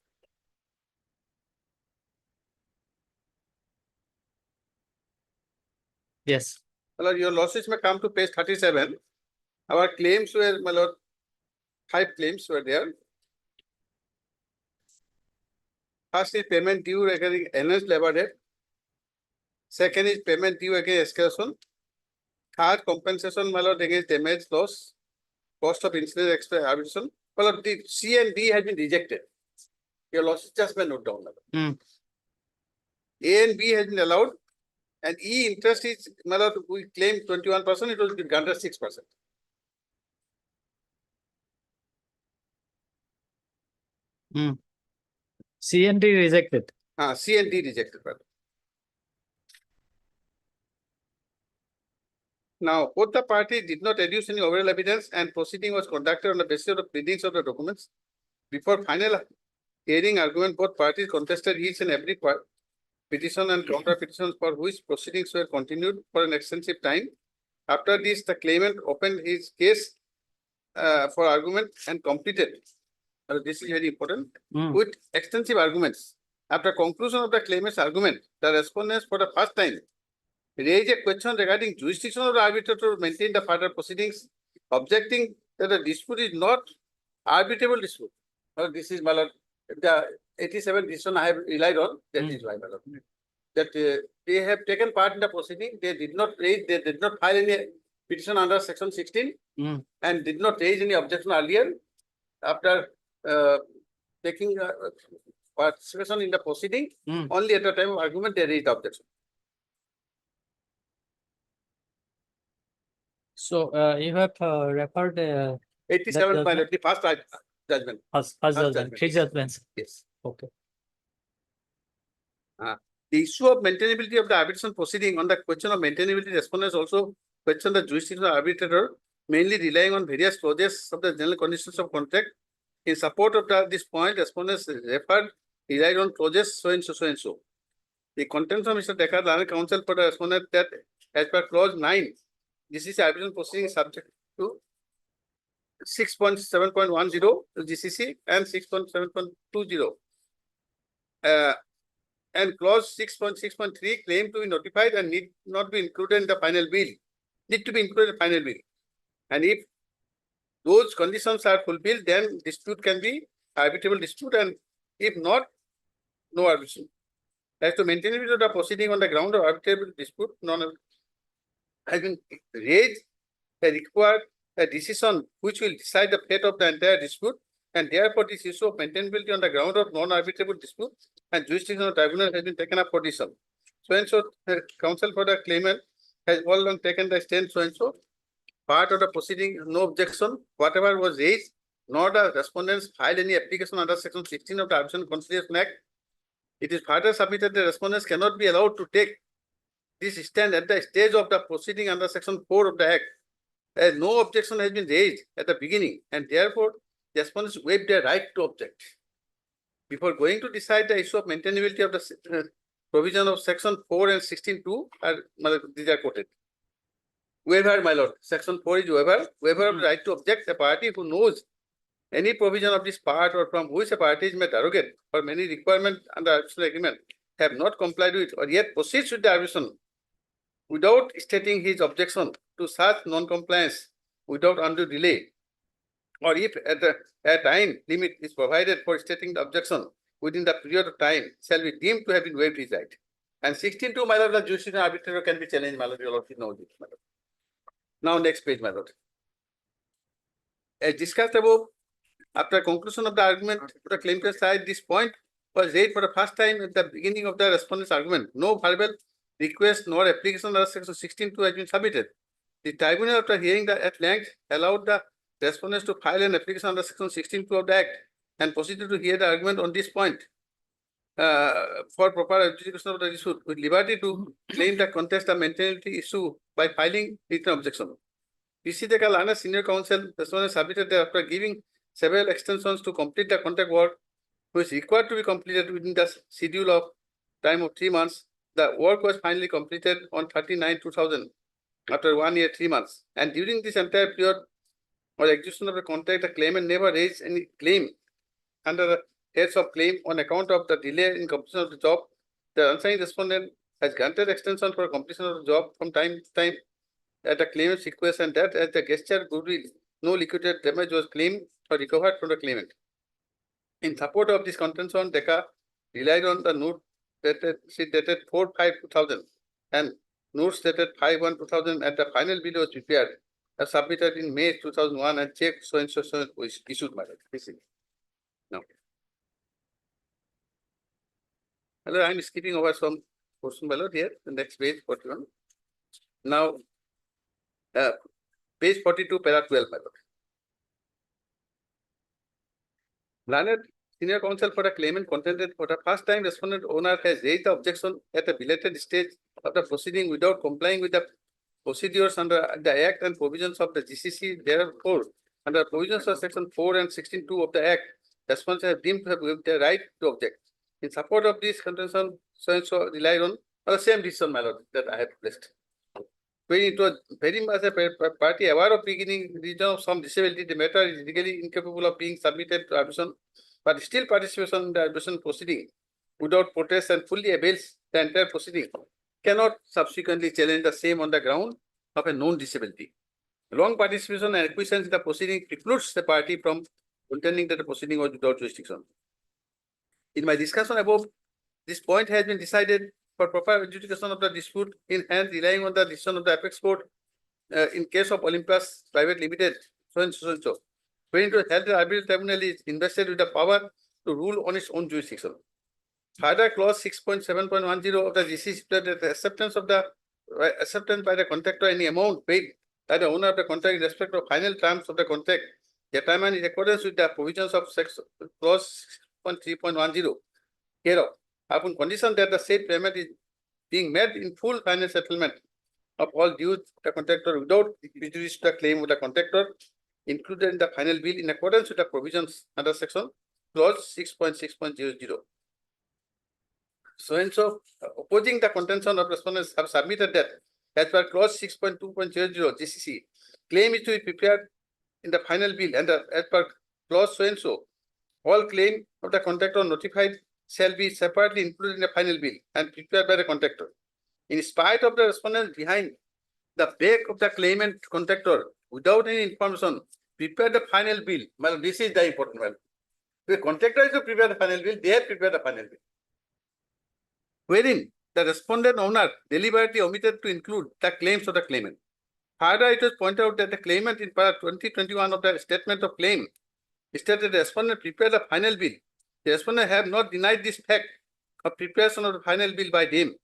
Yes. My lord, your losses may come to page 37. Our claims were, my lord, 5 claims were there. First is payment due regarding enhanced labor debt. Second is payment due against escalation. Third, compensation, my lord, against damage, loss, cost of incident expense arbitration. My lord, the C and D has been rejected. Your losses just may note down, my lord. A and B has been allowed, and E interest is, my lord, we claim 21%, it was granted 6%. C and D rejected. C and D rejected, my lord. Now, both the parties did not adduce any overall evidence and proceeding was conducted on the basis of the pleadings of the documents. Before final hearing argument, both parties contested each and every petition and counter petitions for which proceedings were continued for an extensive time. After this, the claimant opened his case for argument and completed. This is very important. With extensive arguments. After conclusion of the claimant's argument, the respondents for the first time raised a question regarding jurisdiction of the arbitrator to maintain the further proceedings, objecting that the dispute is not arbitrable dispute. This is, my lord, the 87 decision I have relied on. That is why, my lord. That they have taken part in the proceeding. They did not file any petition under section 16 and did not raise any objection earlier. After taking participation in the proceeding, only at the time of argument they raised the objection. So you have referred 87 by the first judgment. First judgment, 3 judgments. Yes. Okay. The issue of maintainability of the arbitration proceeding on the question of maintainability, respondents also question the jurisdiction of the arbitrator, mainly relying on various clauses of the general conditions of contract. In support of this point, respondents relied on clauses so and so, so and so. The contents of Mr. Dekar, Learned Counsel for the respondent that as per clause 9, GCC arbitration proceeding is subject to 6.7.10 GCC and 6.7.20. And clause 6.6.3 claim to be notified and need not be included in the final bill. Need to be included in the final bill. And if those conditions are fulfilled, then dispute can be arbitrable dispute, and if not, no arbitration. As to maintainability of the proceeding on the ground of arbitrable dispute, has been raised, required a decision which will decide the fate of the entire dispute, and therefore this issue of maintainability on the ground of non-arbitrable dispute and jurisdiction of tribunal has been taken up for decision. So and so, counsel for the claimant has all along taken the stand so and so. Part of the proceeding, no objection, whatever was raised, nor the respondents filed any application under section 16 of the Arbitration Conciliation Act. It is further submitted that respondents cannot be allowed to take this stand at the stage of the proceeding under section 4 of the Act, as no objection has been raised at the beginning, and therefore the respondents waived their right to object. Before going to decide the issue of maintainability of the provision of section 4 and 16(2), these are quoted. Waiver, my lord. Section 4 is waiver. Waiver of the right to object. A party who knows any provision of this part or from which a party may derogate or many requirements under arbitration agreement have not complied with or yet proceeds with the arbitration without stating his objection to such non-compliance without undue delay, or if at a time limit is provided for stating the objection within the period of time, shall be deemed to have been waived his right. And 16(2), my lord, the jurisdiction arbitrator can be challenged, my lord. You all know this, my lord. Now, next page, my lord. As discussed above, after conclusion of the argument, the claimant side, this point was raised for the first time at the beginning of the respondent's argument. No verbal request nor application under section 16(2) has been submitted. The tribunal, after hearing at length, allowed the respondents to file an application under section 16(2) of the Act and proceeded to hear the argument on this point. for proper adjudication of the issue with liberty to claim the contest of maintenance issue by filing written objection. PC Dekalana Senior Counsel, the one submitted that after giving several extensions to complete the contract work, which is required to be completed within the schedule of time of 3 months. The work was finally completed on 39/2000 after 1 year, 3 months. And during this entire period or execution of the contract, the claimant never raised any claim under the heads of claim on account of the delay in completion of the job. The unsigned respondent has granted extension for completion of the job from time to time at the claimant's request, and that as the gesture goodwill, no liquidated damage was claimed or recovered from the claimant. In support of this contention, DECA relied on the note dated 4/5/2000 and notes dated 5/1/2000, and the final bill was prepared as submitted in May 2001 and check so and so was issued by the Now, hello, I'm skipping over some portion below here, the next page 41. Now, page 42, para 12, my lord. Learned Senior Counsel for the claimant contended for the first time respondent owner has raised the objection at a belated stage of the proceeding without complying with the procedures under the Act and provisions of the GCC. Therefore, under provisions of section 4 and 16(2) of the Act, respondents have deemed to have the right to object. In support of this contention, so and so relied on the same decision, my lord, that I have placed. When it was very much a party aware of beginning region of some disability, the matter is legally incapable of being submitted to arbitration, but still participation in the arbitration proceeding without protest and fully avails the entire proceeding cannot subsequently challenge the same on the ground of a known disability. Long participation and acquiescence in the proceeding precludes the party from contending that the proceeding was without jurisdiction. In my discussion above, this point has been decided for proper adjudication of the dispute in hand, relying on the decision of the apex court in case of Olympus Private Limited, so and so and so. When it was held, the arbitral tribunal is invested with the power to rule on its own jurisdiction. Further, clause 6.7.10 of the GCC stated that the acceptance by the contractor any amount paid by the owner of the contract in respect of final terms of the contract determined in accordance with the provisions of clause 6.3.10 hereof, upon condition that the said payment is being made in full final settlement of all dues to the contractor without prejudice to the claim of the contractor included in the final bill in accordance with the provisions under section clause 6.6.00. So and so, opposing the contention of respondents have submitted that as per clause 6.2.00 GCC, claim is to be prepared in the final bill, and as per clause so and so, all claim of the contractor notified shall be separately included in the final bill and prepared by the contractor. In spite of the respondents behind the back of the claimant contractor without any information, prepare the final bill. Well, this is the important one. The contractor is to prepare the final bill, they have prepared the final bill, wherein the respondent owner deliberately omitted to include the claims of the claimant. Further, it was pointed out that the claimant in para 2021 of the statement of claim stated the respondent prepared the final bill. The respondent have not denied this fact of preparation of the final bill by them,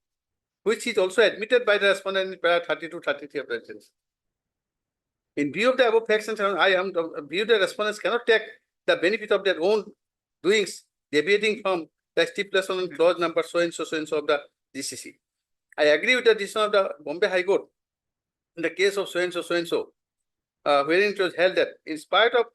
which is also admitted by the respondent in para 32-33 of the sentence. In view of the above facts, I am view the respondents cannot take the benefit of their own doings, deviating from the stipulation in clause number so and so of the GCC. I agree with the decision of the Bombay High Court in the case of so and so, wherein it was held that in spite of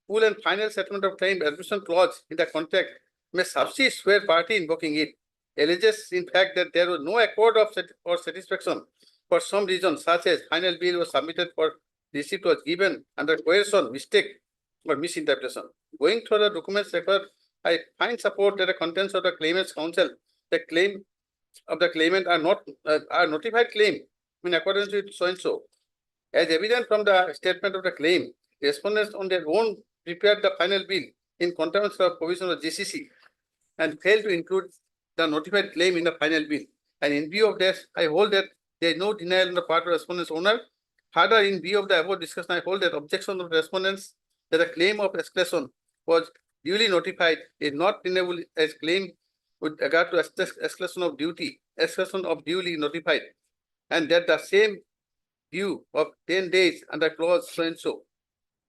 full and final settlement of claim, admission clause in the contract may subsist where party invoking it alleges in fact that there was no accord of or satisfaction for some reason, such as final bill was submitted for receipt was given under coercion, mistake, or misinterpretation. Going through the documents referred, I find support that the contents of the claimant's counsel, the claim of the claimant are not are notified claim in accordance with so and so. As evident from the statement of the claim, respondents on their own prepared the final bill in conformance with the provision of GCC and failed to include the notified claim in the final bill. And in view of this, I hold that there is no denial on the part of respondent's owner. Further, in view of the above discussion, I hold that objection of the respondents that the claim of escalation was duly notified is not tenable as claim with regard to escalation of duly notified, and that the same due of 10 days under clause so and so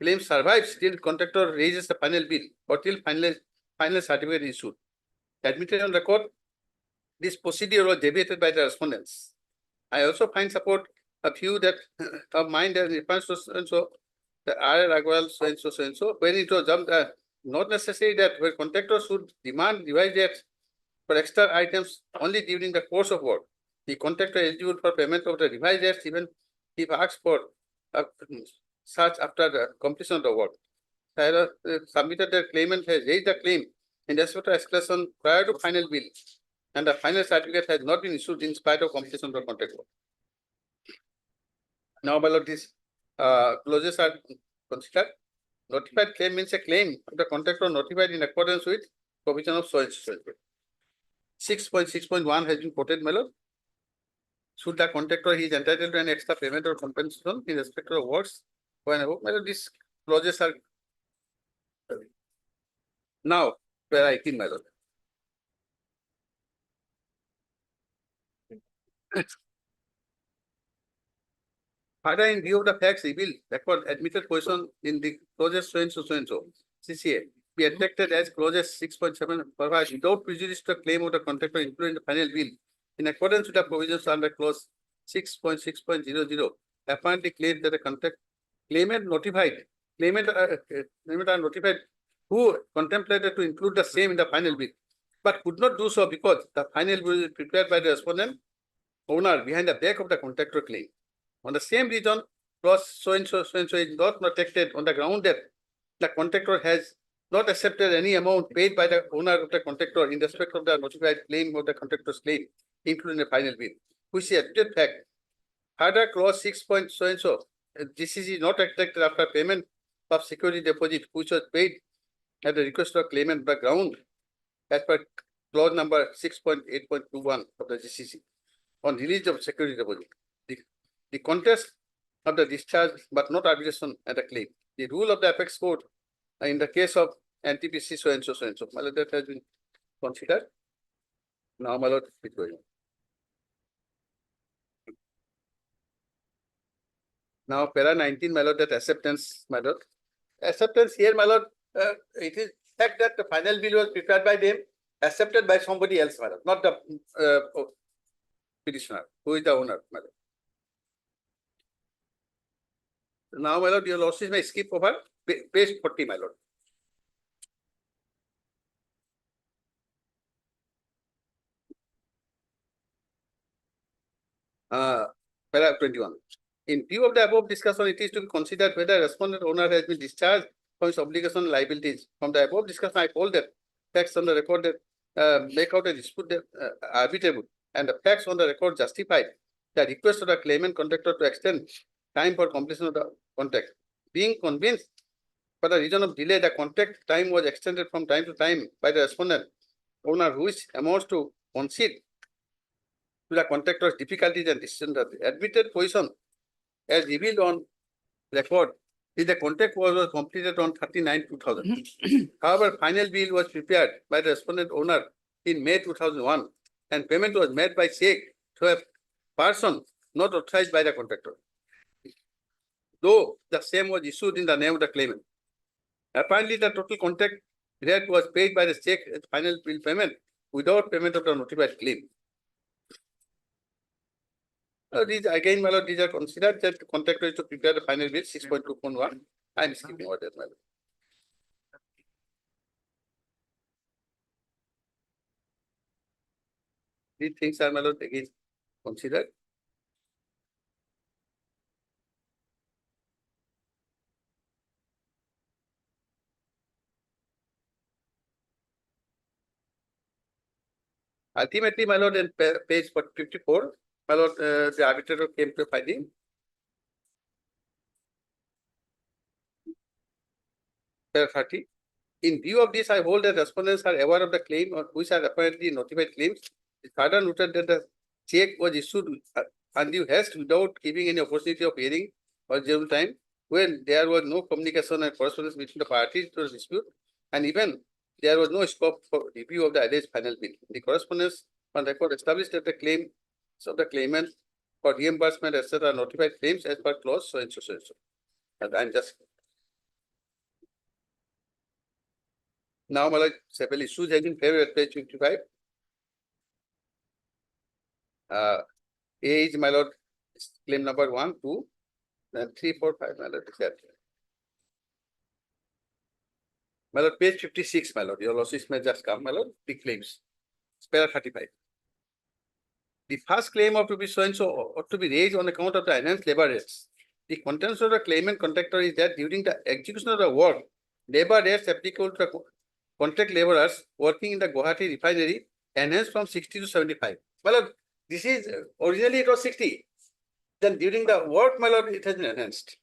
claim survives till contractor raises the final bill or till final certificate is issued. admitted on record, this procedure was debated by the respondents. I also find support a view that of mine that refers to so and so, the R. Agrawal so and so, when it was not necessary that where contractors should demand revised rates for extra items only during the course of work. The contractor is eligible for payment of the revised rates even if asked for such after the completion of the work. I submitted that claimant has raised the claim in respect to escalation prior to final bill, and the final certificate has not been issued in spite of completion of the contract work. Now, my lord, these clauses are considered. Notified claim means a claim of the contractor notified in accordance with provision of so and so. 6.6.1 has been quoted, my lord. Should the contractor he is entitled to an extra payment or compensation in respect to the works when above, my lord, these clauses are now where I think, my lord. Further, in view of the facts revealed, record admitted position in the clauses so and so, CCA, be attracted as clauses 6.7 provides without prejudice to the claim of the contractor including the final bill in accordance with the provisions under clause 6.6.00. Apparently claims that the claimant are notified who contemplated to include the same in the final bill, but could not do so because the final bill is prepared by the respondent owner behind the back of the contractor claim. On the same reason, clause so and so is not protected on the ground that the contractor has not accepted any amount paid by the owner of the contractor in respect of the notified claim of the contractor's claim, including the final bill, which is a admitted fact. Further, clause 6. So and so, this is not attracted after payment of security deposit, which was paid at the request of claimant by ground as per clause number 6.8.21 of the GCC on release of security deposit. The contest of the discharge, but not arbitration at a claim. The rule of the apex court in the case of NTPC so and so. My lord, that has been considered. Now, my lord, it's going on. Now, para 19, my lord, that acceptance, my lord. Acceptance here, my lord, it is fact that the final bill was prepared by them, accepted by somebody else, my lord, not the petitioner, who is the owner, my lord. Now, my lord, your losses may skip over page 40, my lord. Paragraph 21. In view of the above discussion, it is to be considered whether respondent owner has been discharged from his obligation and liabilities. From the above discussion, I hold that facts on the record that make out a dispute arbitrable, and the facts on the record justified the request of the claimant contractor to extend time for completion of the contract. Being convinced for the reason of delay, the contract time was extended from time to time by the respondent owner, which amounts to concede to the contractor's difficulties and decision. Admitted position as revealed on record is the contract was completed on 39/2000. However, final bill was prepared by the respondent owner in May 2001 and payment was made by check to a person not authorized by the contractor, though the same was issued in the name of the claimant. Apparently, the total contract rate was paid by the check as final bill payment without payment of the notified claim. These again, my lord, these are considered that the contractor is to prepare the final bill 6.2.1. I am skipping over that, my lord. These things are, my lord, again considered. Ultimately, my lord, in page 54, my lord, the arbitrator came to a finding. Paragraph 30. In view of this, I hold that respondents are aware of the claim or which are apparently notified claims. It further noted that the check was issued undue haste without giving any opportunity of hearing or general time, when there was no communication and correspondence between the parties to the dispute, and even there was no scope for review of the alleged final bill. The correspondence on record established that the claims of the claimant for reimbursement, etc., notified claims as per clause so and so. And I'm just Now, my lord, several issues have been favored at page 55. A is, my lord, claim number 1, 2, then 3, 4, 5, my lord, is that. My lord, page 56, my lord, your losses may just come, my lord, the claims. Spare 35. The first claim of rupees so and so ought to be raised on account of the enhanced labor rates. The contents of the claimant contractor is that during the execution of the work, labor rates applicable to the contract laborers working in the Guwahati refinery enhanced from 60 to 75. Well, this is originally it was 60. Then during the work, my lord, it has been enhanced.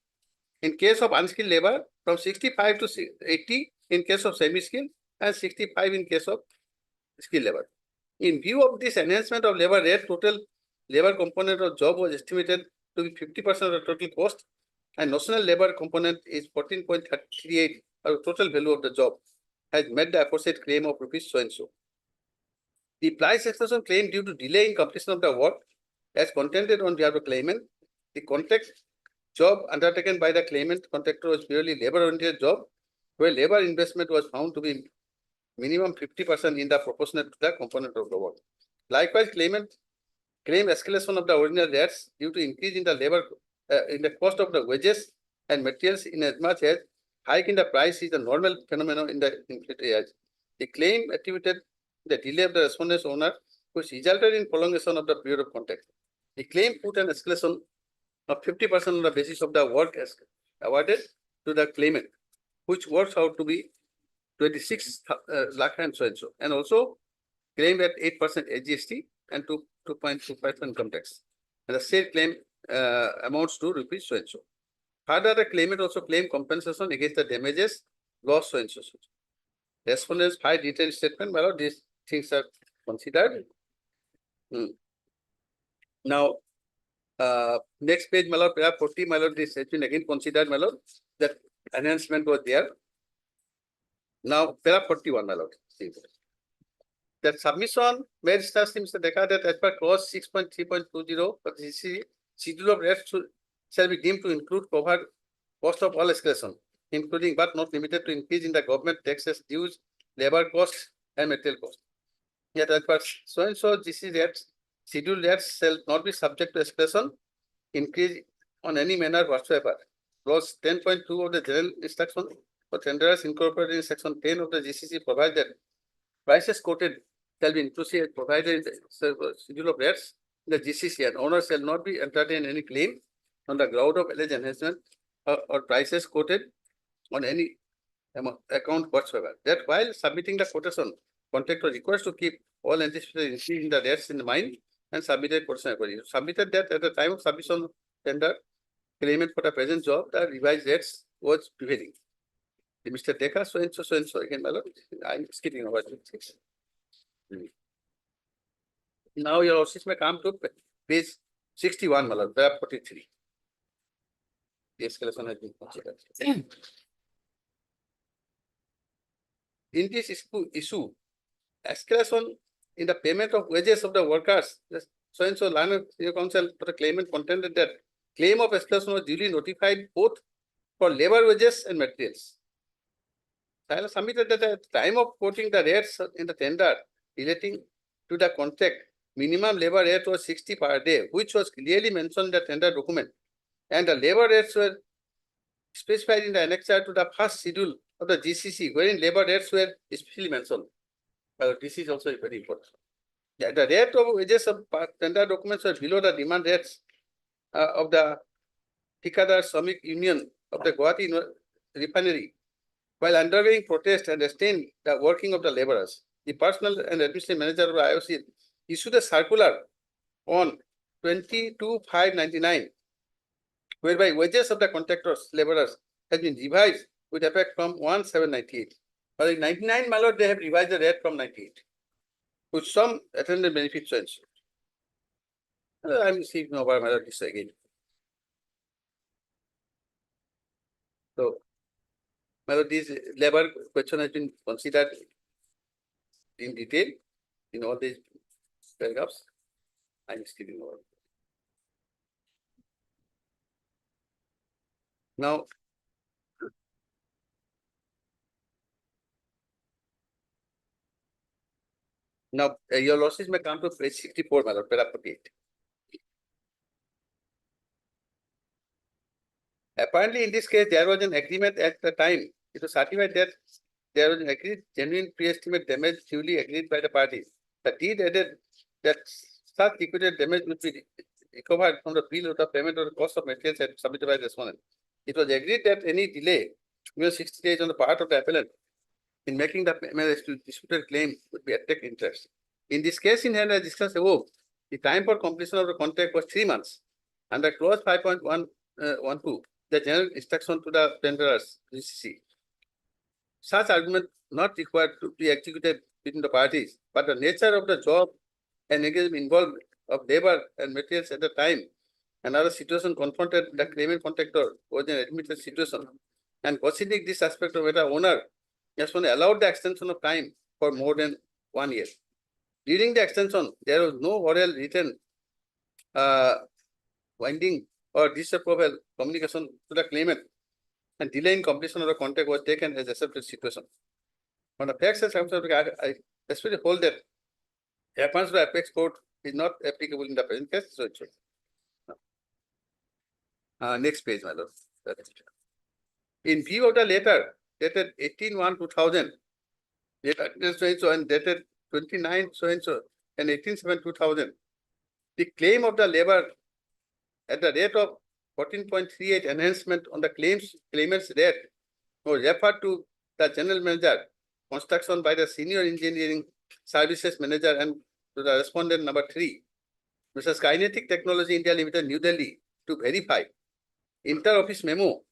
In case of unskilled labor, from 65 to 80 in case of semi-skilled and 65 in case of skilled labor. In view of this enhancement of labor rate, total labor component of job was estimated to be 50% of the total cost, and notional labor component is 14.38 of the total value of the job, has met the aforesaid claim of rupees so and so. The price exclusion claim due to delay in completion of the work as contended on behalf of claimant. The contract job undertaken by the claimant contractor was purely labor-oriented job, where labor investment was found to be minimum 50% in the proportionate to the component of the work. Likewise, claimant claim escalation of the original rates due to increase in the labor in the cost of the wages and materials in as much as hike in the price is a normal phenomenon in the inflated age. The claim attributed the delay of the respondent's owner, which resulted in prolongation of the period of contract. The claim put an escalation of 50% on the basis of the work as awarded to the claimant, which works out to be 26 lakh and so and so, and also claimed at 8% SGST and 2.25% income tax. And the said claim amounts to rupees so and so. Further, the claimant also claimed compensation against the damages loss so and so. Respondents filed detailed statement, my lord, these things are considered. Now, next page, my lord, paragraph 40, my lord, this has been again considered, my lord, that enhancement was there. Now, paragraph 41, my lord. That submission made Mr. Dekha that as per clause 6.3.20 of the GCC, schedule of rates shall be deemed to include covered cost of all escalation, including but not limited to increase in the government taxes, dues, labor costs, and material costs. Yet as per so and so GCC rates, scheduled rates shall not be subject to escalation, increase on any manner whatsoever. Clause 10.2 of the general instruction for tenderers incorporated in section 10 of the GCC provides that prices quoted shall be inclusive provided in the schedule of rates in the GCC, and owner shall not be entertained any claim on the ground of alleged enhancement or prices quoted on any account whatsoever. That while submitting the quotation, contractor requires to keep all anticipated increase in the rates in mind and submitted quotation accordingly. Submitted that at the time of submission of tender claimant for the present job, the revised rates was prevailing. Mr. Dekha, so and so again, my lord. I'm skipping over things. Now your losses may come to page 61, my lord, paragraph 43. The escalation has been considered. In this issue, escalation in the payment of wages of the workers, so and so Line Council for the claimant contended that claim of escalation was duly notified both for labor wages and materials. I submitted that at the time of quoting the rates in the tender relating to the contract, minimum labor rate was 60 per day, which was clearly mentioned in the tender document. And the labor rates were specified in the annexure to the first schedule of the GCC, wherein labor rates were especially mentioned. This is also very important. Yeah, the rate of wages of tender documents were below the demand rates of the Thikadar Samik Union of the Guwahati refinery. While undergoing protest and restrain the working of the laborers, the personnel and administrative manager of the IOC issued a circular on 22/5/99, whereby wages of the contractors, laborers has been revised with effect from 1/7/98. But in 99, my lord, they have revised the rate from 98, with some attendant benefits and so. I'm seeing over my lord this again. So, my lord, this labor question has been considered in detail in all these paragraphs. I'm skipping over. Now, Now, your losses may come to page 64, my lord, para 48. Apparently, in this case, there was an agreement at the time. It was certified that there was an agreed genuine pre-estimate damage duly agreed by the parties. The deed added that such liquidated damage would be recovered from the bill of the payment or the cost of materials submitted by the respondent. It was agreed that any delay, even 60 days on the part of the appellant in making the payment to disputed claim would be attack interest. In this case in hand, as discussed above, the time for completion of the contract was 3 months. Under clause 5.112, the general instruction to the tenderers, GCC. Such argument not required to be executed between the parties, but the nature of the job and engagement involved of labor and materials at the time, another situation confronted the claimant contractor was an admitted situation. And considering this aspect of the owner, has only allowed the extension of time for more than 1 year. During the extension, there was no oral written winding or disapproval communication to the claimant, and delay in completion of the contract was taken as accepted situation. On the facts and circumstances, I especially hold that appearance of the apex court is not applicable in the present case. So it should. Next page, my lord. In view of the letter dated 18/1/2000, dated so and dated 29 so and so and 18/7/2000, the claim of the labor at the rate of 14.38 enhancement on the claimant's rate was referred to the general manager, construction by the senior engineering services manager and to the respondent number 3, Mrs. Kinetic Technology India Limited, New Delhi, to verify. Inter-office memo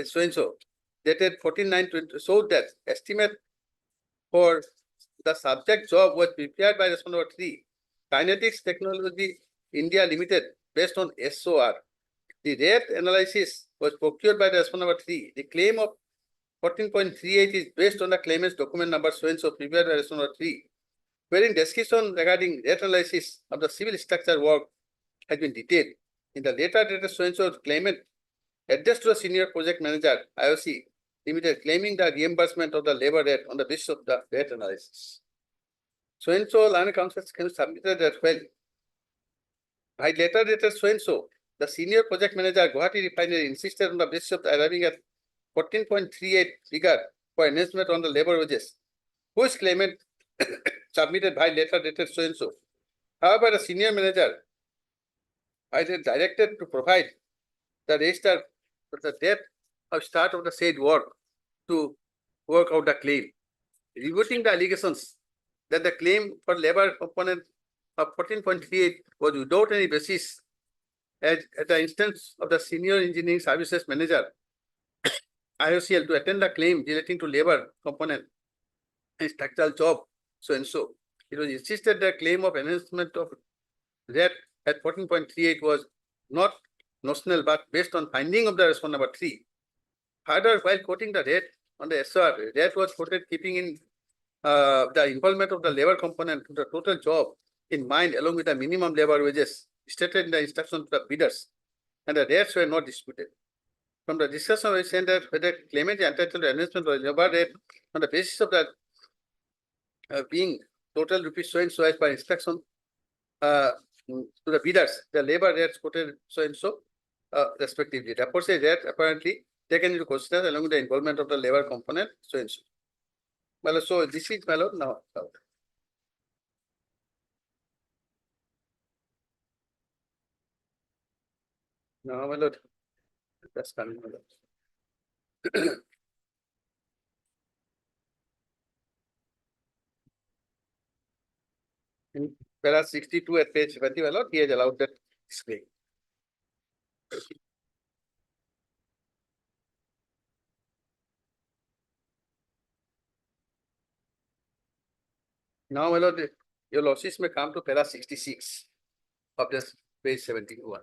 so and so dated 14/9/20 showed that estimate for the subject job was prepared by respondent number 3, Kinetics Technology India Limited, based on SOR. The rate analysis was procured by the respondent number 3. The claim of 14.38 is based on the claimant's document number so and so prepared by respondent number 3, wherein description regarding rate analysis of the civil structure work has been detailed. In the letter dated so and so, claimant addressed to the senior project manager, IOC Limited, claiming the reimbursement of the labor rate on the basis of the rate analysis. So and so land council can submitted as well. By letter dated so and so, the senior project manager, Guwahati Refinery, insisted on the basis of arriving at 14.38 figure for enhancement on the labor wages, whose claimant submitted by letter dated so and so. However, the senior manager is directed to provide the register for the date of start of the said work to work out the claim, rebutting the allegations that the claim for labor component of 14.38 was without any basis, as at the instance of the senior engineering services manager, IOCL, to attend the claim relating to labor component and structural job so and so. It was insisted that claim of enhancement of rate at 14.38 was not notional but based on finding of the respondent number 3. Further, while quoting the rate on the SR, rate was quoted keeping in the involvement of the labor component to the total job in mind, along with the minimum labor wages stated in the instruction to the bidders, and the rates were not disputed. From the discussion, we said that whether claimant is entitled to enhancement or labor rate on the basis of the being total rupees so and so as per instruction to the bidders, the labor rates quoted so and so respectively. The aforesaid rate apparently taken into consideration along with the involvement of the labor component so and so. Well, so this is my lord now. Now, my lord, that's coming, my lord. In para 62 at page 20, my lord, he has allowed that display. Now, my lord, your losses may come to para 66 of this page 71.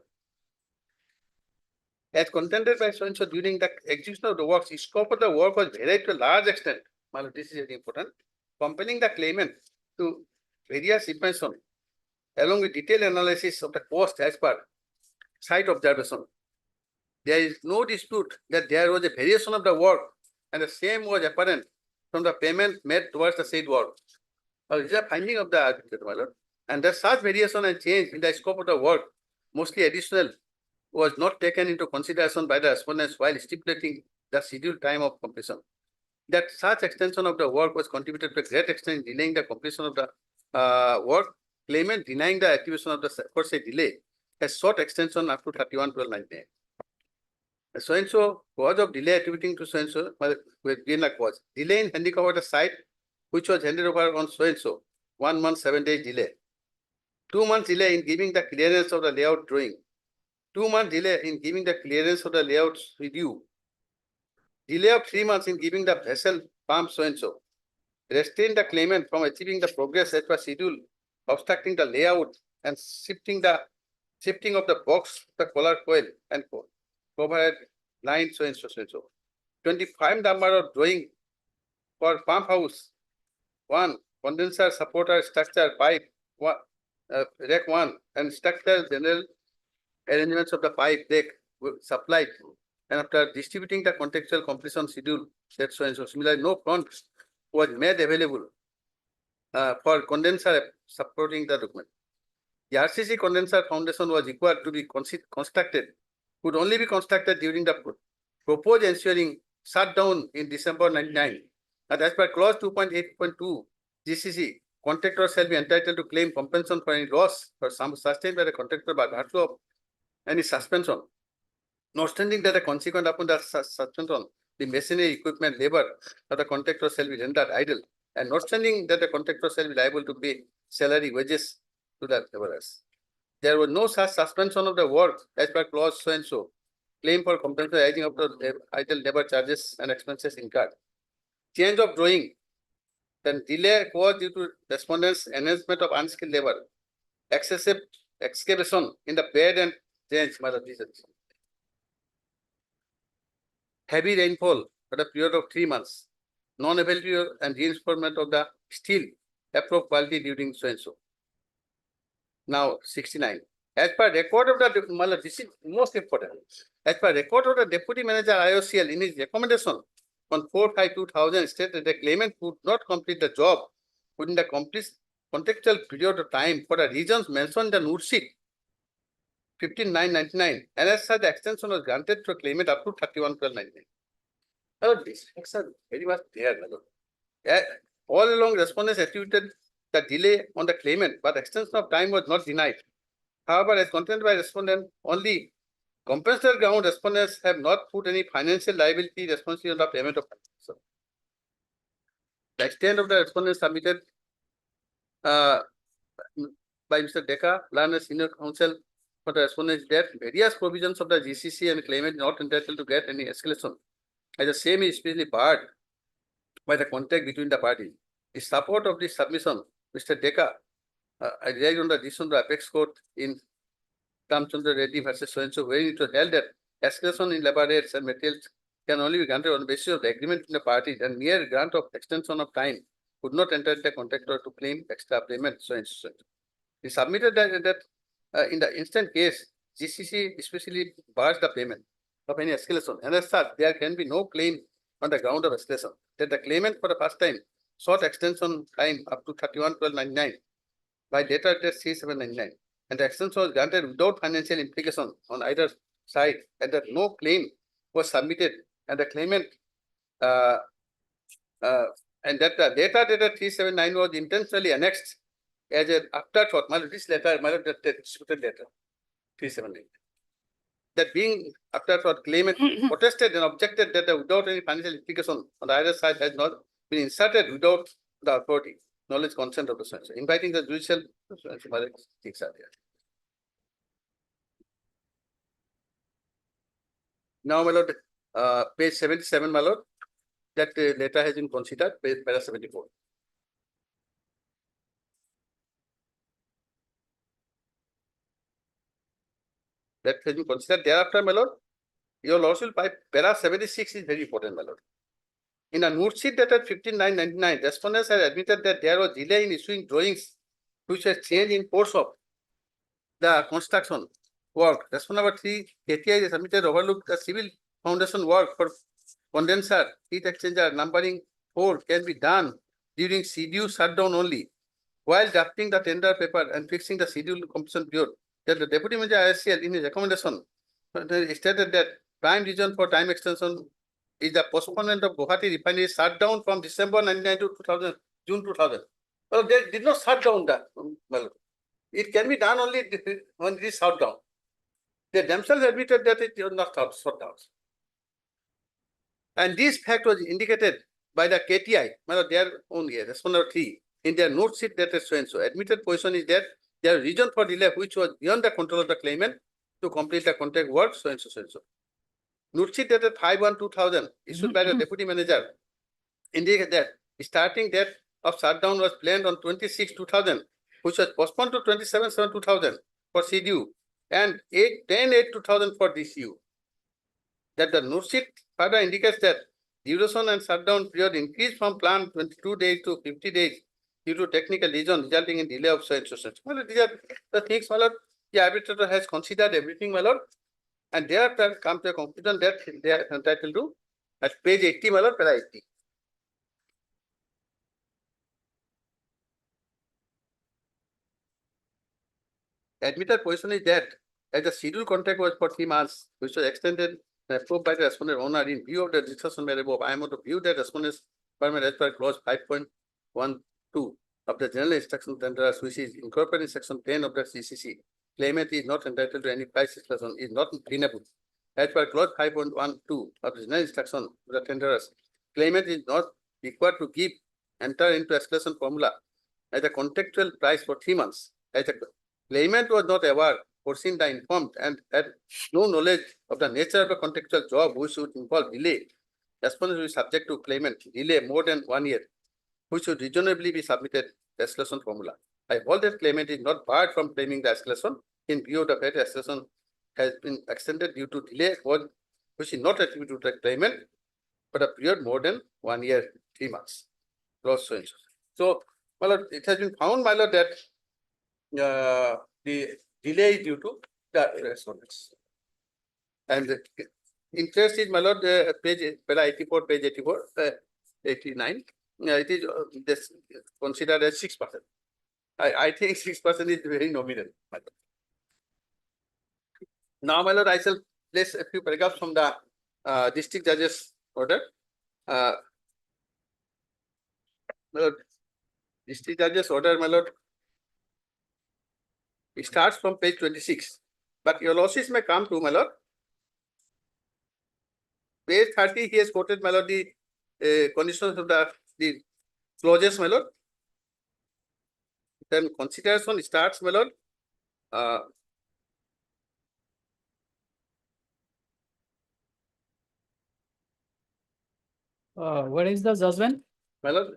As contended by so and so during the execution of the works, the scope of the work was varied to a large extent. My lord, this is very important. Compelling the claimant to various information along with detailed analysis of the cost as per site observation. There is no dispute that there was a variation of the work and the same was apparent from the payment made towards the said work. These are finding of the arbitrator, my lord. And that such variation and change in the scope of the work, mostly additional, was not taken into consideration by the respondents while stipulating the scheduled time of completion. That such extension of the work was contributed to a great extent in delaying the completion of the work. Claimant denying the attribution of the for say delay has sought extension up to 31/12/1998. So-and-so cause of delay attributing to so-and-so, with being a cause. Delay in handing over the site, which was handed over on so-and-so, 1 month, 7 days delay. 2 months delay in giving the clearance of the layout drawing. 2 months delay in giving the clearance of the layout review. Delay of 3 months in giving the vessel pump so-and-so. Restrain the claimant from achieving the progress as per schedule, obstructing the layout and shifting of the box, the collar coil and overhead line so-and-so, so-and-so. 25 number of drawing for pump house. 1, condenser supporter structure pipe, rack 1 and structure general arrangements of the pipe deck supplied. And after distributing the contextual completion schedule, that so-and-so. Similarly, no front was made available for condenser supporting the document. The RCC condenser foundation was required to be constructed, could only be constructed during the proposed ensuring shutdown in December 99. And as per clause 2.8.2 GCC, contractor shall be entitled to claim compensation for any loss or some sustained by the contractor by virtue of any suspension. Notwithstanding that the consequent upon the suspension, the machinery, equipment, labor of the contractor shall be rendered idle, and notwithstanding that the contractor shall be liable to pay salary wages to the laborers. There was no such suspension of the work as per clause so-and-so. Claim for compensation arising of the idle labor charges and expenses incurred. Change of drawing. Then delay caused due to respondents' enhancement of unskilled labor. Excessive excavation in the bed and drains, heavy rainfall for a period of 3 months. Non-availability and reinforcement of the steel approved quality during so-and-so. Now 69. As per record of the, this is most important. As per record of the Deputy Manager IOCL in his recommendation on 4/5/2000 stated that the claimant could not complete the job within the complete contextual period of time for the reasons mentioned in the note sheet 15/9/99, and as such the extension was granted to a claimant up to 31/12/99. Now these facts are very much there. All along respondents attributed the delay on the claimant, but extension of time was not denied. However, as contended by respondent, only compensatory ground respondents have not put any financial liability responsibility on the payment of compensation. The extent of the respondent submitted by Mr. Deka, learned senior counsel for the respondent's death, various provisions of the GCC and claimant not entitled to get any escalation, as the same is especially barred by the contact between the parties. In support of this submission, Mr. Deka, I relied on the decision of the Apex Court in Ramchandra Reddy versus so-and-so, wherein it was held that escalation in labor rates and materials can only be granted on the basis of the agreement between the parties, and mere grant of extension of time would not entitle the contractor to claim extra payment, so-and-so. He submitted that in the instant case, GCC especially bars the payment of any escalation, and as such, there can be no claim on the ground of escalation. That the claimant for the first time sought extension time up to 31/12/99 by data date 3/7/99, and the extension was granted without financial implication on either side, and that no claim was submitted, and the claimant and that the data dated 3/7/9 was intentionally annexed as an afterthought. This letter, the disputed letter 3/7/9. That being afterthought, claimant protested and objected that without any financial implication on the other side has not been inserted without the authority, knowledge, consent of the censor, inviting the judicial things are there. Now, my lord, page 77, my lord, that letter has been considered, page 74. That has been considered thereafter, my lord. Your lordship by para 76 is very important, my lord. In a note sheet dated 15/9/99, respondents have admitted that there was delay in issuing drawings which has changed in course of the construction work. Respondent number 3, KTI submitted overlooked the civil foundation work for condenser, heat exchanger numbering 4 can be done during CDU shutdown only. while drafting the tender paper and fixing the schedule completion period, that the Deputy Manager ISCL in his recommendation stated that prime reason for time extension is the postponement of Guwahati refinery shutdown from December 1999 to 2000, June 2000. Well, they did not shut down that. Well, it can be done only when it is shut down. They themselves admitted that it was not shut down. And this fact was indicated by the KTI, their own respondent 3, in their note sheet that is so and so. Admitted position is that their reason for delay, which was beyond the control of the claimant, to complete the contract work, so and so, so and so. Note sheet dated 5/1/2000, issued by the Deputy Manager, indicate that starting date of shutdown was planned on 26/2000, which was postponed to 27/7/2000 for CDU and 10/8/2000 for DCU. That the note sheet further indicates that duration and shutdown period increased from planned 22 days to 50 days due to technical reason resulting in delay of so and so. Well, these are the things, my lord. The arbitrator has considered everything, my lord, and thereafter come to a conclusion that they are entitled to at page 80, my lord, para 80. Admitted position is that as the scheduled contract was for 3 months, which was extended and approved by the respondent owner in view of the discussion made above, I am to view that respondent's permit as per clause 5.12 of the general instruction tender, which is incorporated in section 10 of the CCC. Claimant is not entitled to any price escalation, is not tenable. As per clause 5.12 of the general instruction to the tenderers, claimant is not required to enter into escalation formula as a contractual price for 3 months. As the claimant was not aware, foreseen the informed, and had no knowledge of the nature of a contractual job which would involve delay, respondent will be subject to claimant delay more than 1 year, which should reasonably be submitted the escalation formula. I hold that claimant is not barred from claiming the escalation in view of the fact escalation has been extended due to delay, which is not attributed to the claimant, but a period more than 1 year, 3 months. Clause so and so. So, my lord, it has been found, my lord, that the delay is due to the respondents. And the interest is, my lord, page 84, page 84, 89. It is this considered as 6%. I think 6% is very nominal. My lord. Now, my lord, I shall place a few paragraphs from the district judge's order. My lord, district judge's order, my lord, it starts from page 26, but your losses may come to, my lord. Page 30, he has quoted, my lord, the conditions of the clauses, my lord. Then consideration starts, my lord. What is the judgment? My lord,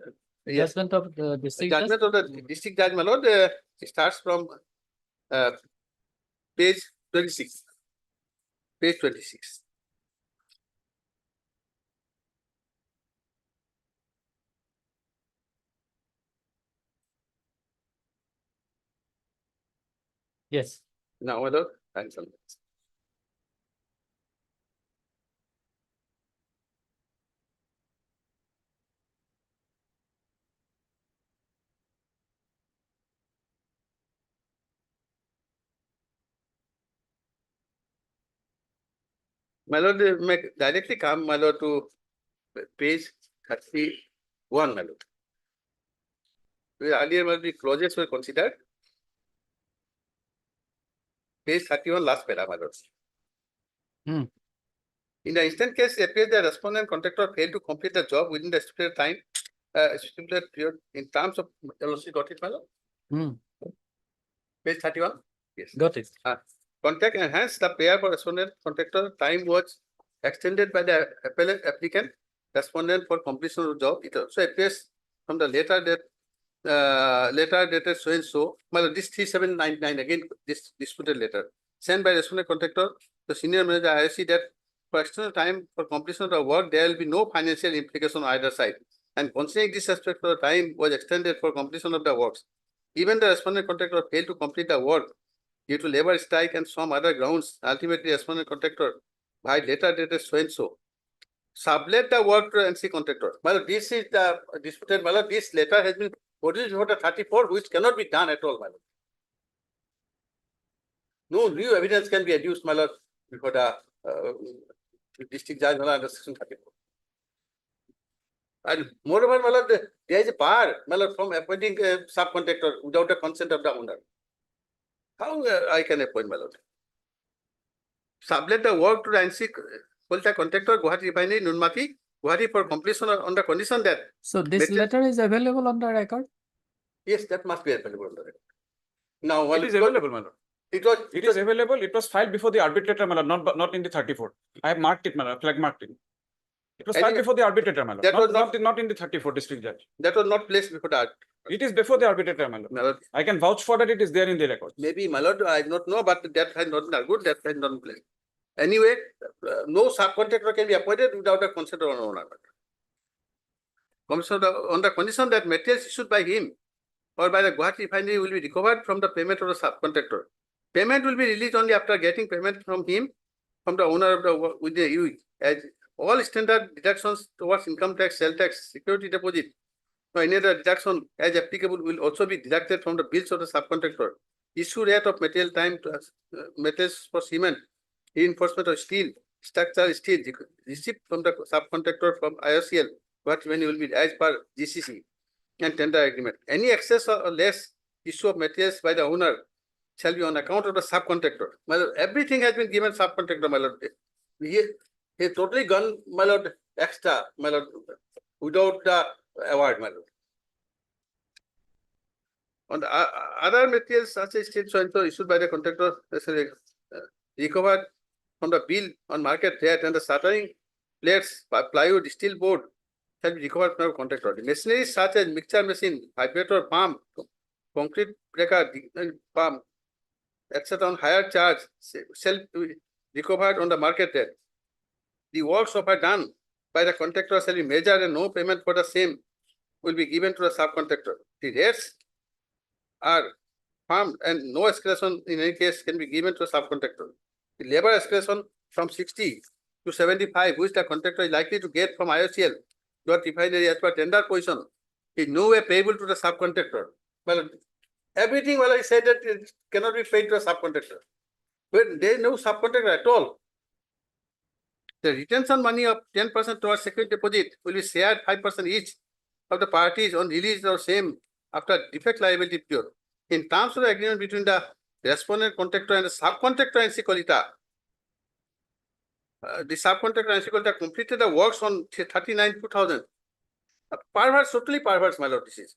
yes. Judgment of the district judge? Judgment of the district judge, my lord, it starts from page 26. Page 26. Yes. Now, my lord, thanks a lot. My lord, may directly come, my lord, to page 31, my lord. Earlier, my lord, the clauses were considered. Page 31, last para, my lord. In the instant case, it appears the respondent contractor failed to complete the job within the stipulated time, stipulated period in terms of LOC. Got it, my lord? Page 31. Yes. Got it. Contract and hence the payer for respondent contractor time was extended by the applicant respondent for completion of the job. It also appears from the letter dated so and so. Well, this 3799 again, this disputed letter sent by respondent contractor to senior manager ISC that for external time for completion of the work there will be no financial implication on either side. And considering this aspect of the time was extended for completion of the works, even the respondent contractor failed to complete the work due to labor strike and some other grounds, ultimately respondent contractor by letter dated so and so sublet the work to NC contractor. Well, this is the disputed. Well, this letter has been produced before the 34, which cannot be done at all, my lord. No new evidence can be adduced, my lord, before the district judge, my lord, under section 34. And moreover, my lord, there is a bar, my lord, from appointing a subcontractor without the consent of the owner. How I can appoint, my lord? Sublet the work to the NC Kolta contractor, Guwahati Refinery, Nunmati, Guwahati for completion on the condition that. So this material- letter is available on the record? Yes, that must be available on the record. Now, It is available, my lord. It was, It is available. It was filed before the arbitrator, my lord, not in the 34. I have marked it, my lord, flag marked it. It was filed Any- before the arbitrator, my lord, That was not in the 34 district judge. that was not placed before the It is before the arbitrator, my lord. my lord. I can vouch for that. It is there in the record. Maybe, my lord, I do not know, but that has not been argued, that has not been placed. Anyway, no subcontractor can be appointed without the consent of an owner. On the condition that materials issued by him or by the Guwahati Refinery will be recovered from the payment of the subcontractor. Payment will be released only after getting payment from him, from the owner of the with the UE. As all standard deductions towards income tax, sales tax, security deposit, or any other deduction as applicable will also be deducted from the bills of the subcontractor. Issue rate of material time to materials for cement, reinforcement of steel, structural steel received from the subcontractor from IOCL, what when will be as per GCC and tender agreement. Any excess or less issue of materials by the owner shall be on account of the subcontractor. My lord, everything has been given subcontractor, my lord. He totally gone, my lord, extra, my lord, without the award, my lord. On the other materials such as steel so and so issued by the contractor, recovered from the bill on market rate and the shuttering plates, plywood, steel board shall be recovered from the contractor. The machinery such as mixture machine, vibrator, pump, concrete breaker, pump, etc. on higher charge shall be recovered on the market rate. The works so far done by the contractor shall be measured and no payment for the same will be given to the subcontractor. The rates are firm and no escalation in any case can be given to a subcontractor. The labor escalation from 60 to 75, which the contractor is likely to get from IOCL, your refinery as per tender position, is no way payable to the subcontractor. Well, everything, well, I said that it cannot be paid to a subcontractor. But there is no subcontractor at all. The retention money of 10% towards security deposit will be shared 5% each of the parties on release or same after defect liability period. In terms of the agreement between the respondent contractor and the subcontractor NC Kolita, the subcontractor NC Kolita completed the works on 39/2000. Perverse, totally perverse, my lord, this is.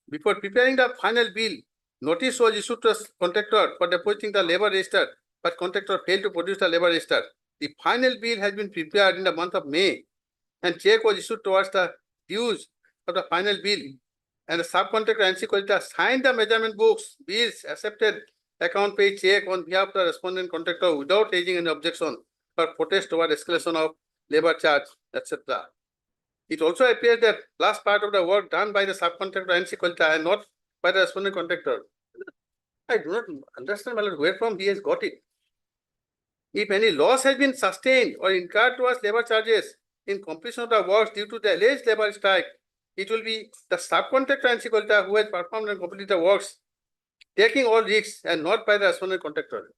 Before preparing the final bill, notice was issued to the contractor for depositing the labor register, but contractor failed to produce the labor register. The final bill has been prepared in the month of May, and check was issued towards the dues of the final bill. And the subcontractor NC Kolita signed the measurement books, bills, accepted account pay check on behalf of the respondent contractor without raising any objection or protest toward escalation of labor charge, etc. It also appears that last part of the work done by the subcontractor NC Kolita and not by the respondent contractor. I do not understand, my lord, where from he has got it. If any loss has been sustained or incurred towards labor charges in completion of the works due to the alleged labor strike, it will be the subcontractor NC Kolita who has performed and completed the works, taking all risks and not by the respondent contractor.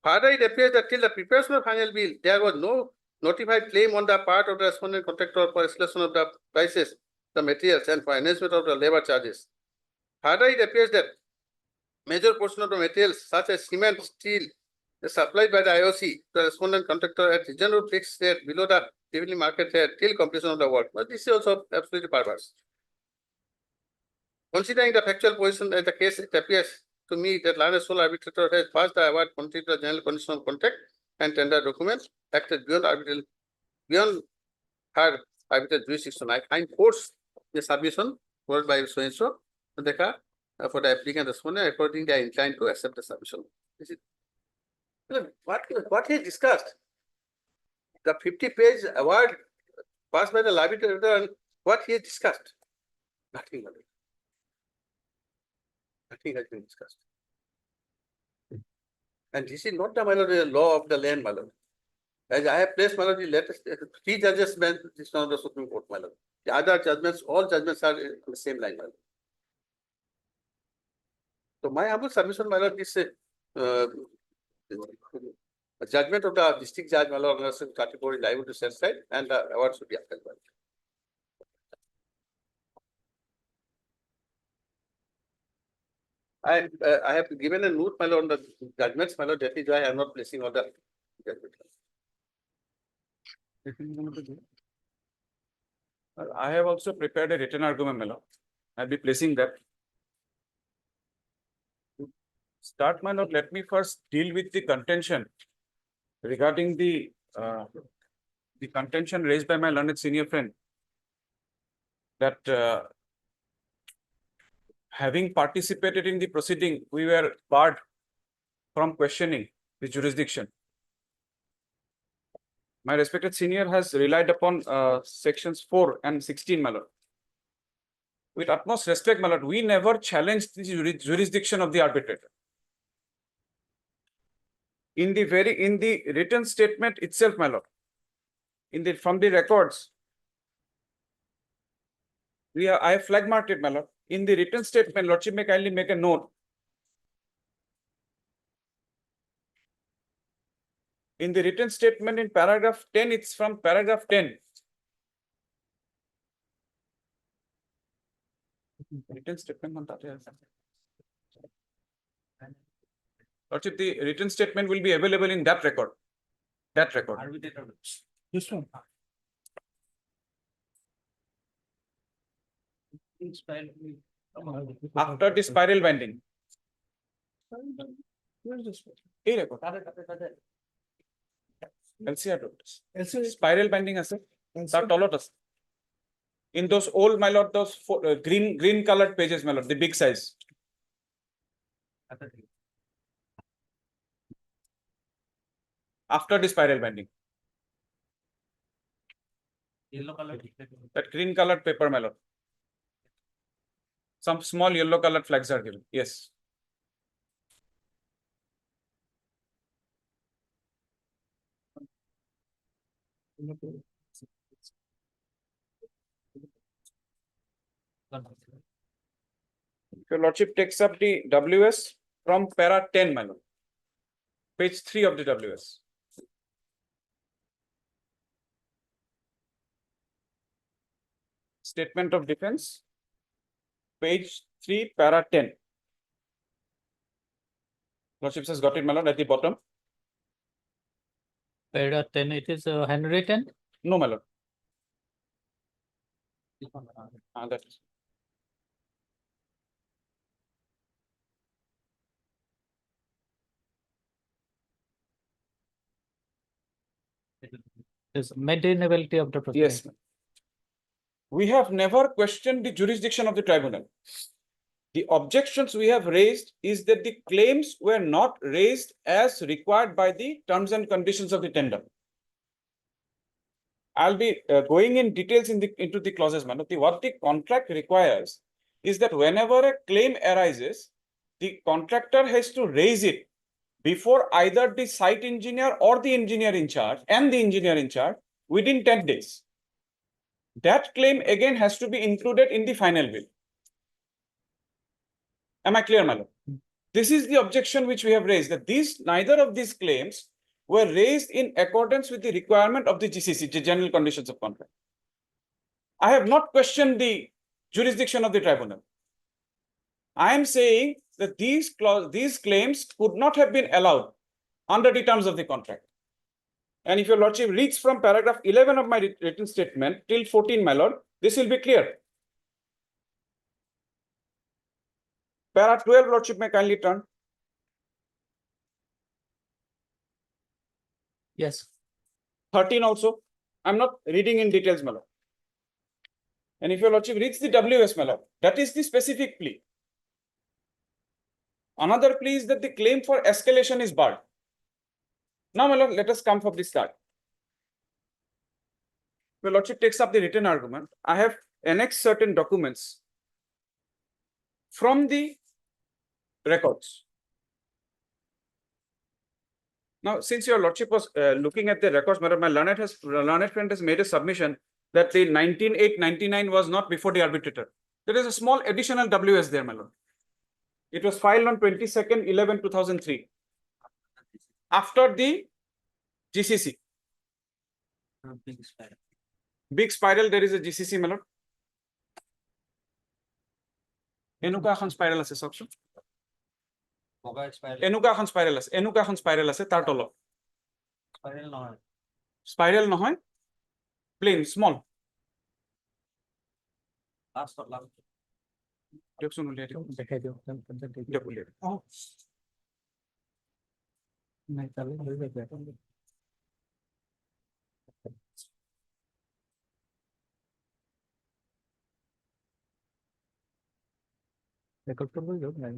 Further, it appears that till the preparation of final bill, there was no notified claim on the part of the respondent contractor for escalation of the prices, the materials, and for enhancement of the labor charges. Further, it appears that major portion of the materials such as cement, steel, is supplied by the IOC to the respondent contractor at reasonable fixed rate below the prevailing market rate till completion of the work. But this is also absolutely perverse. Considering the factual position of the case, it appears to me that Lionel Sole arbitrator has passed the award contrary to the general condition of contract and tender documents, acted beyond her arbitral jurisdiction. I find force the submission brought by so and so for the applicant respondent according they are inclined to accept the submission. Is it? What he discussed? The 50-page award passed by the arbitrator and what he discussed? Nothing. Nothing has been discussed. And this is not the law of the land, my lord. As I have placed, my lord, the latest, three judges bench, this one of the Supreme Court, my lord. The other judgments, all judgments are on the same line, my lord. So my humble submission, my lord, is a judgment of the district judge, my lord, Anderson category liable to set aside, and the award should be upheld. My lord. I have given a note, my lord, on the judgments, my lord, that is why I am not placing on the judgment. I have also prepared a written argument, my lord. I'll be placing that. To start, my lord, let me first deal with the contention regarding the contention raised by my learned senior friend that having participated in the proceeding, we were barred from questioning the jurisdiction. My respected senior has relied upon sections 4 and 16, my lord. With utmost respect, my lord, we never challenged the jurisdiction of the arbitrator. In the written statement itself, my lord, from the records, I have flag marked it, my lord. In the written statement, lordship may kindly make a note. In the written statement in paragraph 10, it's from paragraph 10. Written statement. Lordship, the written statement will be available in that record. That record. This one. After the spiral binding. Where is this? Hey, record. LCR notice. Spiral binding আছে তার তলত আছে in those old, my lord, those green colored pages, my lord, the big size. After the spiral binding, yellow colored, that green colored paper, my lord, some small yellow colored flags are given. Yes. Your lordship takes up the WS from para 10, my lord, page 3 of the WS. Statement of defense, page 3, para 10. Lordship has got it, my lord, at the bottom. Para 10, it is handwritten? No, my lord. That is. Is maintainability of the proceeding. Yes. We have never questioned the jurisdiction of the tribunal. The objections we have raised is that the claims were not raised as required by the terms and conditions of the tender. I'll be going in details into the clauses, man. What the contract requires is that whenever a claim arises, the contractor has to raise it before either the site engineer or the engineer in charge and the engineer in charge within 10 days. That claim again has to be included in the final bill. Am I clear, my lord? This is the objection which we have raised, that neither of these claims were raised in accordance with the requirement of the GCC, the General Conditions of Contract. I have not questioned the jurisdiction of the tribunal. I am saying that these claims could not have been allowed under the terms of the contract. And if your lordship reads from paragraph 11 of my written statement till 14, my lord, this will be clear. Para 12, lordship may kindly turn. Yes. 13 also. I'm not reading in details, my lord. And if your lordship reads the WS, my lord, that is the specific plea. Another plea is that the claim for escalation is barred. Now, my lord, let us come from the start. Your lordship takes up the written argument. I have annexed certain documents from the records. Now, since your lordship was looking at the records, madam, my learned friend has made a submission that the 19,899 was not before the arbitrator. There is a small additional WS there, my lord. It was filed on 22nd/11/2003 after the GCC. Big spiral, there is a GCC, my lord. Enuka এখন spiral আছে চাওকচোন এনুকা এখন spiral আছে তাৰ তলত spiral নহয় plain small দিয়কচোন উলিয়াই দিয়ক দেখাই দিয়ক দিয়ক উলিয়াই দিয়ক নাই তাহলে হৈ যাবে রেকর্ড করবো যোগ নাই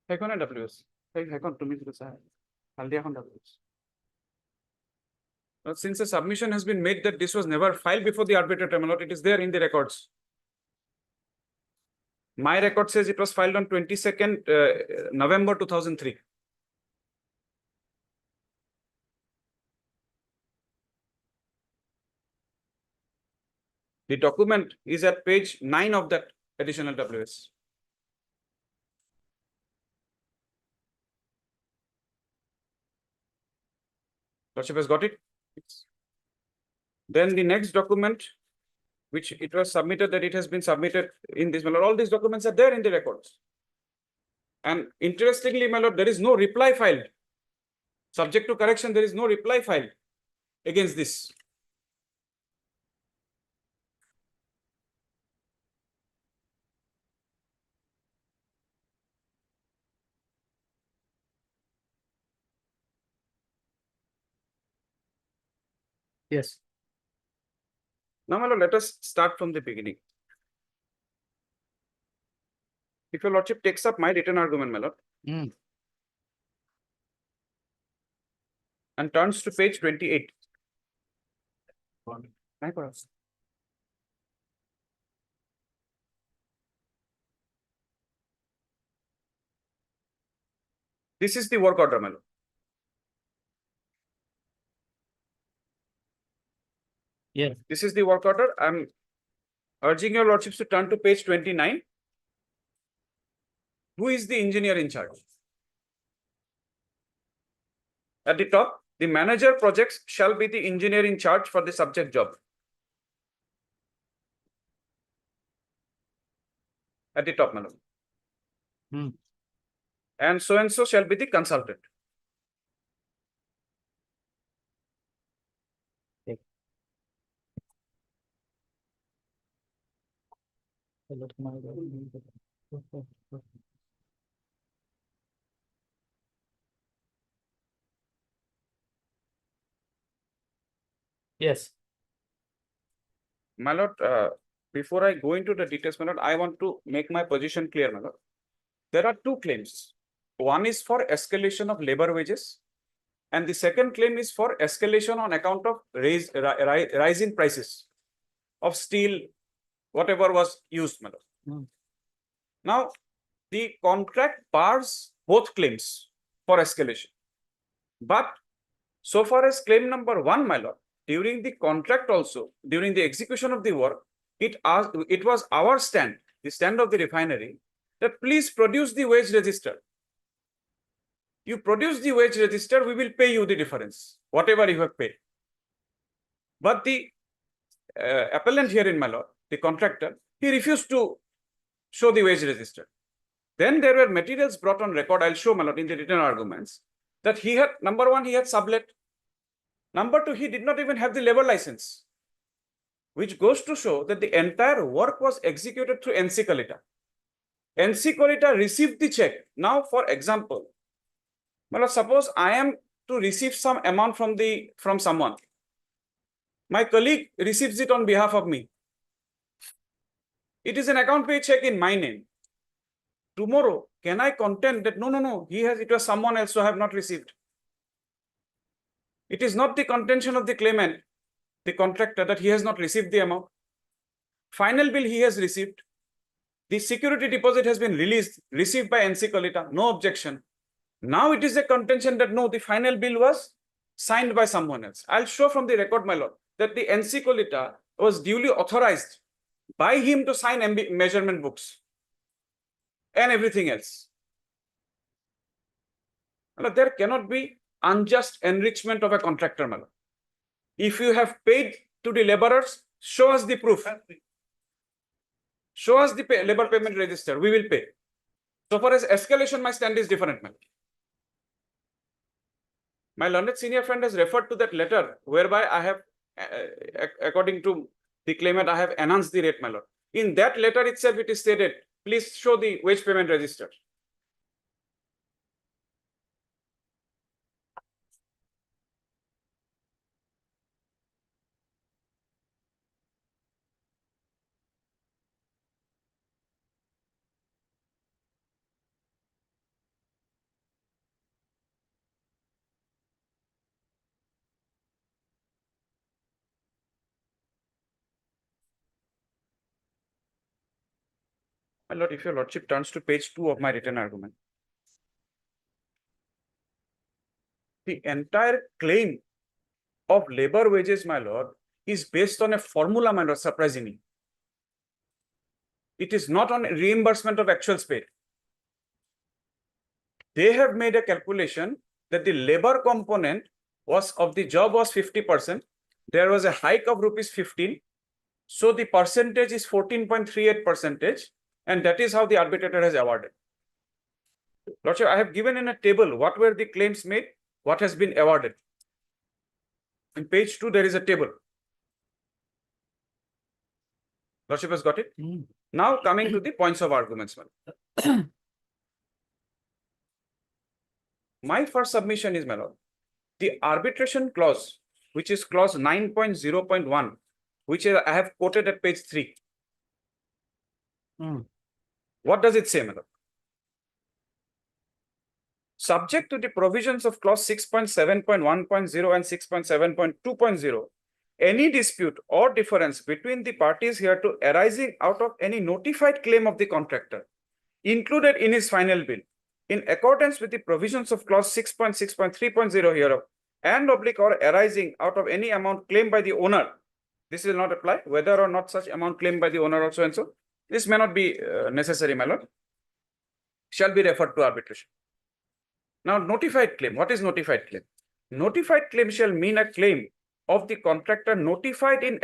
সেইখনে WS সেইখন তুমি যেটা চাই হালদিয়া এখন WS. Since a submission has been made that this was never filed before the arbitrator, my lord, it is there in the records. My record says it was filed on 22nd November 2003. The document is at page 9 of that additional WS. Lordship has got it. Then the next document, which it was submitted that it has been submitted in this, my lord, all these documents are there in the records. And interestingly, my lord, there is no reply filed. Subject to correction, there is no reply filed against this. Yes. Now, my lord, let us start from the beginning. If your lordship takes up my written argument, my lord, and turns to page 28. This is the work order, my lord. Yes. This is the work order. I'm urging your lordships to turn to page 29. Who is the engineer in charge? At the top, the manager projects shall be the engineer in charge for the subject job. At the top, madam. And so shall be the consultant. Yes. My lord, before I go into the details, my lord, I want to make my position clear, my lord. There are two claims. One is for escalation of labor wages, and the second claim is for escalation on account of rise in prices of steel, whatever was used, my lord. Now, the contract bars both claims for escalation. But so far as claim number 1, my lord, during the contract also, during the execution of the work, it was our stand, the stand of the refinery, that please produce the wage register. You produce the wage register, we will pay you the difference, whatever you have paid. But the appellant here in my lord, the contractor, he refused to show the wage register. Then there were materials brought on record, I'll show my lord in the written arguments, that he had, number one, he had sublet. Number two, he did not even have the labor license. which goes to show that the entire work was executed through NC Kalita. NC Kalita received the check. Now, for example, well, suppose I am to receive some amount from someone. My colleague receives it on behalf of me. It is an account pay check in my name. Tomorrow, can I contend that no, it was someone else who I have not received? It is not the contention of the claimant, the contractor, that he has not received the amount. Final bill he has received. The security deposit has been received by NC Kalita, no objection. Now it is a contention that no, the final bill was signed by someone else. I'll show from the record, my lord, that the NC Kalita was duly authorized by him to sign measurement books and everything else. There cannot be unjust enrichment of a contractor, my lord. If you have paid to the laborers, show us the proof. Show us the labor payment register, we will pay. So far as escalation, my stand is different, my lord. My learned senior friend has referred to that letter whereby I have, according to the claimant, I have enhanced the rate, my lord. In that letter itself, it is stated, please show the wage payment register. My lord, if your lordship turns to page 2 of my written argument, the entire claim of labor wages, my lord, is based on a formula, my lord, surprisingly. It is not on reimbursement of actual paid. They have made a calculation that the labor component of the job was 50%. There was a hike of rupees 15. So the percentage is 14.38%. And that is how the arbitrator has awarded. Lordship, I have given in a table what were the claims made, what has been awarded. In page 2, there is a table. Lordship has got it? Now coming to the points of arguments. My first submission is, my lord, the arbitration clause, which is clause 9.0.1, which I have quoted at page 3. What does it say, my lord? Subject to the provisions of clause 6.7.1.0 and 6.7.2.0, any dispute or difference between the parties hereto arising out of any notified claim of the contractor included in his final bill, in accordance with the provisions of clause 6.6.3.0 hereof, and oblique or arising out of any amount claimed by the owner. This will not apply, whether or not such amount claimed by the owner or so and so. This may not be necessary, my lord. Shall be referred to arbitration. Now, notified claim. What is notified claim? Notified claim shall mean a claim of the contractor notified in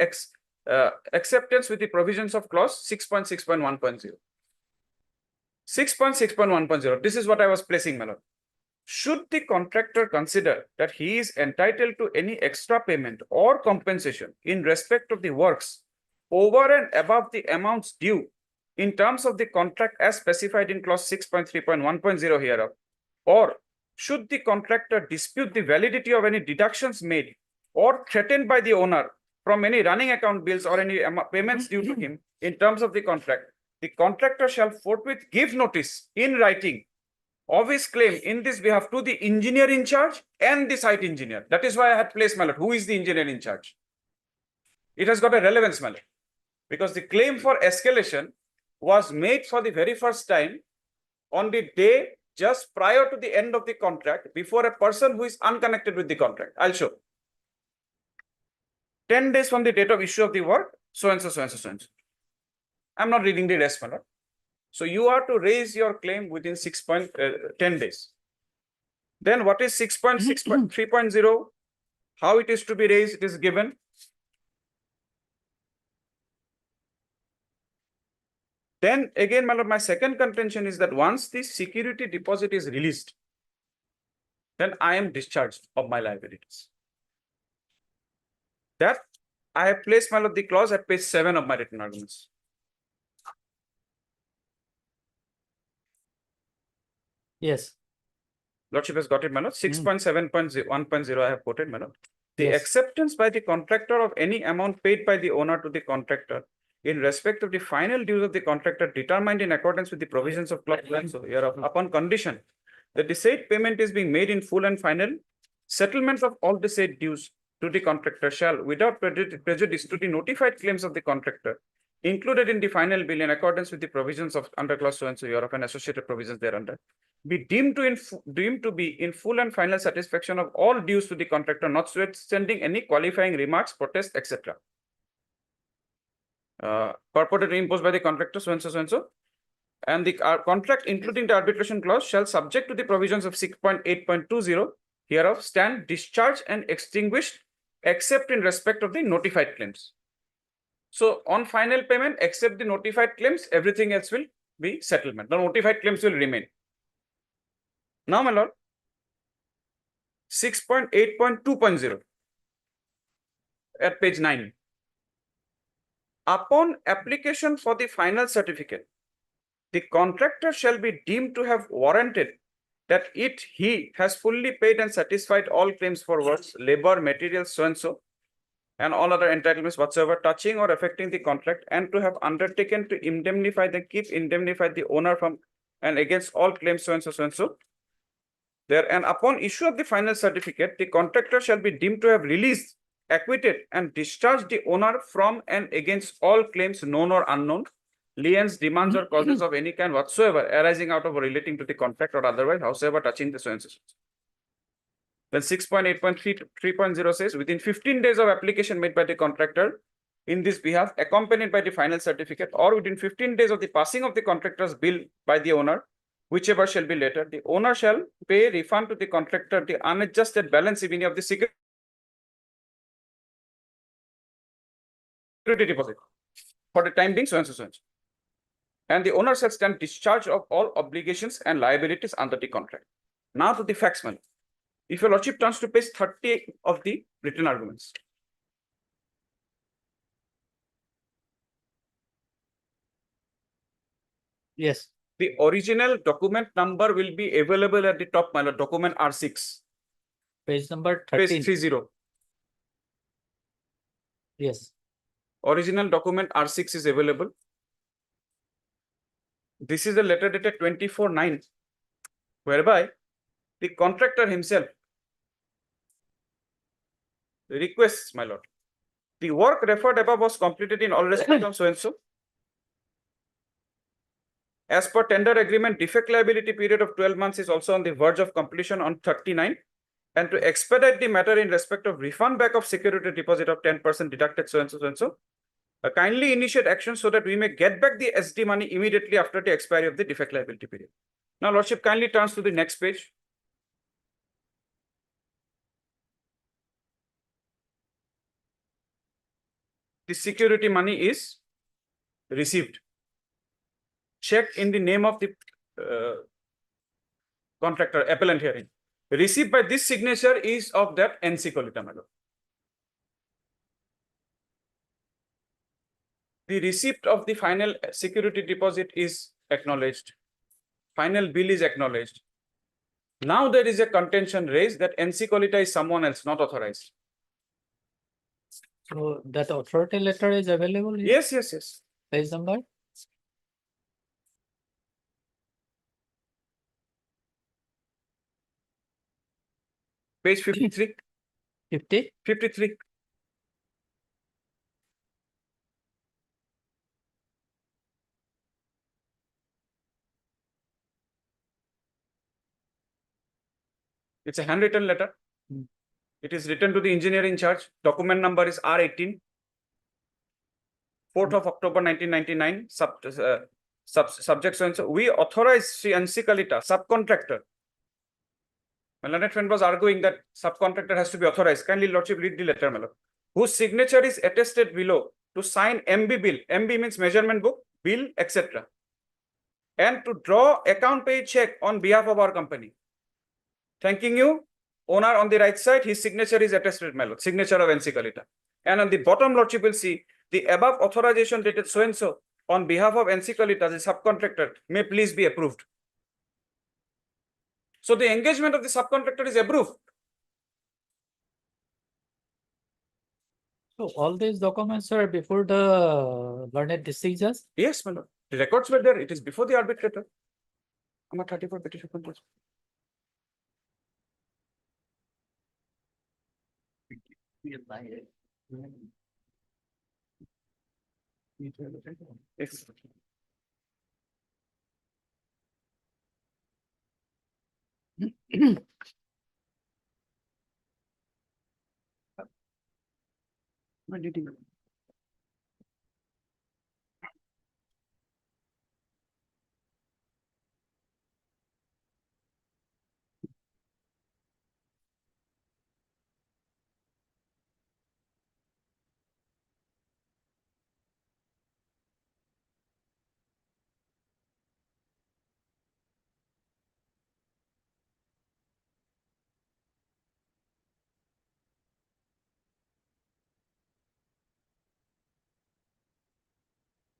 acceptance with the provisions of clause 6.6.1.0. 6.6.1.0. This is what I was placing, my lord. Should the contractor consider that he is entitled to any extra payment or compensation in respect of the works over and above the amounts due in terms of the contract as specified in clause 6.3.1.0 hereof, or should the contractor dispute the validity of any deductions made or threatened by the owner from any running account bills or any payments due to him in terms of the contractor shall forthwith give notice in writing of his claim in this behalf to the engineer in charge and the site engineer. That is why I had placed, my lord, who is the engineer in charge? It has got a relevance, my lord, because the claim for escalation was made for the very first time on the day just prior to the end of the contract, before a person who is unconnected with the contract. I'll show. 10 days from the date of issue of the work, so and so, so and so, so and so. I'm not reading the rest, my lord. So you are to raise your claim within 10 days. Then what is 6.6.3.0? How it is to be raised, it is given. Then again, my lord, my second contention is that once the security deposit is released, then I am discharged of my liabilities. That I have placed, my lord, the clause at page 7 of my written arguments. Yes. Lordship has got it, my lord. 6.7.1.0 I have quoted, my lord. The Yes. acceptance by the contractor of any amount paid by the owner to the contractor in respect of the final dues of the contractor determined in accordance with the provisions of clause 1 so hereof upon condition that the said payment is being made in full and final, settlement of all the said dues to the contractor shall, without prejudice to the notified claims of the contractor, included in the final bill in accordance with the provisions of under clause so and so hereof and associated provisions thereunder, be deemed to be in full and final satisfaction of all dues to the contractor, notwithstanding any qualifying remarks, protests, etc. Purported imposed by the contractor so and so and so. And the contract, including the arbitration clause, shall, subject to the provisions of 6.8.20 hereof, stand discharged and extinguished, except in respect of the notified claims. So, on final payment, except the notified claims, everything else will be settlement. The notified claims will remain. Now, my lord, 6.8.2.0 at page 9. Upon application for the final certificate, the contractor shall be deemed to have warranted that he has fully paid and satisfied all claims for works, labor, materials, so and so, and all other entitlements whatsoever touching or affecting the contract, and to have undertaken to indemnify the owner from and against all claims so and so, so and so. There, and upon issue of the final certificate, the contractor shall be deemed to have released, acquitted, and discharged the owner from and against all claims known or unknown, liens, demands, or causes of any kind whatsoever arising out of or relating to the contract or otherwise, howsoever touching the so and so. Then 6.8.3.0 says, within 15 days of application made by the contractor in this behalf, accompanied by the final certificate, or within 15 days of the passing of the contractor's bill by the owner, whichever shall be later, the owner shall pay refund to the contractor the unadjusted balance, if any, of the security deposit for the time being so and so, so and so. And the owner shall stand discharged of all obligations and liabilities under the contract. Now to the facts, man. If your lordship turns to page 30 of the written arguments. Yes. The original document number will be available at the top, my lord, document R6. Page number 13. Page 30. Yes. Original document R6 is available. This is a letter dated 24/9, whereby the contractor himself requests, my lord, the work referred above was completed in all respect of so and so. As per tender agreement, defect liability period of 12 months is also on the verge of completion on 39. And to expedite the matter in respect of refund back of security deposit of 10% deducted so and so, so and so, kindly initiate action so that we may get back the SD money immediately after the expiry of the defect liability period. Now, lordship kindly turns to the next page. The security money is received. Check in the name of the contractor, appellant herein. Received by this signature is of that NC Kolita, my lord. The receipt of the final security deposit is acknowledged. Final bill is acknowledged. Now there is a contention raised that NC Kolita is someone else, not authorized. So that authority letter is available? Here? Yes, yes, yes. Page number? Page 53. 50? 53. It's a handwritten letter. It is written to the engineer in charge. Document number is R18. 4th of October 1999. Subject so and so. We authorize Sri NC Kolita, subcontractor. My learned friend was arguing that subcontractor has to be authorized. Kindly lordship read the letter, my lord. Whose signature is attested below to sign MB bill. MB means measurement book, bill, etc. And to draw account pay check on behalf of our company. Thanking you, owner on the right side, his signature is attested, my lord. Signature of NC Kolita. And on the bottom, Lordship will see the above authorization dated so and so on behalf of NC Kalita, the subcontractor, may please be approved. So the engagement of the subcontractor is approved. So all these documents are before the learned decisions? Yes, my lord. The records were there. It is before the arbitrator. Number 34 petition. Yes.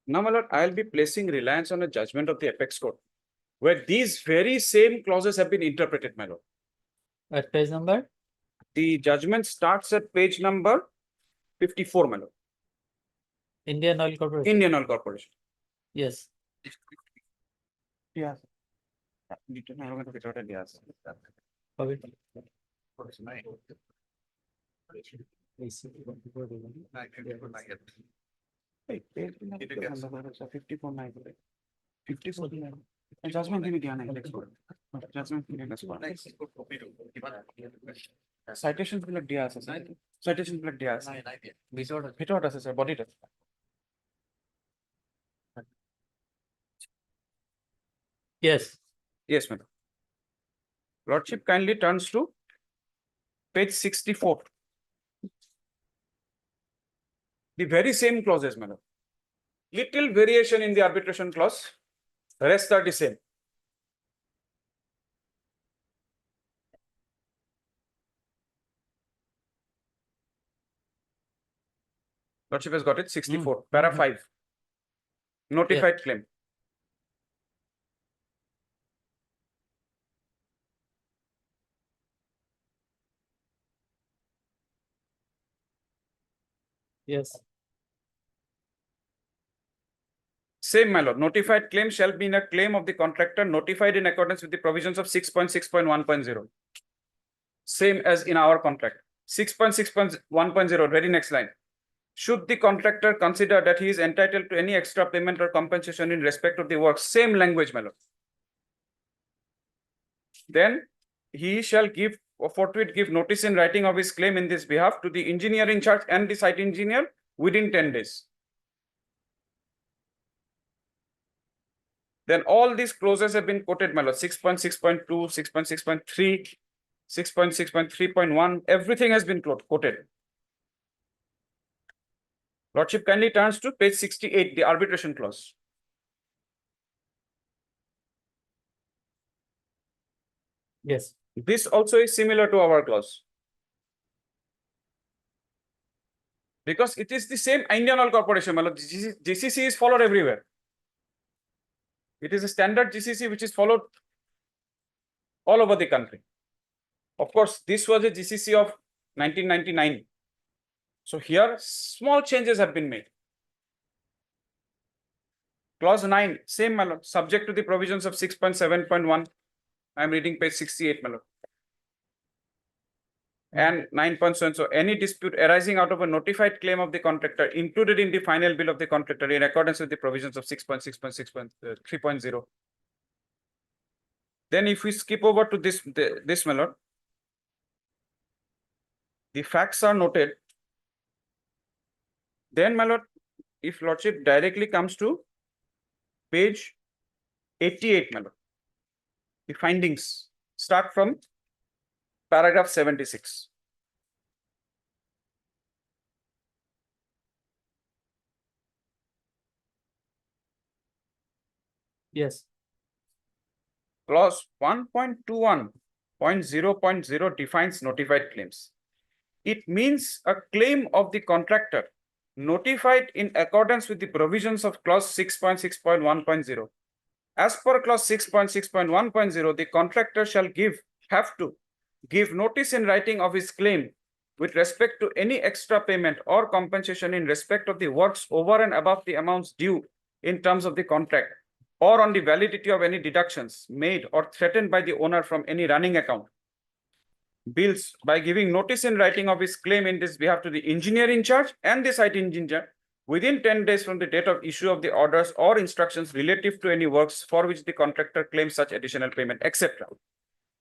Now, my lord, I'll be placing reliance on a judgment of the apex court, where these very same clauses have been interpreted, my lord. At page number? The judgment starts at page number 54, my lord. Indian Oil Corporation. Indian Oil Corporation. Yes. Yes. Okay. Hey, page number 54 54 judgment give judgment citation bill dia ase sir citation bill dia ase ভিতৰত আছে sir body আছে Yes. Yes, madam. Lordship kindly turns to page 64. The very same clauses, madam. Little variation in the arbitration clause. The rest are the same. Lordship has got it. 64. Para 5. Notified claim. Yes. Same, my lord. Notified claim shall be in a claim of the contractor notified in accordance with the provisions of 6.6.1.0. Same as in our contract. 6.6.1.0, very next line. Should the contractor consider that he is entitled to any extra payment or compensation in respect of the work, same language, my lord. Then he shall give or forthwith give notice in writing of his claim in this behalf to the engineer in charge and the site engineer within 10 days. Then all these clauses have been quoted, my lord. 6.6.2, 6.6.3, 6.6.3.1, everything has been quoted. Lordship kindly turns to page 68, the arbitration clause. Yes. This also is similar to our clause. Because it is the same Indian Oil Corporation, my lord. GCC is followed everywhere. It is a standard GCC which is followed all over the country. Of course, this was a GCC of 1999. So here, small changes have been made. Clause 9, same, my lord, subject to the provisions of 6.7.1. I am reading page 68, my lord. And 9.7, so any dispute arising out of a notified claim of the contractor included in the final bill of the contractor in accordance with the provisions of 6.6.6.3.0. Then if we skip over to this, my lord, the facts are noted. Then, my lord, if lordship directly comes to page 88, my lord, the findings start from paragraph 76. Yes. Clause 1.21.0.0 defines notified claims. it means a claim of the contractor notified in accordance with the provisions of clause 6.6.1.0. As per clause 6.6.1.0, the contractor shall have to give notice in writing of his claim with respect to any extra payment or compensation in respect of the works over and above the amounts due in terms of the contract, or on the validity of any deductions made or threatened by the owner from any running account. Bills by giving notice in writing of his claim in this behalf to the engineer in charge and the site engineer within 10 days from the date of issue of the orders or instructions relative to any works for which the contractor claims such additional payment, etc.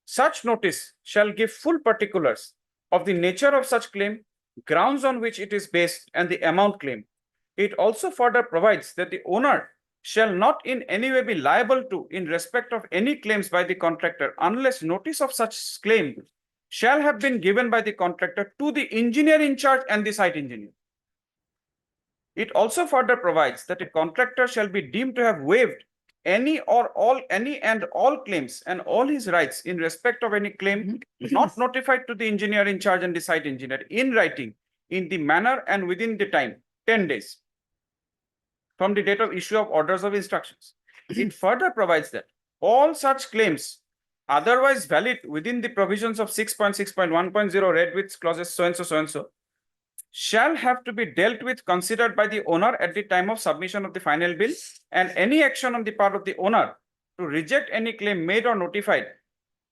Such notice shall give full particulars of the nature of such claim, grounds on which it is based, and the amount claimed. It also further provides that the owner shall not in any way be liable to in respect of any claims by the contractor unless notice of such claim shall have been given by the contractor to the engineer in charge and the site engineer. It also further provides that a contractor shall be deemed to have waived any and all claims and all his rights in respect of any claim not notified to the engineer in charge and the site engineer in writing in the manner and within the time 10 days from the date of issue of orders of instructions. It further provides that all such claims otherwise valid within the provisions of 6.6.1.0 read with clauses so and so shall have to be dealt with, considered by the owner at the time of submission of the final bill, and any action on the part of the owner to reject any claim made or notified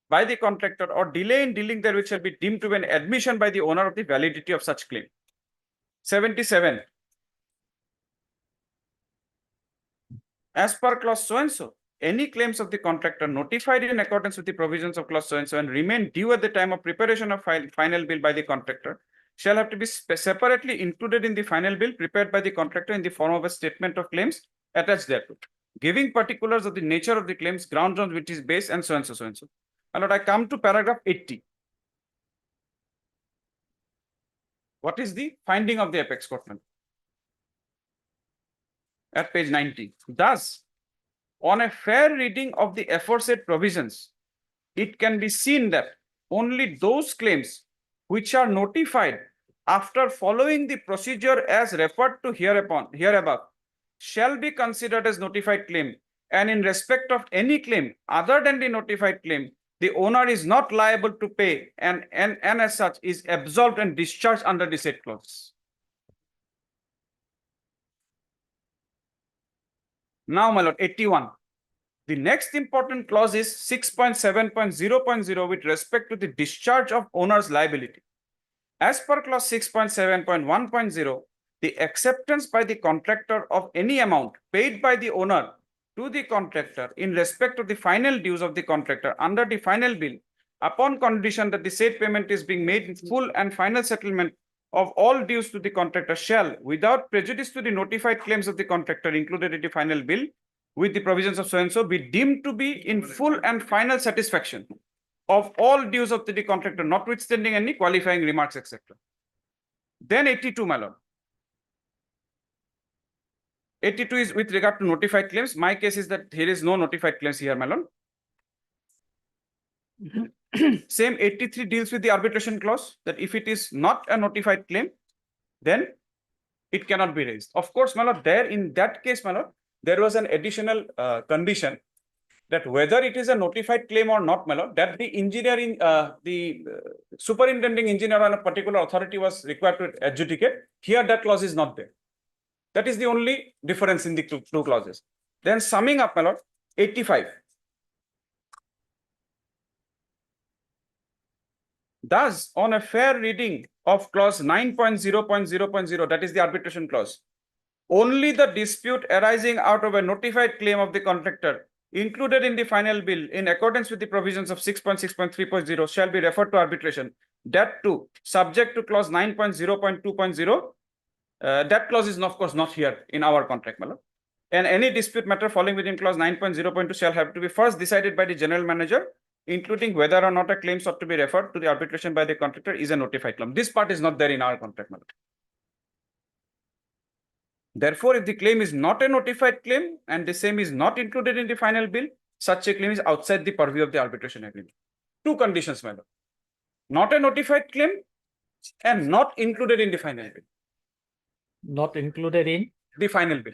by the contractor or delay in dealing therewith shall be deemed to be an admission by the owner of the validity of such claim. 77. As per clause so and so, any claims of the contractor notified in accordance with the provisions of clause so and remain due at the time of preparation of final bill by the contractor shall have to be separately included in the final bill prepared by the contractor in the form of a statement of claims attached thereto, giving particulars of the nature of the claims, grounds on which is based, and so and so, so and so. And I come to paragraph 80. What is the finding of the apex court member? At page 90. Thus, on a fair reading of the aforesaid provisions, it can be seen that only those claims which are notified after following the procedure as referred to hereabove shall be considered as notified claim, and in respect of any claim other than the notified claim, the owner is not liable to pay and as such is absolved and discharged under the said clause. Now, my lord, 81. The next important clause is 6.7.0.0 with respect to the discharge of owner's liability. As per clause 6.7.1.0, the acceptance by the contractor of any amount paid by the owner to the contractor in respect of the final dues of the contractor under the final bill, upon condition that the said payment is being made in full and final settlement of all dues to the contractor, shall, without prejudice to the notified claims of the contractor included in the final bill, with the provisions of so and so, be deemed to be in full and final satisfaction of all dues of the contractor, notwithstanding any qualifying remarks, etc. Then 82, my lord. 82 is with regard to notified claims. My case is that there is no notified claims here, my lord. Same 83 deals with the arbitration clause, that if it is not a notified claim, then it cannot be raised. Of course, my lord, there in that case, my lord, there was an additional condition that whether it is a notified claim or not, my lord, that the engineering, the superintending engineer on a particular authority was required to adjudicate. Here, that clause is not there. That is the only difference in the two clauses. Then summing up, my lord, 85. Thus, on a fair reading of clause 9.0.0.0, that is the arbitration clause, only the dispute arising out of a notified claim of the contractor included in the final bill in accordance with the provisions of 6.6.3.0 shall be referred to arbitration. That too, subject to clause 9.0.2.0. That clause is, of course, not here in our contract, my lord. And any dispute matter falling within clause 9.0.2 shall have to be first decided by the general manager, including whether or not a claim sought to be referred to the arbitration by the contractor is a notified claim. This part is not there in our contract, my lord. Therefore, if the claim is not a notified claim and the same is not included in the final bill, such a claim is outside the purview of the arbitration agreement. Two conditions, my lord. Not a notified claim and not included in the final bill. Not included in? The final bill.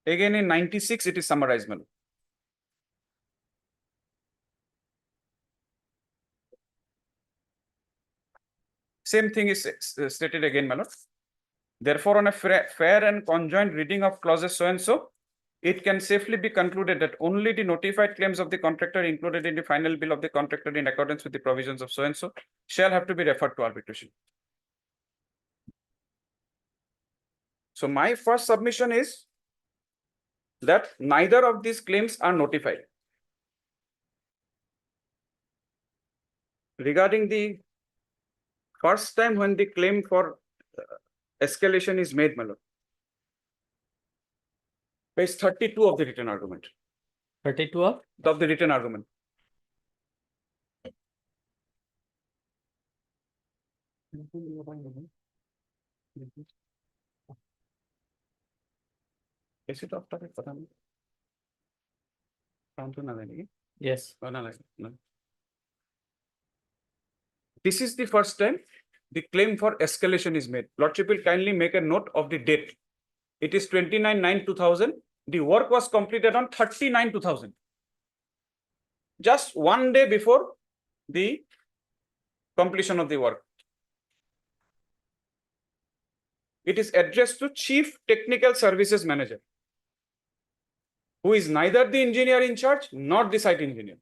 Again, in 96, it is summarized, my lord. Same thing is stated again, my lord. Therefore, on a fair and conjoint reading of clauses so and so, it can safely be concluded that only the notified claims of the contractor included in the final bill of the contractor in accordance with the provisions of so and so shall have to be referred to arbitration. So my first submission is that neither of these claims are notified. Regarding the first time when the claim for escalation is made, my lord, page 32 of the written argument. 32 of the written argument. Is it off topic? Yes. No. This is the first time the claim for escalation is made. Lordship will kindly make a note of the date. It is 29/9/2000. The work was completed on 30/9/2000. Just one day before the completion of the work. It is addressed to Chief Technical Services Manager, who is neither the engineer in charge nor the site engineer.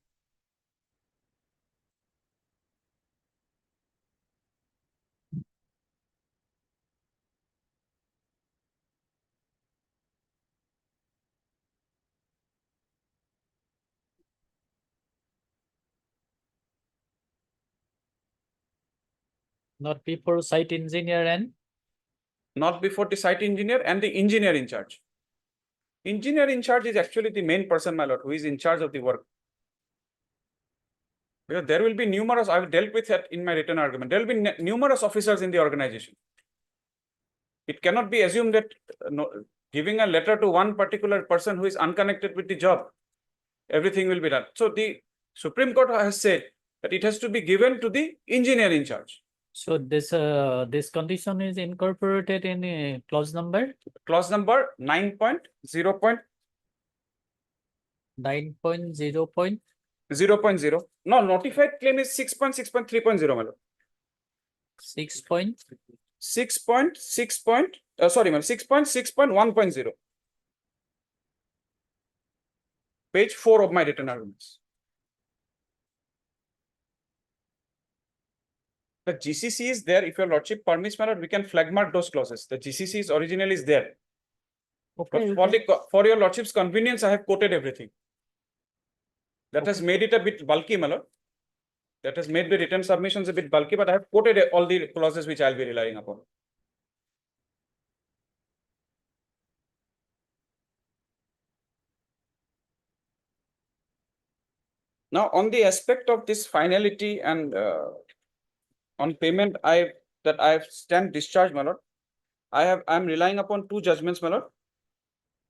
Not before site engineer and? Not before the site engineer and the engineer in charge. Engineer in charge is actually the main person, my lord, who is in charge of the work. Because there will be numerous, I've dealt with that in my written argument, there will be numerous officers in the organization. It cannot be assumed that giving a letter to one particular person who is unconnected with the job, everything will be done. So the Supreme Court has said that it has to be given to the engineer in charge. So this condition is incorporated in clause number? Clause number 9.0. 9.0. 0.0. No, notified claim is 6.6.3.0, my lord. 6.6.1.0. Page 4 of my written arguments. The GCC is there. If your lordship permits, my lord, we can flag mark those clauses. The GCC is originally is there. Okay. But for your lordship's convenience, I have quoted everything. That has made it a bit bulky, my lord. That has made the written submissions a bit bulky, but I have quoted all the clauses which I'll be relying upon. Now, on the aspect of this finality and on payment, that I have stand discharged, my lord. I'm relying upon two judgments, my lord.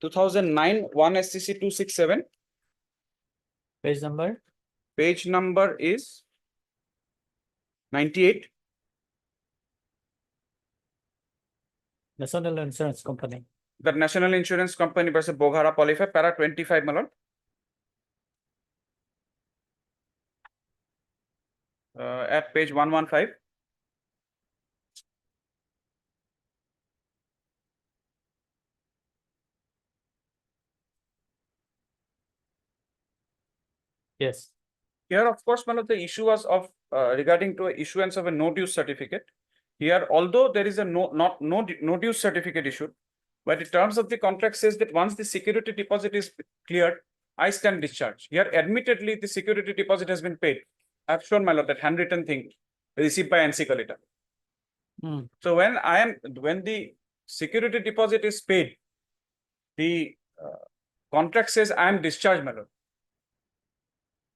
2009 1 SCC 267. Page number? Page number is 98. National Insurance Company. The National Insurance Company versus Boghara Polyfer, para 25, my lord. At page 115. Yes. Here, of course, one of the issue was of regarding to issuance of a no dues certificate. Here, although there is a no dues certificate issued, but the terms of the contract says that once the security deposit is cleared, I stand discharged. Here, admittedly, the security deposit has been paid. I've shown, my lord, that handwritten thing received by NC Kalita. So when the security deposit is paid, the contract says I am discharged, my lord.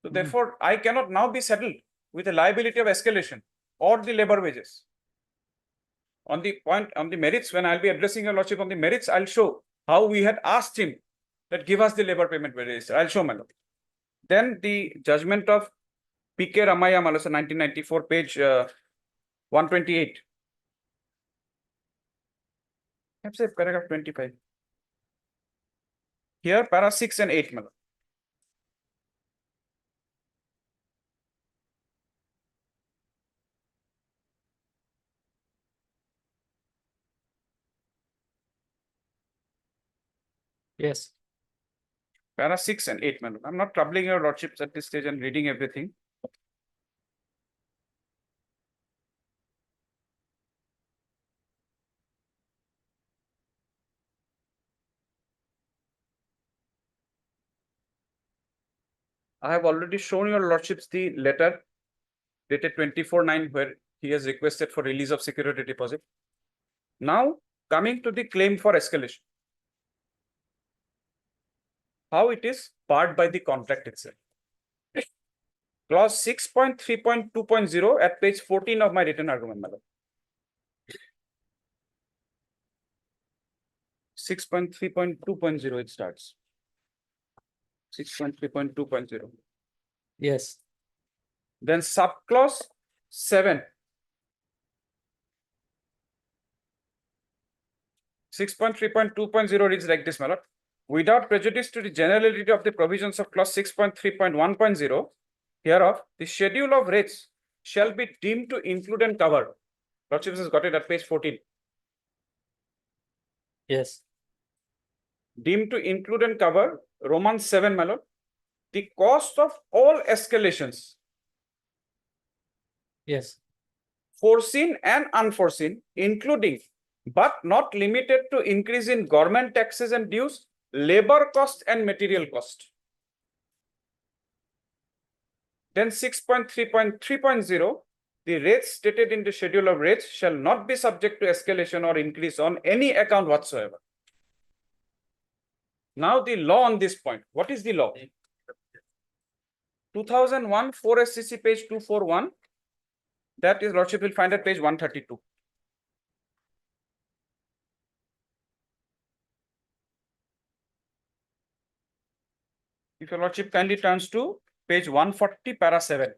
So therefore, I cannot now be settled with a liability of escalation or the labor wages. On the merits, when I'll be addressing your lordship on the merits, I'll show how we had asked him that give us the labor payment register. I'll show, my lord. Then the judgment of P.K. Ramaya, my lord, 1994, page 128. Let's say paragraph 25. Here, para 6 and 8, my lord. Yes. Para 6 and 8, my lord. I'm not troubling your lordships at this stage and reading everything. I have already shown your lordships the letter dated 24/9 where he has requested for release of security deposit. Now, coming to the claim for escalation. How it is barred by the contract itself. Clause 6.3.2.0 at page 14 of my written argument, madam. 6.3.2.0 it starts. 6.3.2.0. Yes. Then subclause 7. 6.3.2.0 reads like this, my lord. Without prejudice to the generality of the provisions of clause 6.3.1.0, hereof, the schedule of rates shall be deemed to include and cover. Lordship has got it at page 14. Yes. Deemed to include and cover, Roman 7, my lord, the cost of all escalations. Yes. Foreseen and unforeseen, including but not limited to increase in government taxes and dues, labor cost and material cost. Then 6.3.3.0, the rates stated in the schedule of rates shall not be subject to escalation or increase on any account whatsoever. Now the law on this point. What is the law? 2001 4 SCC page 241. That is, lordship will find at page 132. If your lordship kindly turns to page 140, para 7.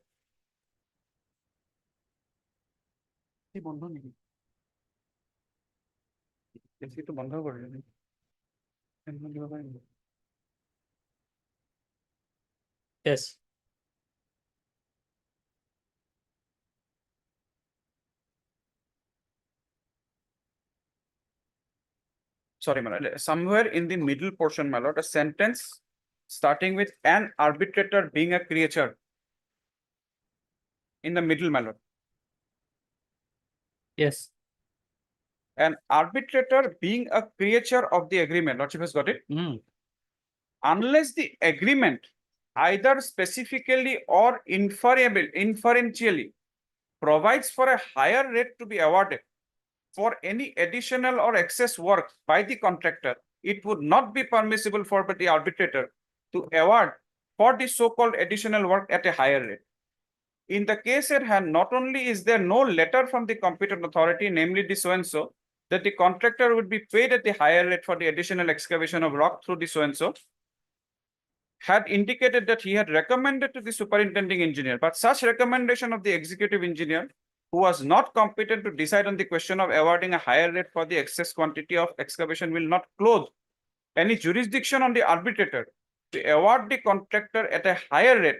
Yes. Sorry, my lord. Somewhere in the middle portion, my lord, a sentence starting with an arbitrator being a creature. In the middle, my lord. Yes. An arbitrator being a creature of the agreement. Lordship has got it. Unless the agreement either specifically or inferentially provides for a higher rate to be awarded for any additional or excess work by the contractor, it would not be permissible for the arbitrator to award for the so-called additional work at a higher rate. In the case at hand, not only is there no letter from the competent authority, namely the so-and-so, that the contractor would be paid at the higher rate for the additional excavation of rock through the so-and-so, had indicated that he had recommended to the superintending engineer, but such recommendation of the executive engineer, who was not competent to decide on the question of awarding a higher rate for the excess quantity of excavation, will not clothe any jurisdiction on the arbitrator to award the contractor at a higher rate,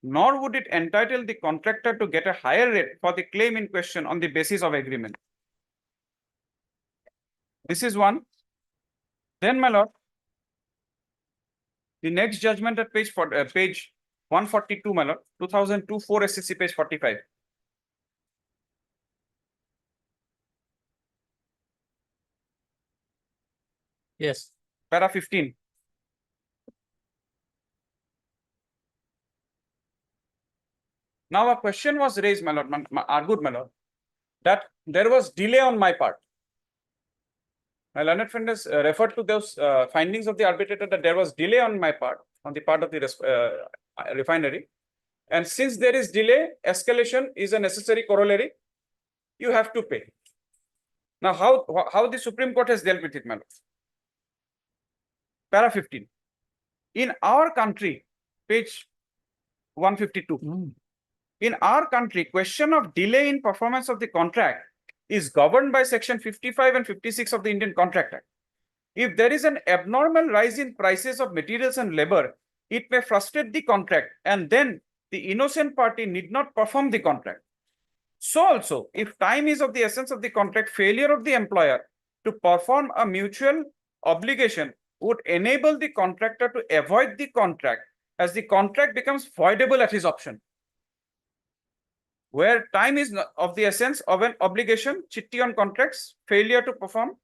nor would it entitle the contractor to get a higher rate for the claim in question on the basis of agreement. This is one. Then, my lord, the next judgment at page 142, my lord, 2002 4 SCC page 45. Yes. Para 15. Now a question was raised, my lord, argued, my lord, that there was delay on my part. My learned friend has referred to those findings of the arbitrator that there was delay on my part, on the part of the refinery. And since there is delay, escalation is a necessary corollary. You have to pay. Now, how the Supreme Court has dealt with it, my lord? para 15. In our country, page 152. In our country, question of delay in performance of the contract is governed by section 55 and 56 of the Indian Contract Act. If there is an abnormal rise in prices of materials and labor, it may frustrate the contract and then the innocent party need not perform the contract. So also, if time is of the essence of the contract, failure of the employer to perform a mutual obligation would enable the contractor to avoid the contract as the contract becomes voidable at his option. Where time is of the essence of an obligation, chitti on contracts, failure to perform.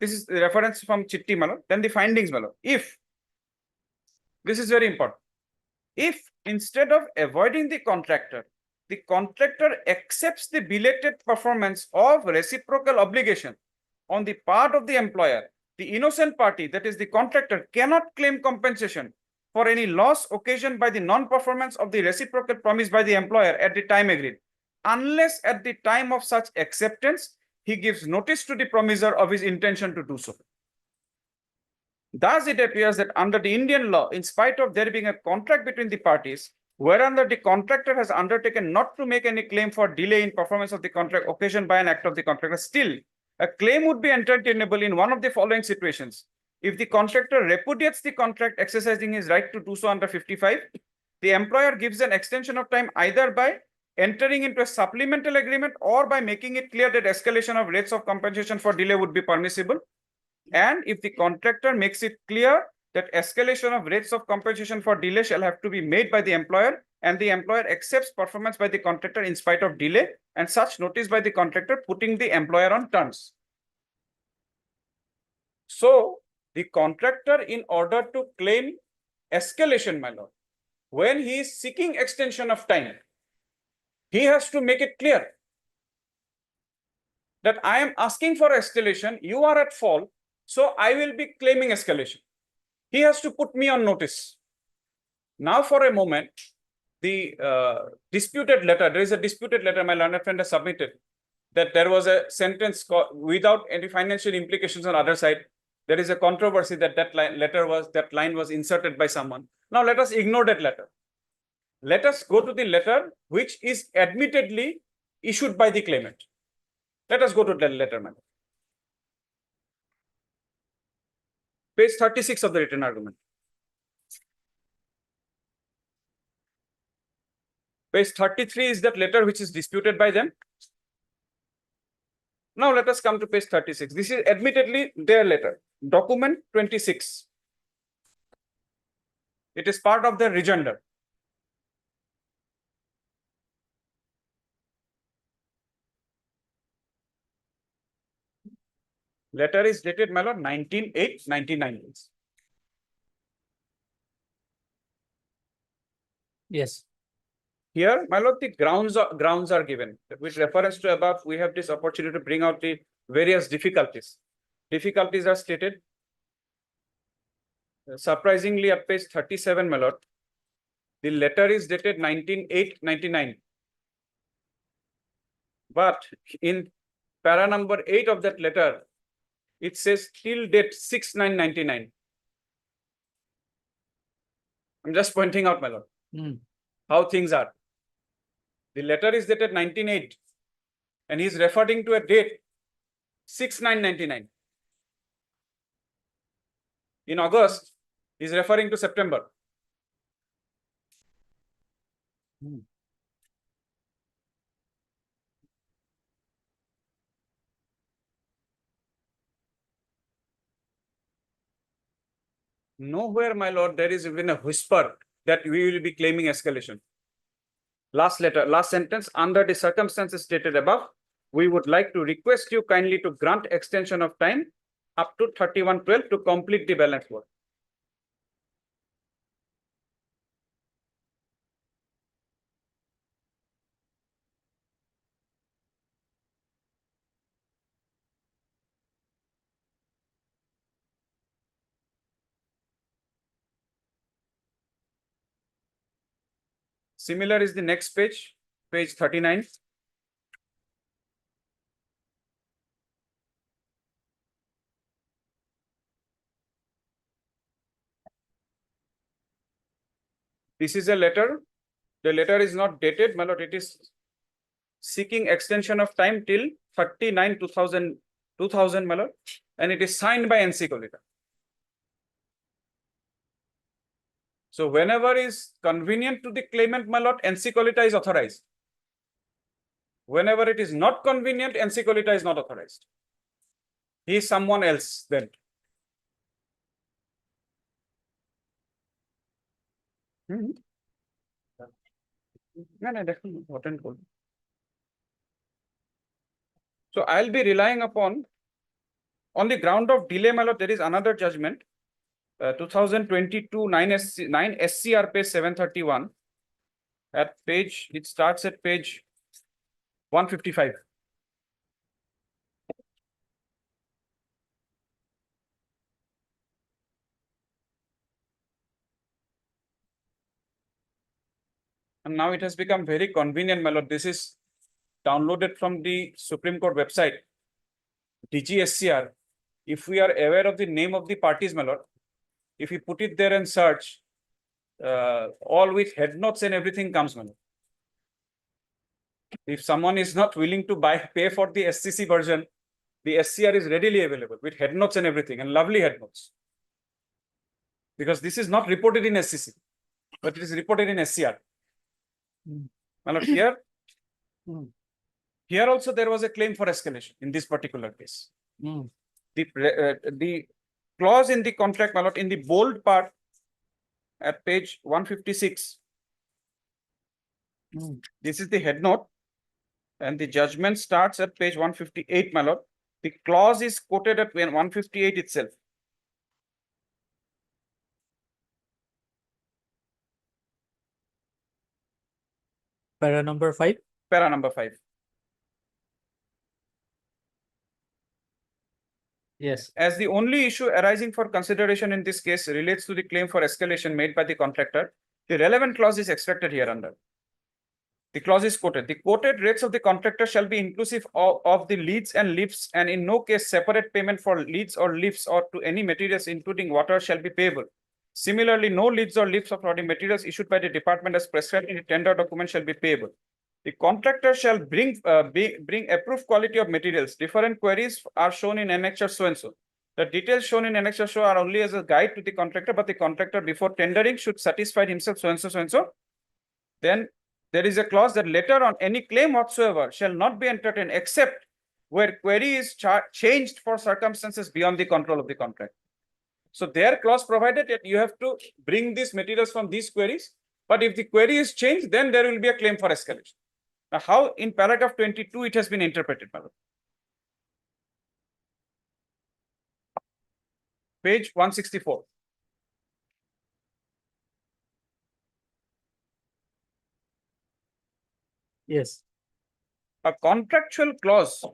This is the reference from chitti, Malo. Then the findings, Malo. If, this is very important. If instead of avoiding the contractor accepts the belated performance of reciprocal obligation on the part of the employer, the innocent party, that is the contractor, cannot claim compensation for any loss occasioned by the non-performance of the reciprocal promise by the employer at the time agreed, unless at the time of such acceptance, he gives notice to the promiser of his intention to do so. Thus, it appears that under the Indian law, in spite of there being a contract between the parties, whereunder the contractor has undertaken not to make any claim for delay in performance of the contract occasioned by an act of the contractor, still, a claim would be entertainable in one of the following situations. If the contractor repudiates the contract exercising his right to do so under 55, the employer gives an extension of time either by entering into a supplemental agreement or by making it clear that escalation of rates of compensation for delay would be permissible. And if the contractor makes it clear that escalation of rates of compensation for delay shall have to be made by the employer, and the employer accepts performance by the contractor in spite of delay, and such notice by the contractor putting the employer on terms. So the contractor, in order to claim escalation, my lord, when he is seeking extension of time, he has to make it clear that I am asking for escalation, you are at fault, so I will be claiming escalation. He has to put me on notice. Now for a moment, the disputed letter, there is a disputed letter my learned friend has submitted, that there was a sentence without any financial implications on other side. There is a controversy that that line was inserted by someone. Now let us ignore that letter. Let us go to the letter which is admittedly issued by the claimant. Let us go to that letter, madam. Page 36 of the written argument. Page 33 is that letter which is disputed by them. Now let us come to page 36. This is admittedly their letter. Document 26. It is part of the rejoinder. Letter is dated, my lord, 19/8/99. Yes. Here, my lord, the grounds are given. With reference to above, we have this opportunity to bring out the various difficulties. Difficulties are stated. Surprisingly, at page 37, my lord, the letter is dated 19/8/99. But in para number 8 of that letter, it says till date 6/9/99. I'm just pointing out, my lord, how things are. The letter is dated 19/8 and he's referring to a date 6/9/99. In August, he's referring to September. Nowhere, my lord, there is even a whisper that we will be claiming escalation. Last letter, last sentence, under the circumstances stated above, we would like to request you kindly to grant extension of time up to 31/12 to complete the balance work. Similar is the next page, page 39. This is a letter. The letter is not dated, my lord. It is seeking extension of time till 39/2000, my lord, and it is signed by NC Kolkata. So whenever is convenient to the claimant, my lord, NC Kolkata is authorized. Whenever it is not convenient, NC Kolkata is not authorized. He is someone else then. No, definitely important goal. So I'll be relying upon, on the ground of delay, my lord, there is another judgment, 2022 9 SCR page 731. At page, it starts at page 155. And now it has become very convenient, my lord. This is downloaded from the Supreme Court website, DGSCR. If we are aware of the name of the parties, my lord, if we put it there and search, all with head notes and everything comes, my lord. If someone is not willing to pay for the SCC version, the SCR is readily available with head notes and everything, and lovely head notes. Because this is not reported in SCC, but it is reported in SCR. My lord, here also there was a claim for escalation in this particular case. The clause in the contract, my lord, in the bold part at page 156. This is the head note, and the judgment starts at page 158, my lord. The clause is quoted at 158 itself. Para number 5. Para number 5. Yes. As the only issue arising for consideration in this case relates to the claim for escalation made by the contractor, the relevant clause is extracted hereunder. The clause is quoted. The quoted rates of the contractor shall be inclusive of the leads and lifts, and in no case separate payment for leads or lifts or to any materials including water shall be payable. Similarly, no leads or lifts of any materials issued by the department as prescribed in the tender document shall be payable. The contractor shall bring approved quality of materials. Different queries are shown in annexure so and so. The details shown in annexure show are only as a guide to the contractor, but the contractor before tendering should satisfy himself so and so, so and so. Then there is a clause that later on any claim whatsoever shall not be entertained except where query is changed for circumstances beyond the control of the contract. So their clause provided that you have to bring these materials from these queries, but if the query is changed, then there will be a claim for escalation. Now, how in paragraph 22 it has been interpreted, madam? Page 164. Yes. A contractual clause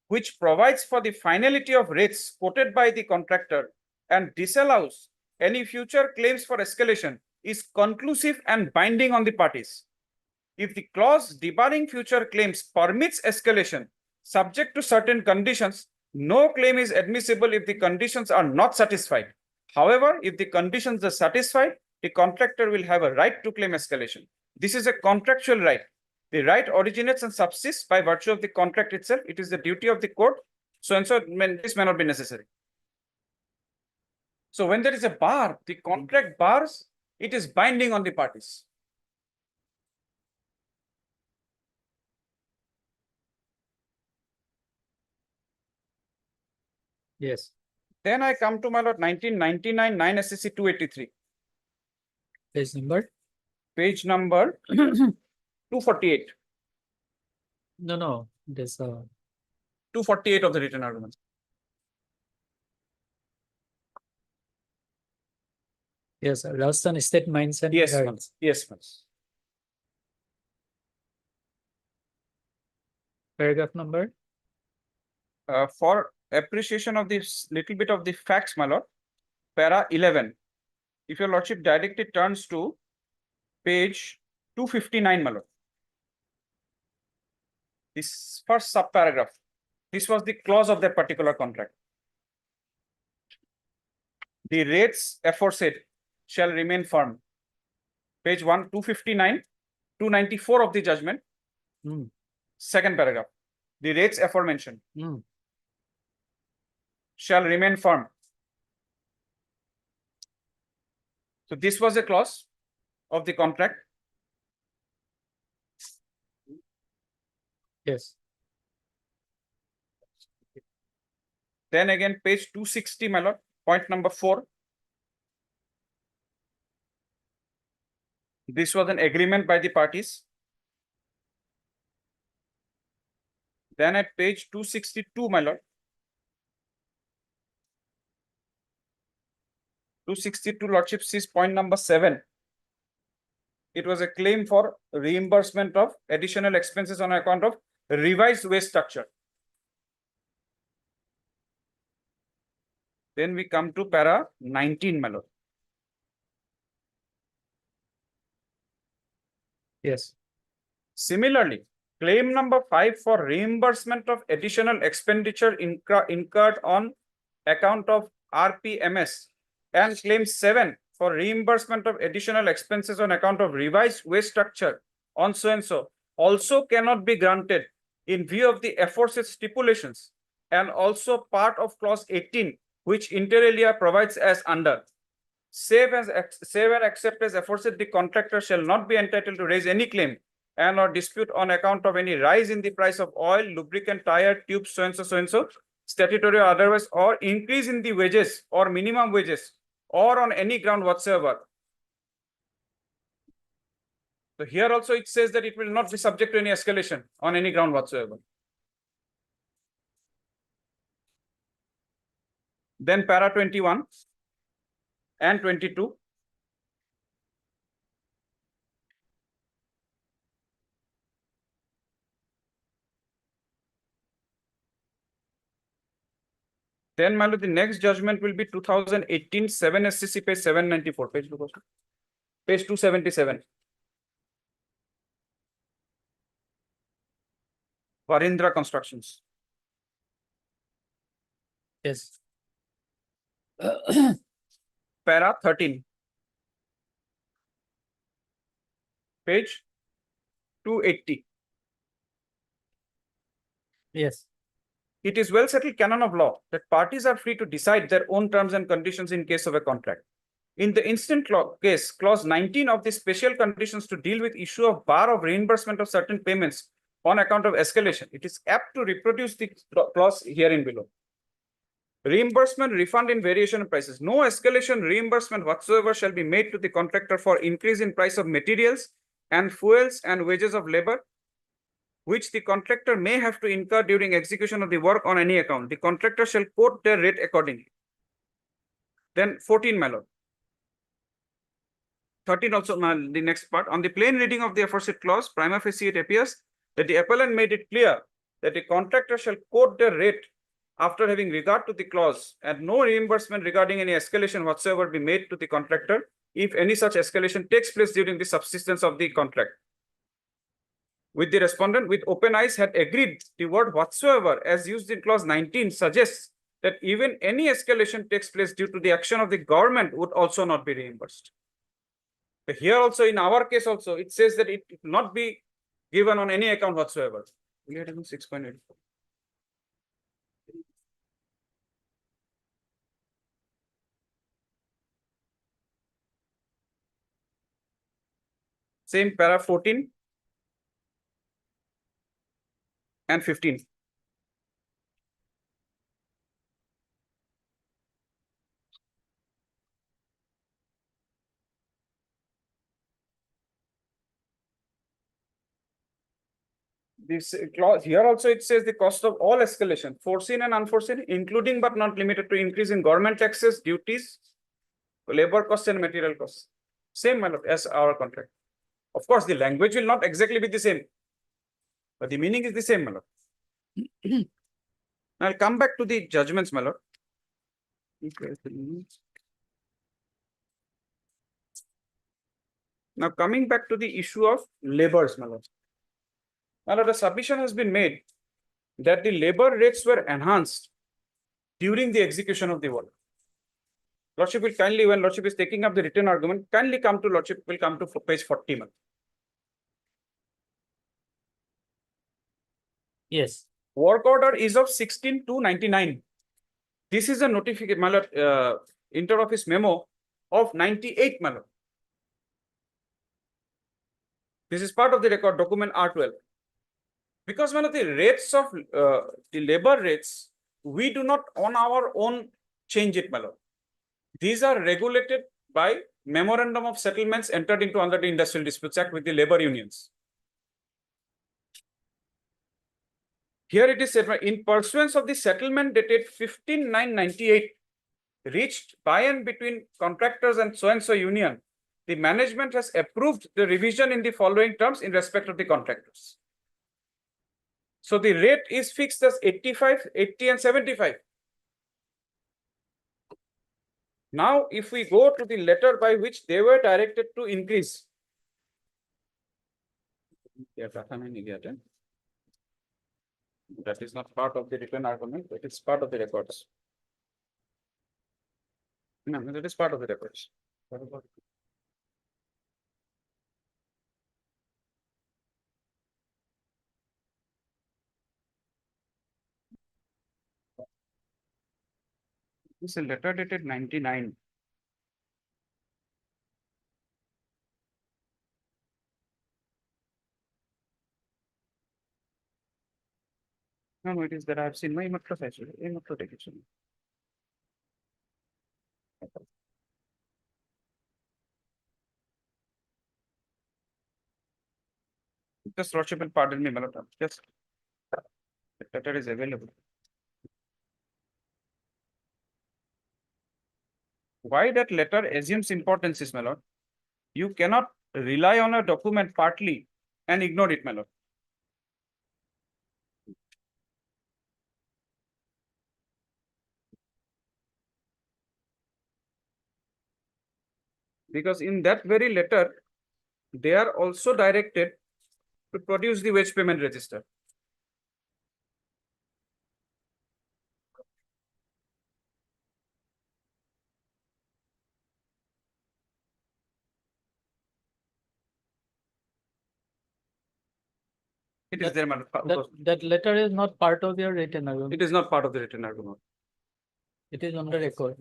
which provides for the finality of rates quoted by the contractor and disallows any future claims for escalation is conclusive and binding on the parties. If the clause debarring future claims permits escalation subject to certain conditions, no claim is admissible if the conditions are not satisfied. However, if the conditions are satisfied, the contractor will have a right to claim escalation. This is a contractual right. The right originates and subsists by virtue of the contract itself. It is the duty of the court. So and so, this may not be necessary. So when there is a bar, the contract bars, it is binding on the parties. Yes. Then I come to my lord 1999 9 SCC 283. Page number? Page number 248. No, this 248 of the written arguments. Yes, Rajasthan State Mines and Yes, Gardens. yes, Paragraph number? For appreciation of this little bit of the facts, my lord, para 11. If your lordship directly turns to page 259, my lord. This first subparagraph. This was the clause of that particular contract. The rates aforesaid shall remain firm. page 259, 294 of the judgment. Second paragraph. The rates aforementioned shall remain firm. So this was a clause of the contract. Yes. Then again, page 260, my lord, point number 4. This was an agreement by the parties. Then at page 262, my lord. 262, lordship sees point number 7. It was a claim for reimbursement of additional expenses on account of revised wage structure. Then we come to para 19, my lord. Yes. Similarly, claim number 5 for reimbursement of additional expenditure incurred on account of RPMS and claim 7 for reimbursement of additional expenses on account of revised wage structure on so and so also cannot be granted in view of the aforesaid stipulations and also part of clause 18, which inter alia provides as under. Save and accept as aforesaid, the contractor shall not be entitled to raise any claim and or dispute on account of any rise in the price of oil, lubricant, tire, tubes, so and so, statutory or otherwise, or increase in the wages or minimum wages, or on any ground whatsoever. So here also it says that it will not be subject to any escalation on any ground whatsoever. Then para 21 and 22. Then, my lord, the next judgment will be 2018 7 SCC page 794, page 277. Varindra Constructions. Yes. Para 13. Page 280. Yes. It is well settled canon of law that parties are free to decide their own terms and conditions in case of a contract. In the instant case, clause 19 of the special conditions to deal with issue of bar of reimbursement of certain payments on account of escalation, it is apt to reproduce the clause herein below. Reimbursement, refund in variation of prices. No escalation reimbursement whatsoever shall be made to the contractor for increase in price of materials and fuels and wages of labor, which the contractor may have to incur during execution of the work on any account. The contractor shall quote their rate accordingly. Then 14, my lord. 13 also, the next part. On the plain reading of the aforesaid clause, prima facie it appears that the appellant made it clear that the contractor shall quote their rate after having regard to the clause, and no reimbursement regarding any escalation whatsoever be made to the contractor if any such escalation takes place during the subsistence of the contract. With the respondent with open eyes had agreed, the word whatsoever as used in clause 19 suggests that even any escalation takes place due to the action of the government would also not be reimbursed. But here also, in our case also, it says that it will not be given on any account whatsoever. 6.84. Same para 14 and 15. This clause here also it says the cost of all escalation, foreseen and unforeseen, including but not limited to increase in government taxes, duties, labor costs and material costs. Same as our contract. Of course, the language will not exactly be the same, but the meaning is the same, my lord. I'll come back to the judgments, my lord. Now coming back to the issue of labors, my lord. My lord, a submission has been made that the labor rates were enhanced during the execution of the work. Lordship will kindly, when Lordship is taking up the written argument, kindly come to Lordship, will come to page 40. My lord. Yes. Work order is of 16/2/99. This is a notification, my lord, inter-office memo of 98, my lord. This is part of the record document R12. Because one of the rates of the labor rates, we do not on our own change it, my lord. These are regulated by memorandum of settlements entered into under the Industrial Disputes Act with the labor unions. Here it is said, in pursuance of the settlement dated 15/9/98 reached by and between contractors and so union, the management has approved the revision in the following terms in respect of the contractors. So the rate is fixed as 85, 80 and 75. Now, if we go to the letter by which they were directed to increase. That is not part of the written argument, but it's part of the records. No, that is part of the records. This is a letter dated 99. No, it is that I have seen my actually. Just Lordship will pardon me, my lord. Just the letter is available. Why that letter assumes importance is, my lord? You cannot rely on a document partly and ignore it, my lord. Because in that very letter, they are also directed to produce the wage payment register. It is there, my lord. That letter is not part of your written argument. It is not part of the written argument. It is on the record.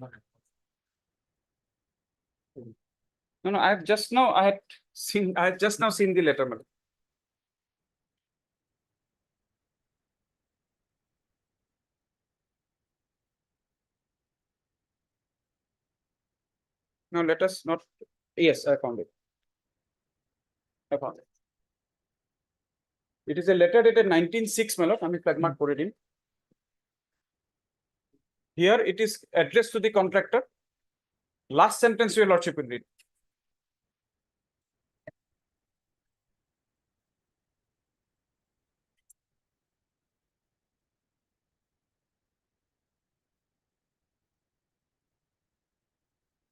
No, I have just now, I had seen the letter, madam. Now let us not, yes, I found it. I found it. It is a letter dated 19/6, my lord. I mean, flag mark put it in. Here it is addressed to the contractor. Last sentence your lordship will read.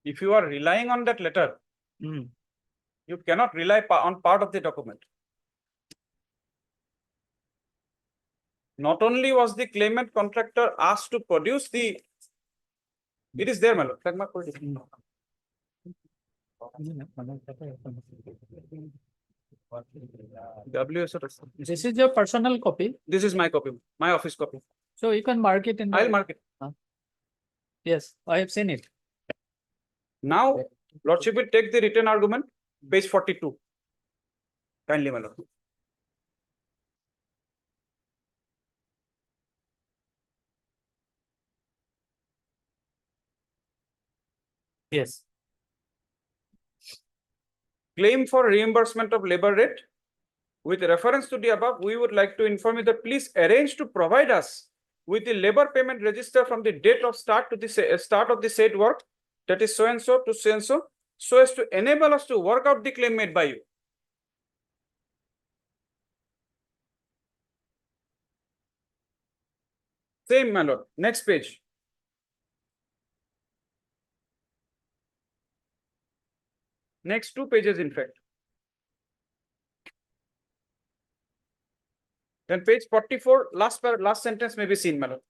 If you are relying on that letter, you cannot rely on part of the document. Not only was the claimant contractor asked to produce the, it is there, my lord. Flag mark put it in. This is your personal copy. This is my copy, my office copy. So you can mark it in. I'll mark it. Yes, I have seen it. Now, lordship will take the written argument, page 42. Kindly, my lord. Yes. Claim for reimbursement of labor rate. With reference to the above, we would like to inform you that please arrange to provide us with the labor payment register from the date of start to the start of the said work, that is so and so to so and so as to enable us to work out the claim made by you. Same, my lord. Next page. Next 2 pages, in fact. Then page 44, last sentence may be seen, my lord.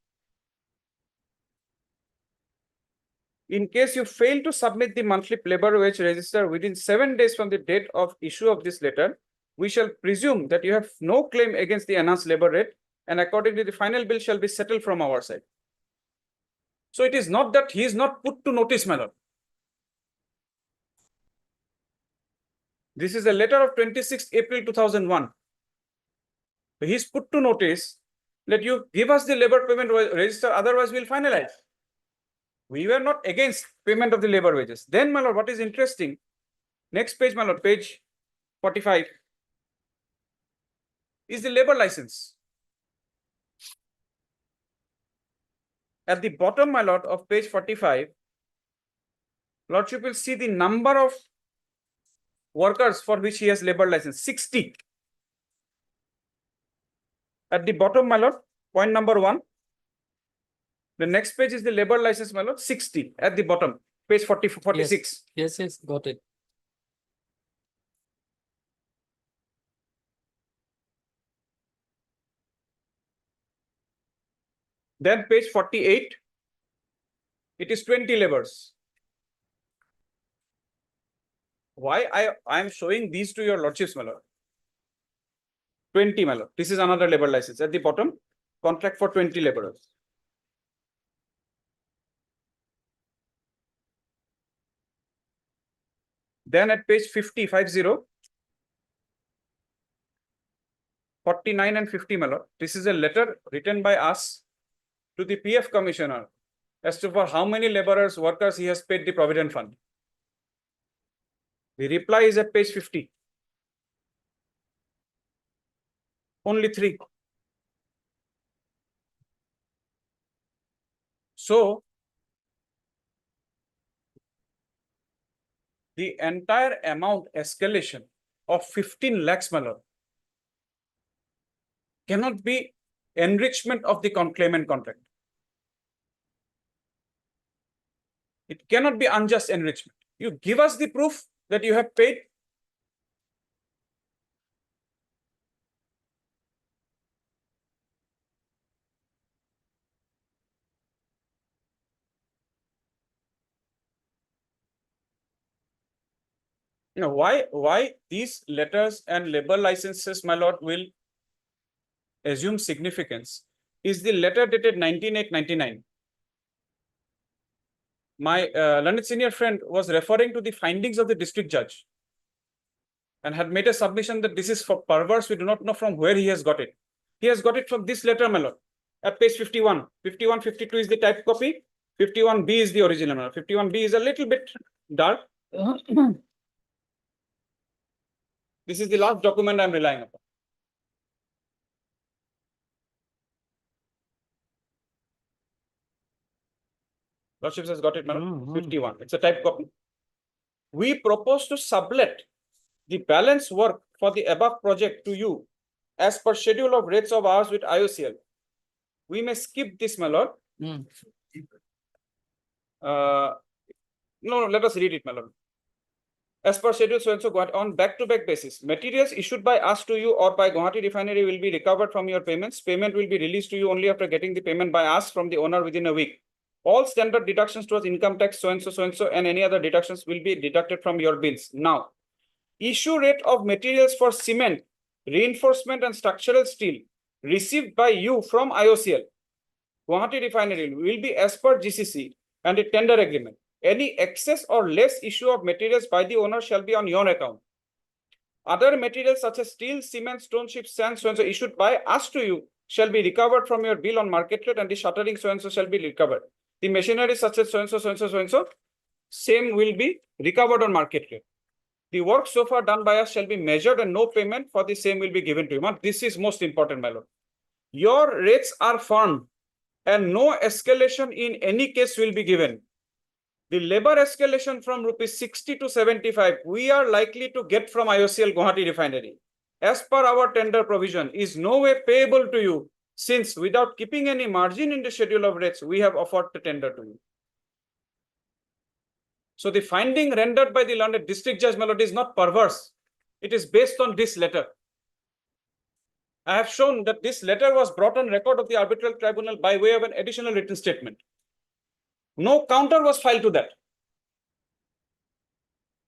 In case you fail to submit the monthly labor wage register within 7 days from the date of issue of this letter, we shall presume that you have no claim against the enhanced labor rate, and accordingly the final bill shall be settled from our side. So it is not that he is not put to notice, my lord. This is a letter of 26th April 2001. He is put to notice that you give us the labor payment register, otherwise we'll finalize. We were not against payment of the labor wages. Then, my lord, what is interesting, next page, my lord, page 45, is the labor license. At the bottom, my lord, of page 45, lordship will see the number of workers for which he has labor license, 60. At the bottom, my lord, point number 1. The next page is the labor license, my lord, 60 at the bottom, page 46. Yes, got it. Then page 48, it is 20 laborers. Why I am showing these to your lordships, my lord? 20, my lord. This is another labor license. At the bottom, contract for 20 laborers. Then at page 50, 49 and 50, my lord. This is a letter written by us to the PF commissioner as to for how many laborers, workers he has paid the provident fund. The reply is at page 50. Only 3. So, the entire amount escalation of 15 lakhs, my lord, cannot be enrichment of the claimant contract. It cannot be unjust enrichment. You give us the proof that you have paid. Now, why these letters and labor licenses, my lord, will assume significance is the letter dated 19/8/99. My learned senior friend was referring to the findings of the district judge and had made a submission that this is for perverse. We do not know from where he has got it. He has got it from this letter, my lord, at page 51. 51, 52 is the type copy. 51B is the original, my lord. 51B is a little bit dark. This is the last document I'm relying upon. Lordships has got it, madam. 51. It's a type copy. We propose to sublet the balance work for the above project to you as per schedule of rates of hours with IOCL. We may skip this, my lord. No, let us read it, my lord. As per schedule, so and so on back-to-back basis, materials issued by us to you or by Guwahati Refinery will be recovered from your payments. Payment will be released to you only after getting the payment by us from the owner within a week. All standard deductions towards income tax, so and so, and any other deductions will be deducted from your bills. Now, issue rate of materials for cement, reinforcement and structural steel received by you from IOCL, Guwahati Refinery, will be as per GCC and a tender agreement. Any excess or less issue of materials by the owner shall be on your account. Other materials such as steel, cement, stone chips, sand, so and so issued by us to you shall be recovered from your bill on market rate, and the shuttering so and so shall be recovered. The machinery such as so and so, same will be recovered on market rate. The work so far done by us shall be measured and no payment for the same will be given to you. This is most important, my lord. Your rates are firm and no escalation in any case will be given. The labor escalation from rupees 60 to 75, we are likely to get from IOCL Guwahati Refinery, as per our tender provision, is no way payable to you, since without keeping any margin in the schedule of rates, we have offered the tender to you. So the finding rendered by the learned district judge, my lord, is not perverse. It is based on this letter. I have shown that this letter was brought on record of the arbitral tribunal by way of an additional written statement. No counter was filed to that.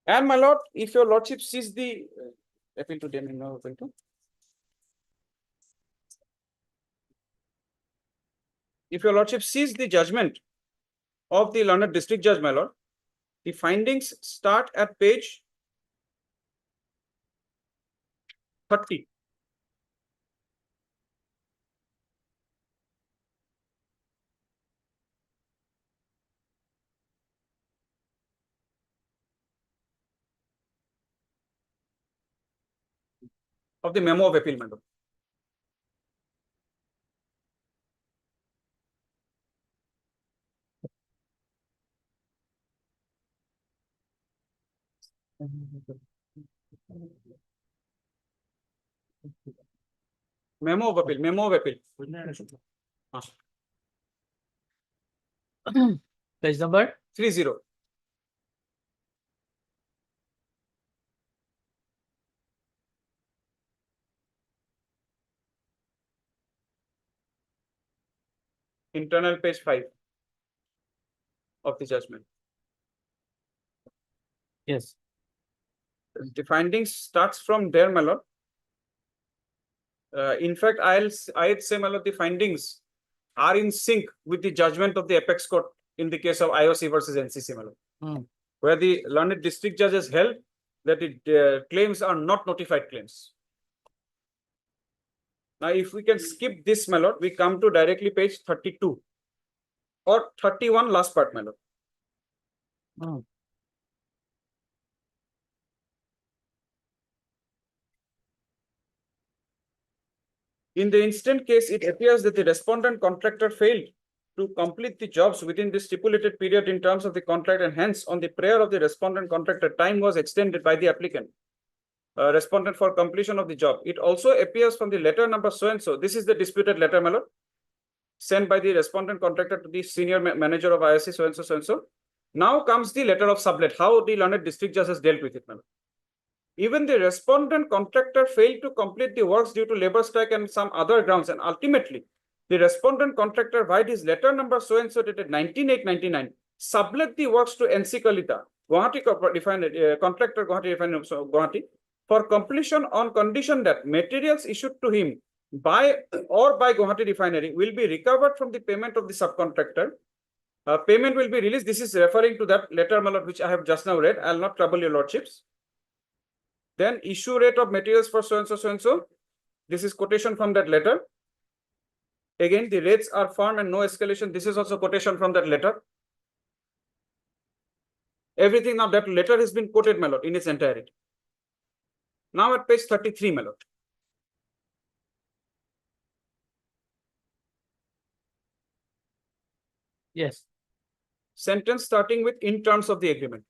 And my lord, if your lordship sees the appeal to them, no appeal to. If your lordship sees the judgment of the learned district judge, my lord, the findings start at page 30. Of the memo of appeal, my lord. Memo of appeal, memo of appeal. Page number 30. Internal page 5 of the judgment. Yes. The findings starts from there, my lord. In fact, I'd say, my lord, the findings are in sync with the judgment of the apex court in the case of IOC versus NCC, my lord, where the learned district judges held that the claims are not notified claims. Now, if we can skip this, my lord, we come to directly page 32 or 31, last part, my lord. In the instant case, it appears that the respondent contractor failed to complete the jobs within the stipulated period in terms of the contract, and hence on the prayer of the respondent contractor, time was extended by the applicant, respondent, for completion of the job. It also appears from the letter number so and so. This is the disputed letter, my lord, sent by the respondent contractor to the senior manager of ISC so and so, so and so. Now comes the letter of sublet, how the learned district judge has dealt with it, my lord. Even the respondent contractor failed to complete the works due to labor strike and some other grounds, and ultimately the respondent contractor, by his letter number so and so dated 19/8/99, sublet the works to NC Kalita, Guwahati Refinery, contractor Guwahati Refinery, Guwahati, for completion on condition that materials issued to him by Guwahati Refinery will be recovered from the payment of the subcontractor. Payment will be released. This is referring to that letter, my lord, which I have just now read. I'll not trouble your lordships. Then issue rate of materials for so and so, so and so. This is quotation from that letter. Again, the rates are firm and no escalation. This is also quotation from that letter. Everything now, that letter has been quoted, my lord, in its entirety. Now at page 33, my lord. Yes. Sentence starting with in terms of the agreement.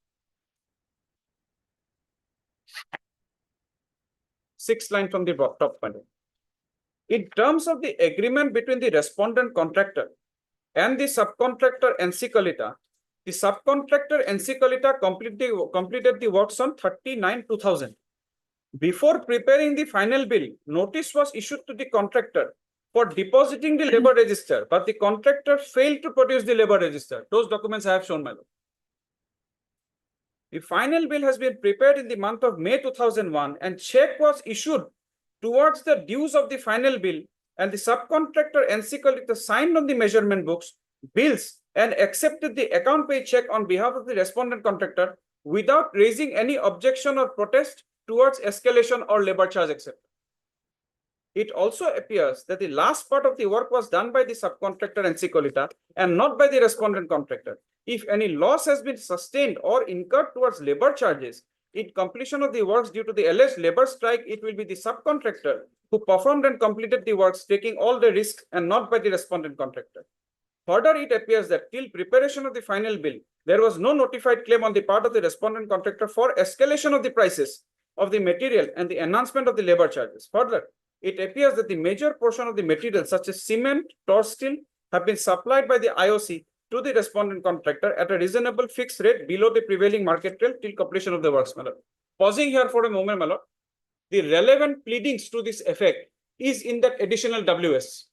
6th line from the top panel. In terms of the agreement between the respondent contractor and the subcontractor NC Kalita, the subcontractor NC Kalita completed the works on 30/9/2000. Before preparing the final bill, notice was issued to the contractor for depositing the labor register, but the contractor failed to produce the labor register. Those documents I have shown, my lord. The final bill has been prepared in the month of May 2001, and check was issued towards the dues of the final bill, and the subcontractor NC Kalita signed on the measurement books, bills, and accepted the account pay check on behalf of the respondent contractor without raising any objection or protest towards escalation or labor charge, etc. It also appears that the last part of the work was done by the subcontractor NC Kalita and not by the respondent contractor. If any loss has been sustained or incurred towards labor charges in completion of the works due to the alleged labor strike, it will be the subcontractor who performed and completed the works, taking all the risk, and not by the respondent contractor. Further, it appears that till preparation of the final bill, there was no notified claim on the part of the respondent contractor for escalation of the prices of the material and the enhancement of the labor charges. Further, it appears that the major portion of the material, such as cement, tar steel, have been supplied by the IOC to the respondent contractor at a reasonable fixed rate below the prevailing market rate till completion of the works, my lord. Pausing here for a moment, my lord. The relevant pleadings to this effect is in that additional WS.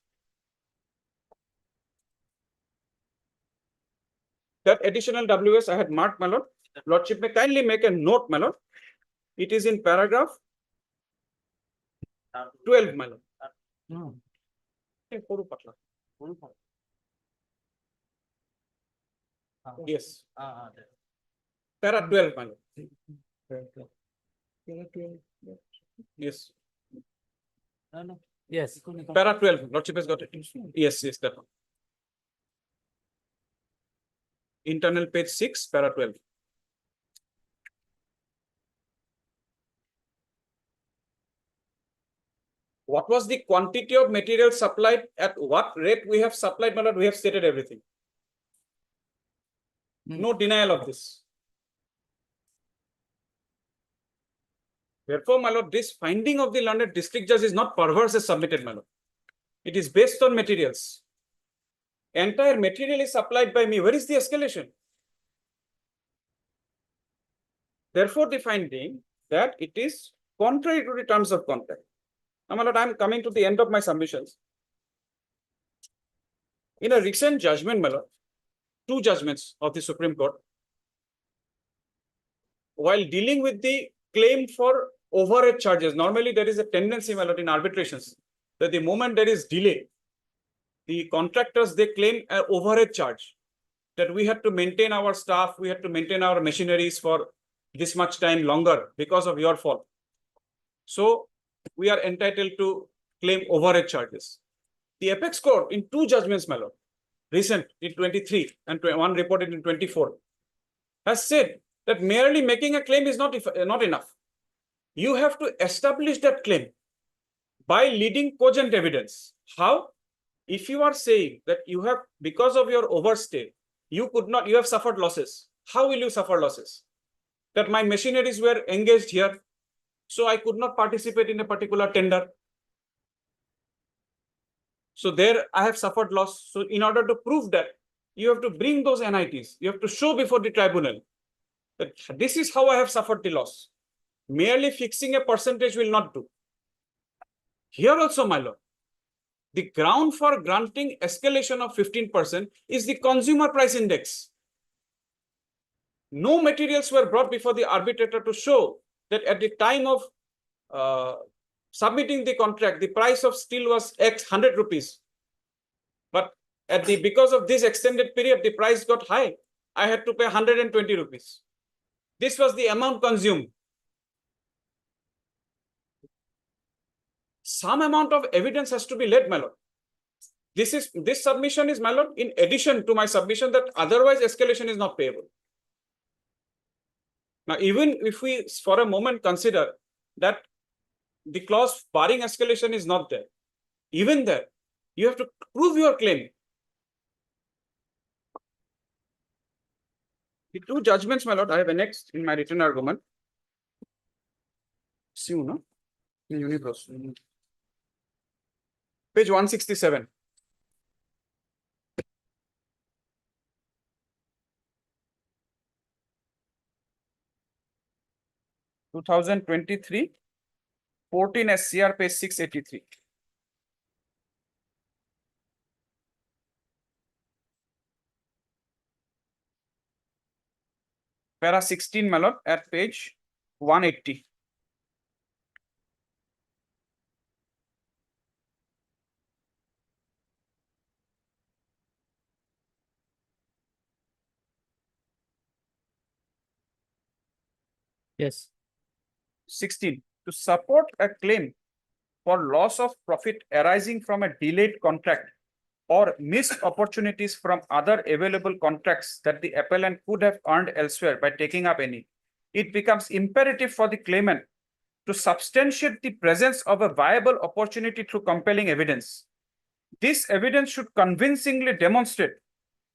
That additional WS I had marked, my lord. Lordship may kindly make a note, my lord. It is in paragraph 12, my lord. Yes. Para 12, my lord. Yes. Yes. Para 12, Lordship has got it. Yes, yes, that one. Internal page 6, para 12. What was the quantity of material supplied, at what rate we have supplied, my lord? We have stated everything. No denial of this. Therefore, my lord, this finding of the learned district judge is not perverse as submitted, my lord. It is based on materials. Entire material is supplied by me. Where is the escalation? Therefore, the finding that it is contrary to the terms of contract. Now, my lord, I am coming to the end of my submissions. In a recent judgment, my lord, two judgments of the Supreme Court, while dealing with the claim for overhead charges, normally there is a tendency, my lord, in arbitrations, that the moment there is delay, the contractors, they claim an overhead charge, that we had to maintain our staff, we had to maintain our machineries for this much time longer because of your fault. So we are entitled to claim overhead charges. The apex court in two judgments, my lord, recent in 23 and one reported in 24, has said that merely making a claim is not enough. You have to establish that claim by leading cogent evidence. How? If you are saying that you have, because of your overstay, you have suffered losses. How will you suffer losses? That my machineries were engaged here, so I could not participate in a particular tender. So there I have suffered loss. So in order to prove that, you have to bring those NITs. You have to show before the tribunal that this is how I have suffered the loss. Merely fixing a percentage will not do. Here also, my lord, the ground for granting escalation of 15% is the consumer price index. No materials were brought before the arbitrator to show that at the time of submitting the contract, the price of steel was X 100 rupees. But because of this extended period, the price got high. I had to pay 120 rupees. This was the amount consumed. Some amount of evidence has to be laid, my lord. This submission is, my lord, in addition to my submission that otherwise escalation is not payable. Now, even if we for a moment consider that the clause barring escalation is not there, even there, you have to prove your claim. The two judgments, my lord, I have annexed in my written argument. See, no? Page 167. Two 2023, 14 SCR, page 683. Para 16, my lord, at page 180. Yes. 16. To support a claim for loss of profit arising from a delayed contract or missed opportunities from other available contracts that the appellant could have earned elsewhere by taking up any, it becomes imperative for the claimant to substantiate the presence of a viable opportunity through compelling evidence. This evidence should convincingly demonstrate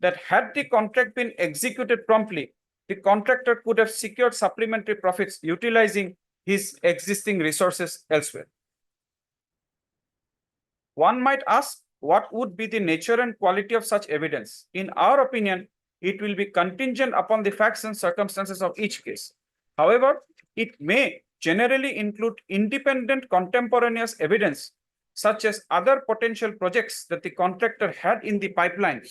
that had the contract been executed promptly, the contractor could have secured supplementary profits utilizing his existing resources elsewhere. One might ask, what would be the nature and quality of such evidence? In our opinion, it will be contingent upon the facts and circumstances of each case. However, it may generally include independent contemporaneous evidence, such as other potential projects that the contractor had in the pipeline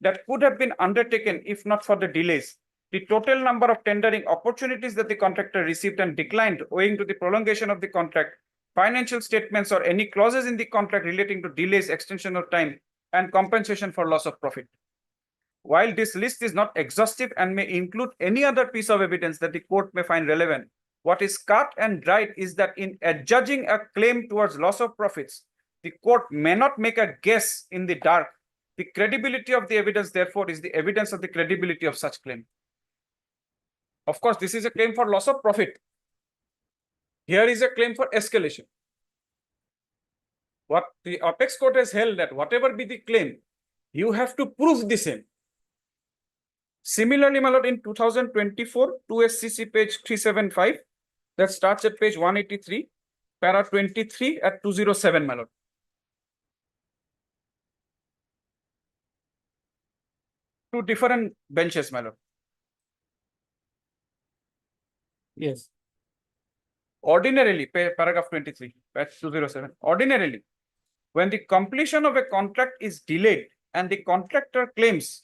that could have been undertaken if not for the delays. The total number of tendering opportunities that the contractor received and declined owing to the prolongation of the contract, financial statements or any clauses in the contract relating to delays, extension of time, and compensation for loss of profit. While this list is not exhaustive and may include any other piece of evidence that the court may find relevant, what is cut and dried is that in adjudging a claim towards loss of profits, the court may not make a guess in the dark. The credibility of the evidence, therefore, is the evidence of the credibility of such claim. Of course, this is a claim for loss of profit. Here is a claim for escalation. What the apex court has held that whatever be the claim, you have to prove the same. Similarly, my lord, in 2024, 2 SCC page 375, that starts at page 183, para 23 at 207, my lord. Two different benches, my lord. Yes. Ordinarily, paragraph 23, page 207. Ordinarily, when the completion of a contract is delayed and the contractor claims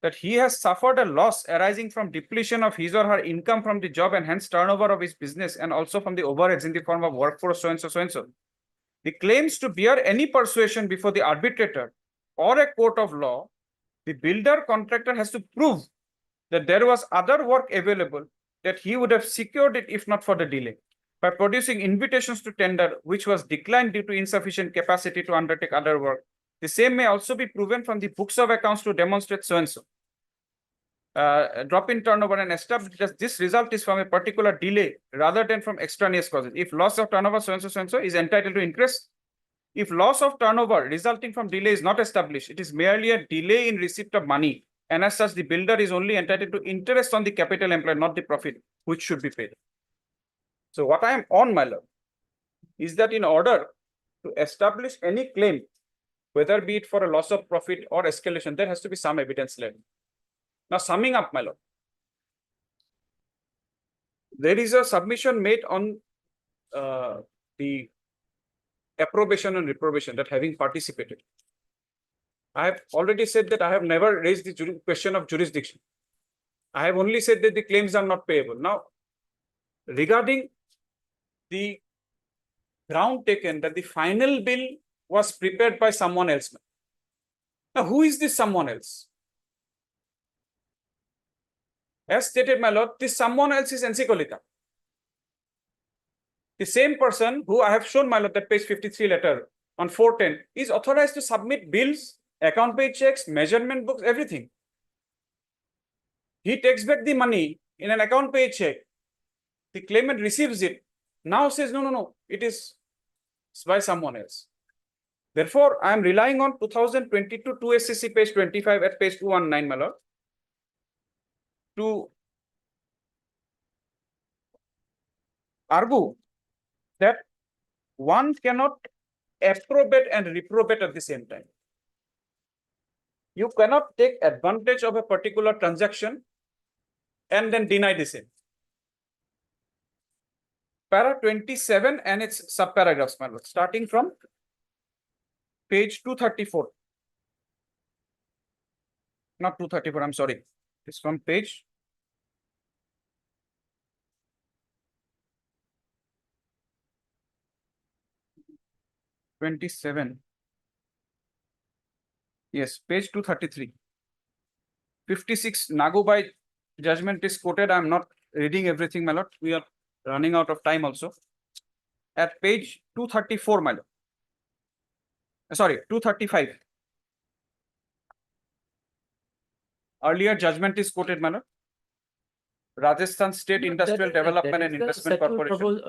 that he has suffered a loss arising from depletion of his or her income from the job and hence turnover of his business and also from the overheads in the form of workforce so and so, so and so. The claims to bear any persuasion before the arbitrator or a court of law, the builder contractor has to prove that there was other work available, that he would have secured it if not for the delay, by producing invitations to tender, which was declined due to insufficient capacity to undertake other work. The same may also be proven from the books of accounts to demonstrate so and so. Drop in turnover and establish that this result is from a particular delay rather than from extraneous causes. If loss of turnover so and so, so and so is entitled to interest. If loss of turnover resulting from delay is not established, it is merely a delay in receipt of money. And as such, the builder is only entitled to interest on the capital employed, not the profit, which should be paid. So what I am on, my lord, is that in order to establish any claim, whether be it for a loss of profit or escalation, there has to be some evidence led. Now, summing up, my lord, there is a submission made on the approbation and reprobation, that having participated. I have already said that I have never raised the question of jurisdiction. I have only said that the claims are not payable. Now, regarding the ground taken that the final bill was prepared by someone else. Now, who is this someone else? As stated, my lord, this someone else is NC Kolita. The same person who I have shown, my lord, that page 53 letter on 410 is authorized to submit bills, account paid checks, measurement books, everything. He takes back the money in an account paid check. The claimant receives it. Now says, no, it is by someone else. Therefore, I am relying on 2022 2 SCC page 25 at page 219, my lord, to argue that one cannot approbate and reprobate at the same time. You cannot take advantage of a particular transaction and then deny the same. Para 27 and its subparagraphs, my lord, starting from page 234. Not 234, I'm sorry. It's from page 27. Yes, page 233. 56 Nagubai judgment is quoted. I'm not reading everything, my lord. We are running out of time also. At page 234, my lord. Sorry, 235. Earlier judgment is quoted, my lord. Rajasthan State Industrial Development and Investment Corporation.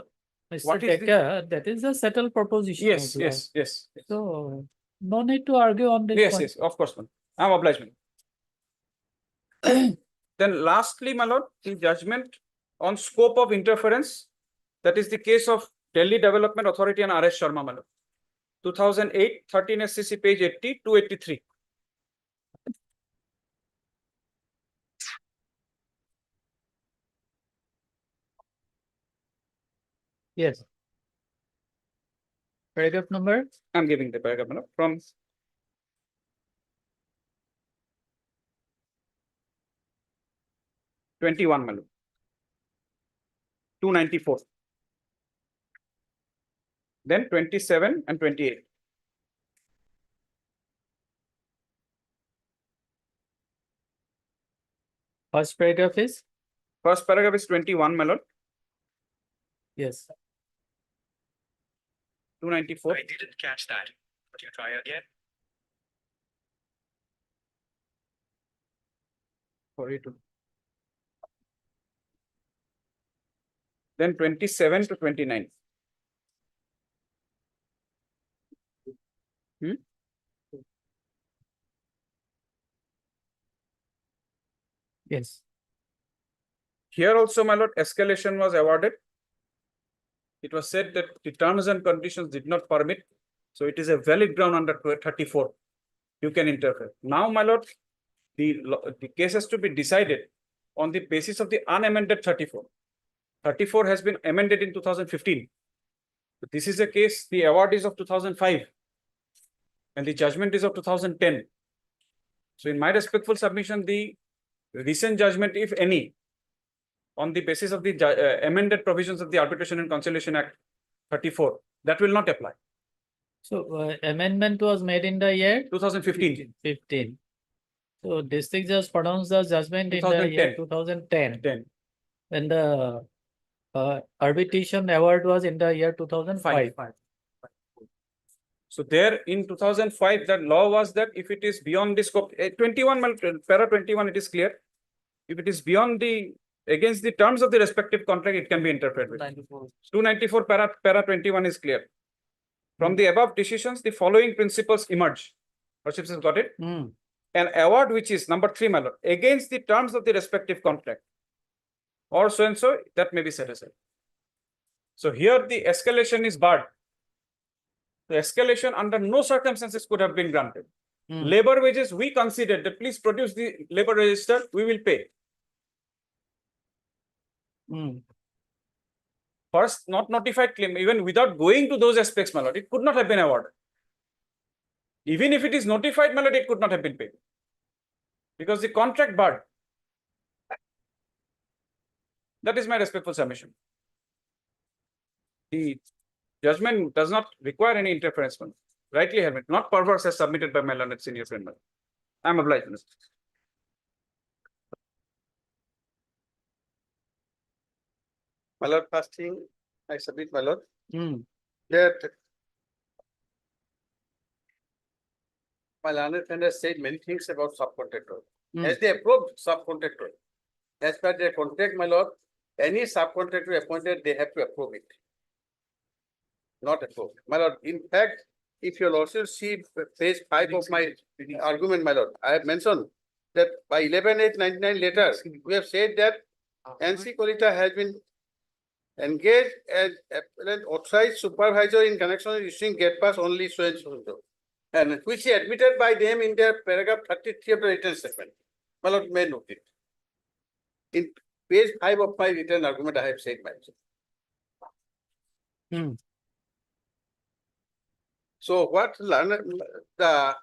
Mr. Tekka, that is a settled proposition. Yes. So, no need to argue on this point. Yes, of course, man. I'm obliged. Then lastly, my lord, the judgment on scope of interference, that is the case of Delhi Development Authority and R.S. Sharma, my lord. 2008, 13 SCC, page 80, 283. Yes. Paragraph number? I'm giving the paragraph number from 21, my lord. 294. Then 27 and 28. First paragraph is? First paragraph is 21, my lord. Yes. 294. I didn't catch that. Could you try again? 42. Then 27 to 29. Yes. Here also, my lord, escalation was awarded. It was said that the terms and conditions did not permit. So it is a valid ground under 34. You can interfere. Now, my lord, the case has to be decided on the basis of the unamended 34. 34 has been amended in 2015. But this is a case, the award is of 2005 and the judgment is of 2010. So in my respectful submission, the recent judgment, if any, on the basis of the amended provisions of the Arbitration and Conciliation Act 34, that will not apply. So amendment was made in the year 2015. 15. So district judge pronounced the judgment in the year 2010. 10. And the arbitration award was in the year 2005. So there in 2005, the law was that if it is beyond the scope, 21, para 21, it is clear. If it is beyond the, against the terms of the respective contract, it can be interfered with. 294 para 21 is clear. From the above decisions, the following principles emerge. Lordships has got it. An award which is number 3, my lord, against the terms of the respective contract or so and so, that may be set aside. So here the escalation is barred. The escalation under no circumstances could have been granted. Labor wages, we considered that please produce the labor register, we will pay. First, not notified claim, even without going to those aspects, my lord, it could not have been awarded. Even if it is notified, my lord, it could not have been paid. Because the contract barred. That is my respectful submission. The judgment does not require any interference. Rightly held, not perverse as submitted by my learned senior friend. I am obliged. My lord, first thing I submit, my lord, that my learned friend has said many things about subcontractor. As they approved subcontractor, as per their contract, my lord, any subcontractor appointed, they have to approve it. Not approved. My lord, in fact, if you'll also see page 5 of my argument, my lord, I have mentioned that by 11/8/99 letter, we have said that NC Kolita has been engaged as an authorized supervisor in connection with issuing gate pass only so and so. And which he admitted by them in their paragraph 33 of the written statement. My lord may note it. In page 5 of my written argument, I have said myself. So what the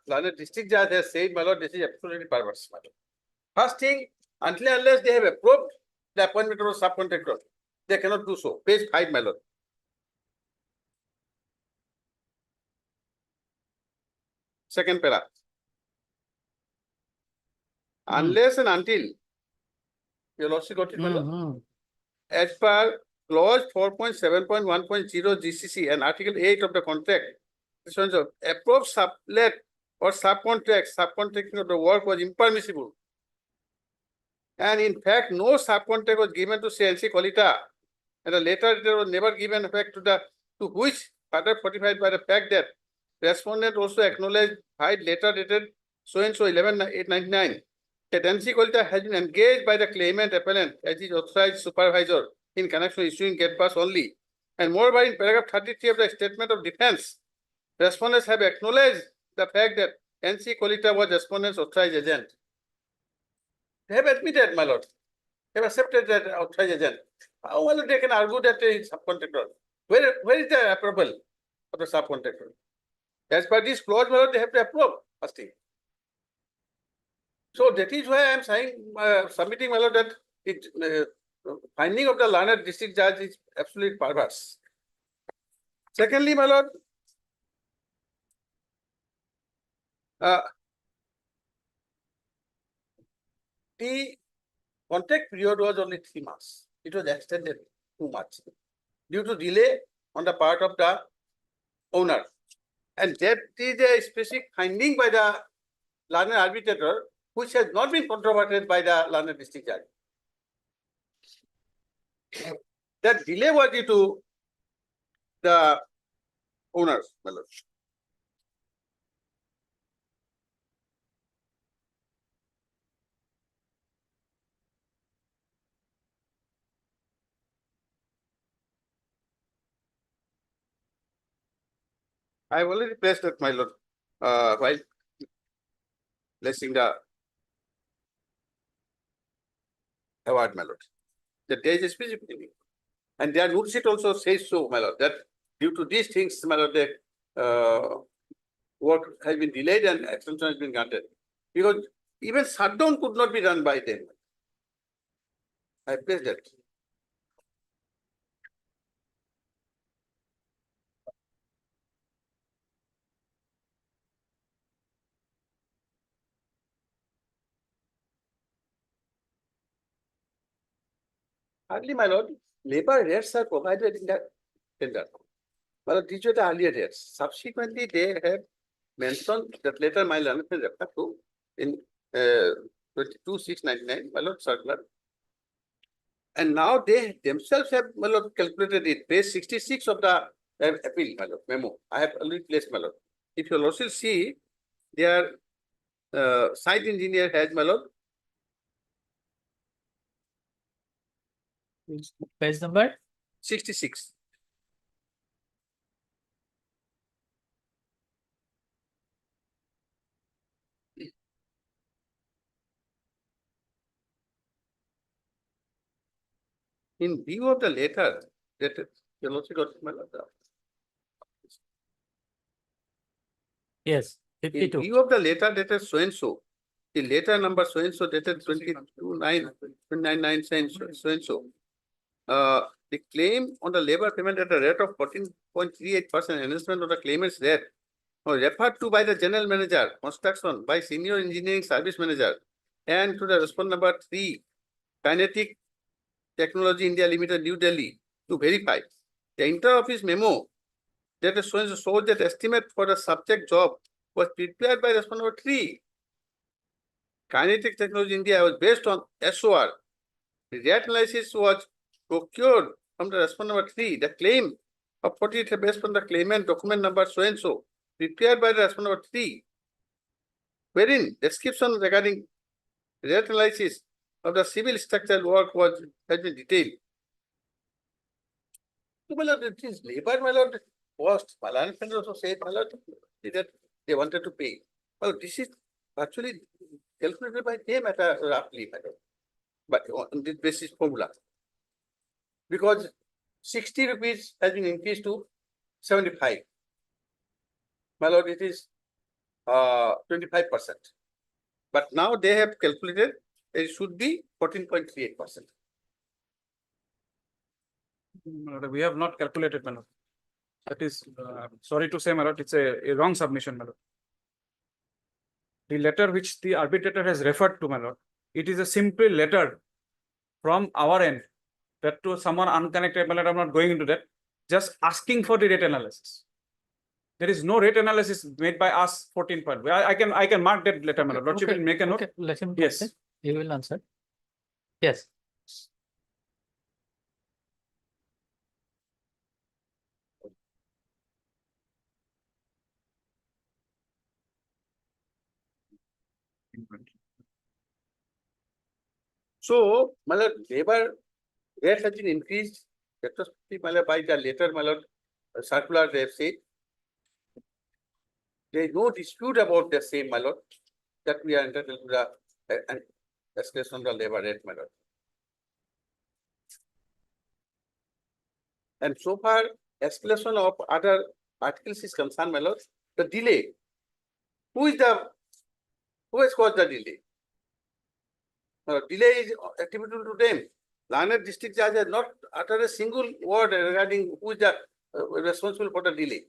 learned district judge has said, my lord, this is absolutely perverse, my lord. First thing, until and unless they have approved the appointment of a subcontractor, they cannot do so. Page 5, my lord. Second para. Unless and until, you'll also got it, my lord. As per clause 4.7.1.0 GCC and article 8 of the contract, this one's approved sublet or subcontracting of the work was impermissible. And in fact, no subcontract was given to CNC Kolita. And the letter there was never given effect to which further fortified by the fact that respondent also acknowledged by letter dated so and so 11/8/99 that NC Kolita has been engaged by the claimant appellant as his authorized supervisor in connection with issuing gate pass only. And moreover, in paragraph 33 of the statement of defense, respondents have acknowledged the fact that NC Kolita was respondent's authorized agent. They have admitted, my lord. They have accepted that authorized agent. How well they can argue that he is subcontractor? Where is the approval of the subcontractor? As per this clause, my lord, they have to approve first thing. So that is why I am saying, submitting, my lord, that finding of the learned district judge is absolutely perverse. Secondly, my lord, the contract period was only 3 months. It was extended too much due to delay on the part of the owner. And that is a specific finding by the learned arbitrator, which has not been controverted by the learned district judge. That delay was due to the owners, my lord. I have already placed that, my lord, while placing the award, my lord. That there is a specific meaning. And their note sheet also says so, my lord, that due to these things, my lord, the work has been delayed and extension has been granted. Because even shutdown could not be done by them. I placed that. Hardly, my lord, labor rates are provided in the tender. Well, these were the earlier rates. Subsequently, they have mentioned that later my learned friend referred to in 22,699, my lord, circular. And now they themselves have, my lord, calculated it. Page 66 of the appeal, my lord, memo. I have already placed, my lord. If you will also see, their site engineer has, my lord, Page number? 66. In view of the letter, that you also got, my lord, Yes, in 52. view of the letter dated so and so, the letter number so and so dated 22/9/999 so and so. The claim on the labor payment at a rate of 14.38% enhancement of the claimant's rate was referred to by the general manager, construction, by senior engineering service manager, and to the response number 3, Kinetic Technology India Limited, New Delhi, to verify. The inter-office memo that is showed that estimate for the subject job was prepared by response number 3. Kinetic Technology India was based on SOR. The rate analysis was procured from the response number 3. The claim of 48 based on the claimant document number so and so, prepared by the response number 3, wherein description regarding rate analysis of the civil structural work has been detailed. So, my lord, it is labor, my lord, cost. Malan friend also said, my lord, that they wanted to pay. Well, this is actually calculated by them at a roughly, my lord, but on this basis formula. Because 60 rupees has been increased to 75. My lord, it is 25%. But now they have calculated it should be 14.38%. We have not calculated, my lord. That is, sorry to say, my lord, it's a wrong submission, my lord. The letter which the arbitrator has referred to, my lord, it is a simple letter from our end, that to someone unconnected, my lord, I'm not going into that, just asking for the rate analysis. There is no rate analysis made by us 14 point. I can mark that letter, my lord. Lordship will make a note. Okay, let him. Yes. Answer. You will answer. Yes. So, my lord, labor rate has been increased retrospectively, my lord, by the later, my lord, circular they have said. There is no dispute about the same, my lord, that we are entitled to the escalation of the labor rate, my lord. And so far, escalation of other articles is concerned, my lord, the delay. Who has caused the delay? delay is attributable to them. Learned district judge has not uttered a single word regarding who is the responsible for the delay.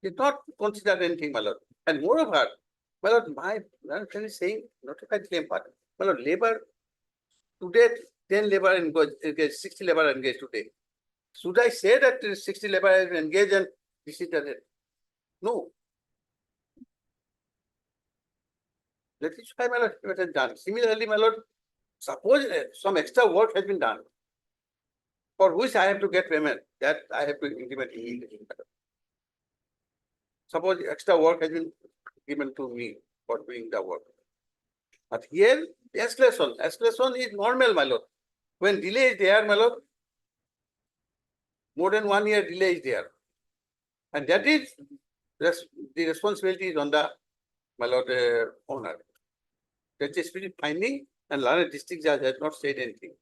Did not consider anything, my lord. And moreover, my lord, my friend is saying notified claim part. My lord, labor today 10 labor engaged, 60 labor engaged today. Should I say that 60 labor is engaged and this is the no. That is why, my lord, it has done. Similarly, my lord, suppose some extra work has been done for which I have to get payment, that I have to intimate immediately. Suppose extra work has been given to me for doing the work. But here, escalation is normal, my lord. When delay is there, my lord, more than 1 year delay is there. And that is, the responsibility is on the, my lord, owner. That is spirit finding, and Lana district judge has not said anything.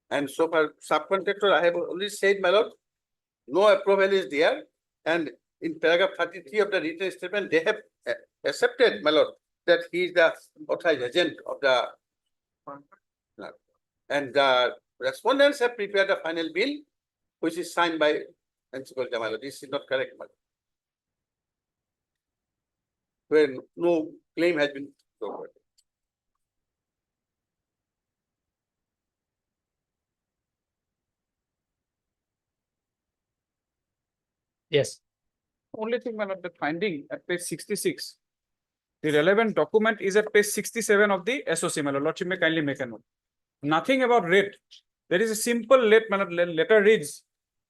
And so far, subcontractor, I have already said, my lord, no approval is there. And in paragraph 33 of the written statement, they have accepted, my lord, that he is the authorized agent of the. And the respondents have prepared a final bill, which is signed by Principal Jamal. This is not correct, my lord. Where no claim has been forwarded. Yes. Only thing, my lord, the finding at page 66. The relevant document is at page 67 of the SOC, my lord. Lordship may kindly make a note. Nothing about rate. There is a simple letter reads,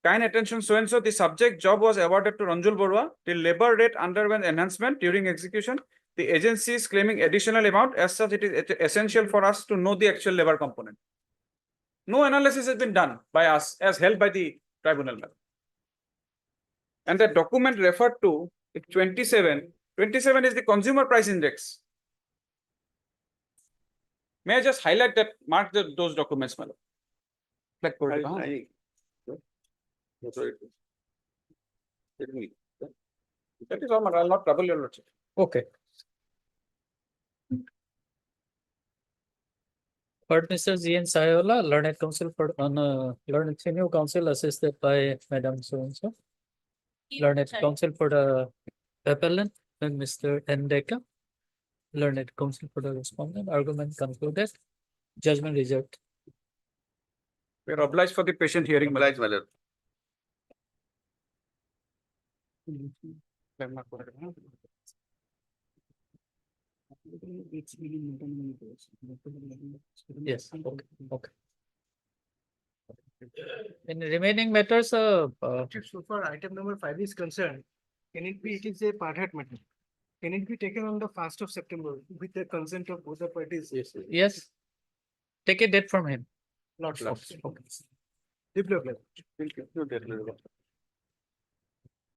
kind attention, so and so, the subject job was awarded to Ranjul Borua. The labor rate underwent enhancement during execution. The agency is claiming additional amount. As such, it is essential for us to know the actual labor component. No analysis has been done by us as held by the tribunal. And the document referred to 27 is the consumer price index. May I just highlight that, mark those documents, madam? That is all, I'll not trouble your lordship. Okay. Heard Mr. G.N. Sayola, learned counsel for learned senior counsel assisted by Madam so-and-so. Learned counsel for the appellant, and Mr. N. Deca. Learned counsel for the respondent. Argument concluded. Judgment reserved. We are obliged for the patient hearing. Obliged, my lord. Yes, okay, okay. In remaining matters, So far, item number 5 is concerned, it is a parhat matter. Can it be taken on the 1st of September with the consent of both the parties? yes. Take a date from him. Not. Okay. Development. Thank you.